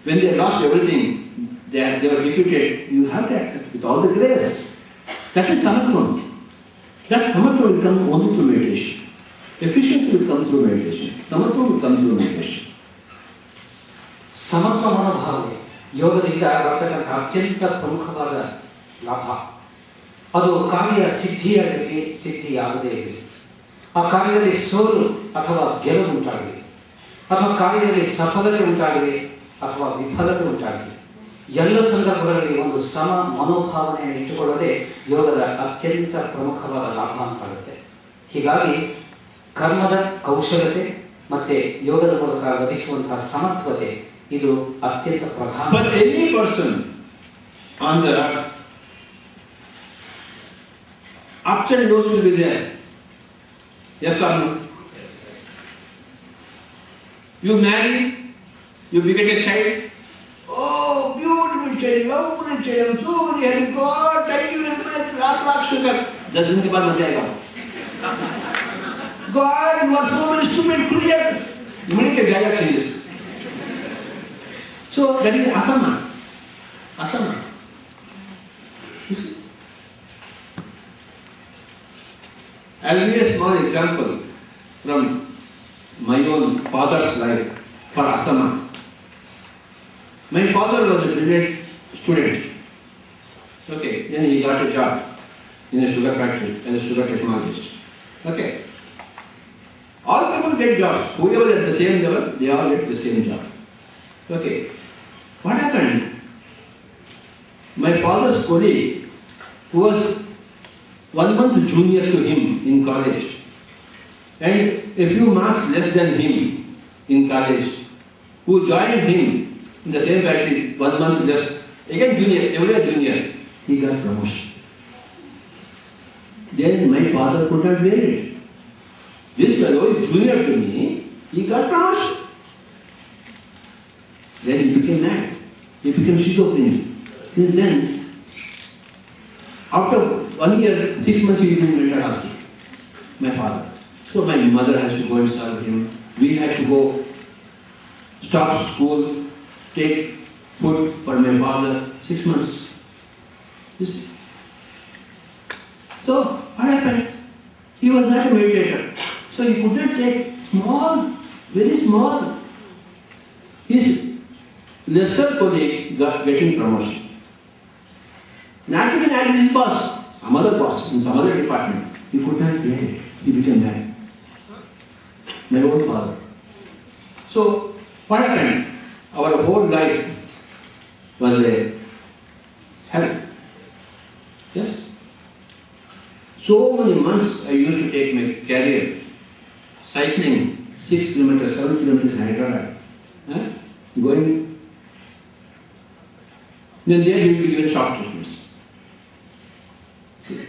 Speaker 1: When they lost everything, they were defeated, you have to accept it with all the grace. That is samatvam. That samatvam will come only through meditation. Efficiency will come through meditation. Samatvam will come through meditation.
Speaker 2: ಸಮತ್ವ ಮನೋಭಾವನೆ ಯೋಗದಿಂದ ಬರ್ತಕ್ಕಂಥ ಅತ್ಯಂತ ಪ್ರಮುಖವಾದ ಲಾಭ. ಅದು ಕಾರ್ಯ ಸಿದ್ಧಿಯಾಗಲಿ ಸಿದ್ಧಿಯಾಗದೇ ಇರಲಿ, ಆ ಕಾರ್ಯದಲ್ಲಿ ಸೋಲು ಅಥವಾ ಗೆಲುವು ಉಂಟಾಗಲಿ, ಅಥವಾ ಕಾರ್ಯದಲ್ಲಿ ಸಫಲತೆ ಉಂಟಾಗಲಿ ಅಥವಾ ವಿಫಲತೆ ಉಂಟಾಗಲಿ, ಎಲ್ಲ ಸಂದರ್ಭಗಳಲ್ಲಿ ಒಂದು ಸಮ ಮನೋಭಾವನೆಯನ್ನು ಇಟ್ಟುಕೊಳ್ಳೋದೇ ಯೋಗದ ಅತ್ಯಂತ ಪ್ರಮುಖವಾದ ಲಾಭ ಅಂತಾಗುತ್ತೆ. ಹೀಗಾಗಿ ಕರ್ಮದ ಕೌಶಲತೆ ಮತ್ತೆ ಯೋಗದ ಮೂಲಕ ಲಭಿಸುವಂತಹ ಸಮತ್ವತೆ ಇದು ಅತ್ಯಂತ ಪ್ರಧಾನ.
Speaker 1: But any person on the earth, ups and downs will be there. Yes or no? You marry, you beget a child. Oh, beautiful child, lovely child, so very happy. God, thank you very much. Lakh sugar. 10 दिन के बाद मर जाएगा. God, you are so very stupid, cruel. Immediately dialogue changes. So that is asana. Asana. You see? I will give a small example from my own father's life for asana. My father was a brilliant student. Okay, then he got a job in a sugar factory as a sugar technologist. Okay. All people get jobs. Whoever at the same level, they all get the same job. Okay. What happened? My father's colleague, who was 1 month junior to him in college, and a few marks less than him in college, who joined him in the same factory 1 month less, again junior, every year junior, he got promotion. Then my father could not bear it. This fellow is junior to me, he got promotion. Then he became mad. He became schizophrenic. Since then, after 1 year, 6 months, he became mental hospital. My father. So my mother has to go and serve him. We had to go, stop school, take food for my father. 6 months. You see? So what happened? He was not a meditator. So he could not take small, very small. His lesser colleague got getting promotion. Not even as his boss, some other boss in some other department. He could not bear it. He became mad. My own father. So what happened? Our whole life was a hell. Yes? So many months I used to take my career cycling 6 kilometers, 7 kilometers in Hyderabad. Going. Then there you will be given short treatments. See,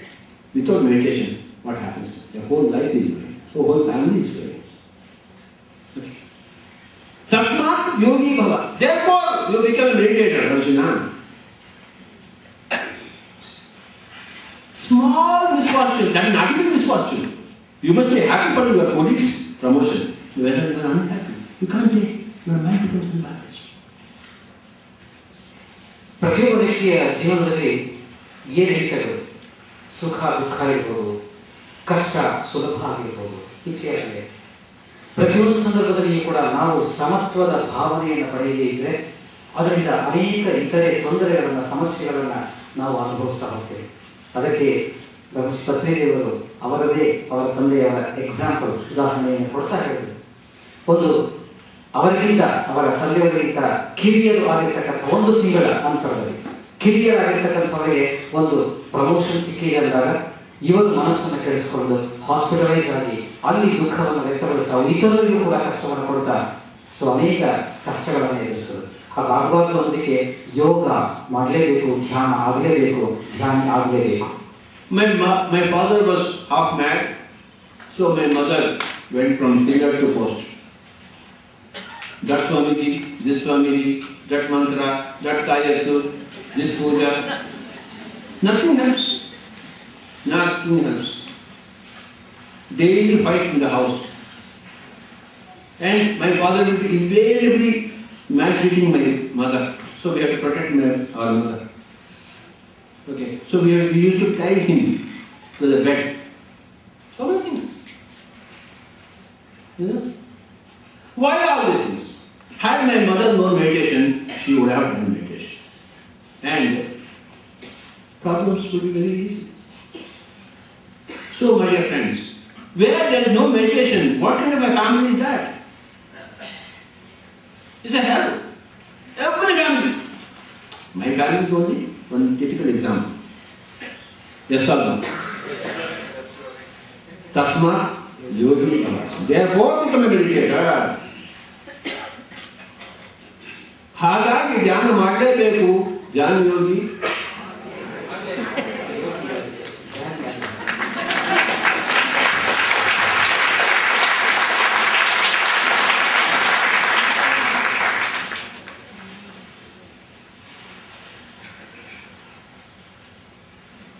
Speaker 1: without meditation, what happens? The whole life is going. So whole family is going. Okay. Tasmat yogi bhava. Therefore, you become a meditator, Arjuna. Small misfortune, that is not even misfortune. You must be happy for your colleague's promotion. Whether you are unhappy, you can't be. Your mind becomes embarrassed.
Speaker 2: ಪ್ರತಿಯೊಬ್ಬ ವ್ಯಕ್ತಿಯ ಜೀವನದಲ್ಲಿ ಏನು ನಡೀತದೆ, ಸುಖ ದುಃಖ ಇರ್ಬೋದು, ಕಷ್ಟ ಸುಲಭ ಆಗಿರ್ಬೋದು, ಇತ್ಯಾದಿ ಪ್ರತಿಯೊಂದು ಸಂದರ್ಭದಲ್ಲಿಯೂ ಕೂಡ ನಾವು ಸಮತ್ವದ ಭಾವನೆಯನ್ನು ಪಡೆಯದೇ ಇದ್ದರೆ ಅದರಿಂದ ಅನೇಕ ಇತರೆ ತೊಂದರೆಗಳನ್ನು, ಸಮಸ್ಯೆಗಳನ್ನು ನಾವು ಅನುಭವಿಸ್ತಾ ಹೋಗ್ತೇವೆ. ಅದಕ್ಕೆ ಪತ್ರಿಕೆಯವರು ಅವರದೇ ಅವರ ತಂದೆಯವರ ಎಕ್ಸಾಂಪಲ್ ಉದಾಹರಣೆಯನ್ನು ಕೊಡ್ತಾ ಹೇಳಿದರು. ಒಂದು ಅವರಿಗಿಂತ, ಅವರ ತಂದೆಯವರಿಗಿಂತ ಕಿರಿಯರು ಆಗಿರ್ತಕ್ಕಂಥ 1 ತಿಂಗಳ ಅಂತರದಲ್ಲಿ ಕಿರಿಯರಾಗಿರ್ತಕ್ಕಂಥವರಿಗೆ ಒಂದು ಪ್ರಮೋಷನ್ ಸಿಕ್ಕಿದೆ ಅಂದಾಗ ಇವರು ಮನಸ್ಸನ್ನು ಕೆಡಿಸಿಕೊಂಡು ಹಾಸ್ಪಿಟಲೈಸ್ ಆಗಿ ಅಲ್ಲಿ ದುಃಖವನ್ನು ವ್ಯಕ್ತಪಡಿಸ್ತಾ ಇತರರಿಗೂ ಕೂಡ ಕಷ್ಟವನ್ನು ಕೊಡ್ತಾ ಅನೇಕ ಕಷ್ಟಗಳನ್ನು ಎದುರಿಸೋದು. ಹಾಗಾಗುವುದರೊಂದಿಗೆ ಯೋಗ ಮಾಡಲೇಬೇಕು, ಧ್ಯಾನ ಆಗಲೇಬೇಕು, ಧ್ಯಾನ ಆಗಲೇಬೇಕು.
Speaker 1: My father was half mad, so my mother went from pillar to post. That Swamiji, this Swamiji, that mantra, that Gayatri, this puja. Nothing helps. Nothing helps. Daily fights in the house. And my father will be invariably maltreating my mother. So we have to protect our mother. Okay. So we used to tie him to the bed. So many things. You know? Why all these things? Had my mother known meditation, she would have done meditation. And problems would be very easy. So, my dear friends, where there is no meditation, what kind of a family is that? It's a hell. Every family. My family is only one typical example. Yes or no? Tasma yogi bhava. They are both become a meditator. ಹಾಗಾಗಿ ಧ್ಯಾನ ಮಾಡಲೇಬೇಕು. ಧ್ಯಾನ Yogi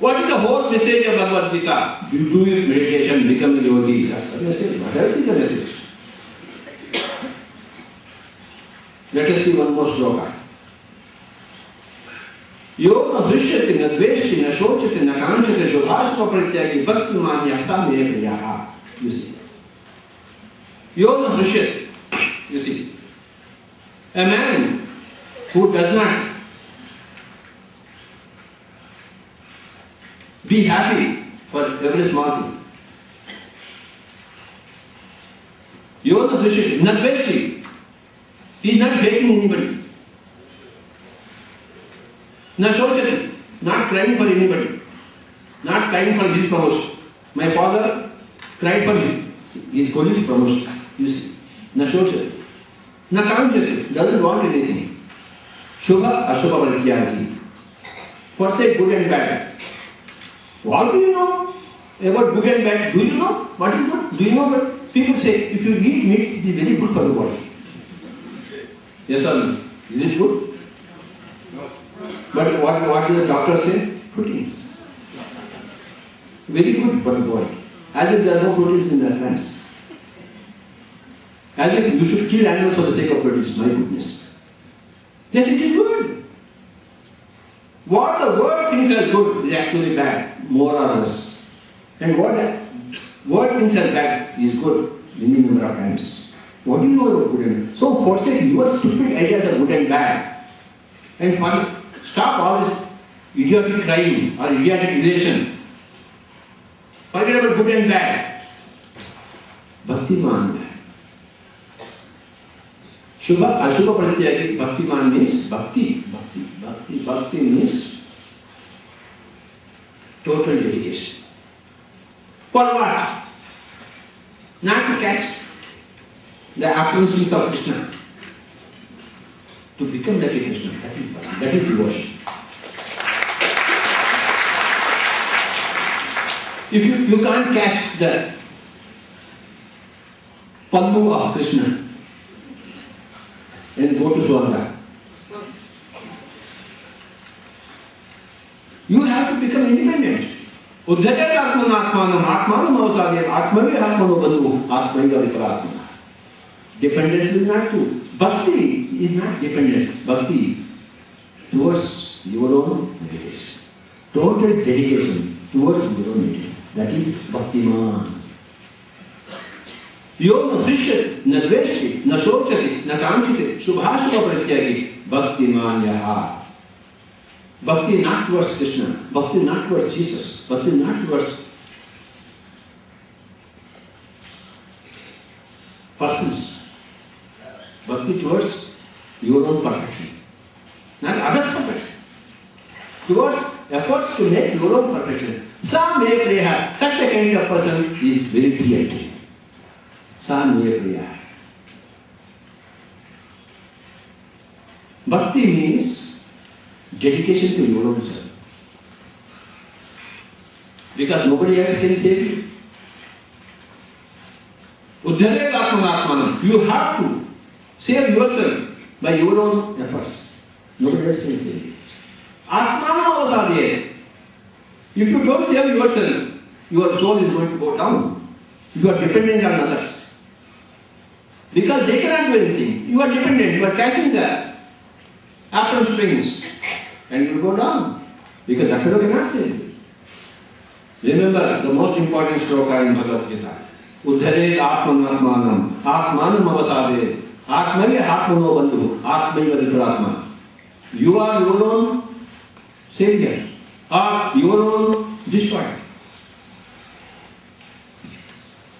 Speaker 1: What is the whole message of Bhagavad Gita? You do meditation, become a yogi. That's the message. What else is the message? Let us see one more shloka. Yoga drishyate na dveshti na shochate na kanchate shobhashva pratyagi bhakti manya samye priyaha. You see. Yoga drishyate. You see. A man who does not be happy for every small thing. Yoga drishyate na dveshti. He is not hating anybody. Not shouting, not crying for anybody, not crying for his promotion. My father cried for his colleague's promotion. You see, not shouting, not counting, doesn't want anything. Shubha, Ashubha, Pratyagi. Forsake good and bad. What do you know about good and bad? Do you know what is good? Do you know what people say? If you eat meat, it is very good for the body. Yes or no? Is it good? But what do the doctors say? Proteins. Very good for the body. As if there are no proteins in their plants. As if you should kill animals for the sake of proteins. My goodness. Yes, it is good. What the world thinks are good is actually bad, more or less. And what the world thinks are bad is good many number of times. What do you know about good and bad? So forsake your stupid ideas of good and bad. And stop all this idiotic crying or idiotic elation. Forget about good and bad. Bhaktiman. Shubha, Ashubha Pratyagi. Bhaktiman means bhakti. Bhakti means total dedication. For what? Not to catch the afternoon scenes of Krishna. To become like a Krishna. That is devotion. If you can't catch the pallu of Krishna and go to Swarga, you have to become independent. Uddhatat atmanatmanam atmanam avasarya atmavi atmano bandhu atmaiva viparatma. Dependence is not to. Bhakti is not dependence. Bhakti towards your own meditation. Total dedication towards your own meditation. That is Bhaktiman. यो न दृश्यते न द्वेष्टि न शोचते न कांक्षते शुभाशुभ परित्यागी भक्तिमान यः. Bhakti not towards Krishna, bhakti not towards Jesus, bhakti not towards persons. Bhakti towards your own perfection, not others' perfection. Towards efforts to make your own perfection. Some may priya, such a kind of person is very dear. Some may priya. Bhakti means dedication to your own self. Because nobody else can save you. Uddhare atmanatmanam. You have to save yourself by your own efforts. Nobody else can save you. Atmanam avasade. If you don't save yourself, your soul is going to go down. You are dependent on others. Because they cannot do anything. You are dependent. You are catching the apple strings and you will go down. Because that fellow cannot save you. Remember the most important shloka in Bhagavad Gita. Uddhare atmanatmanam. Atmanam avasade. Atmaya atmano bandhu. Atmaiva viparatma. You are your own savior or your own destroyer.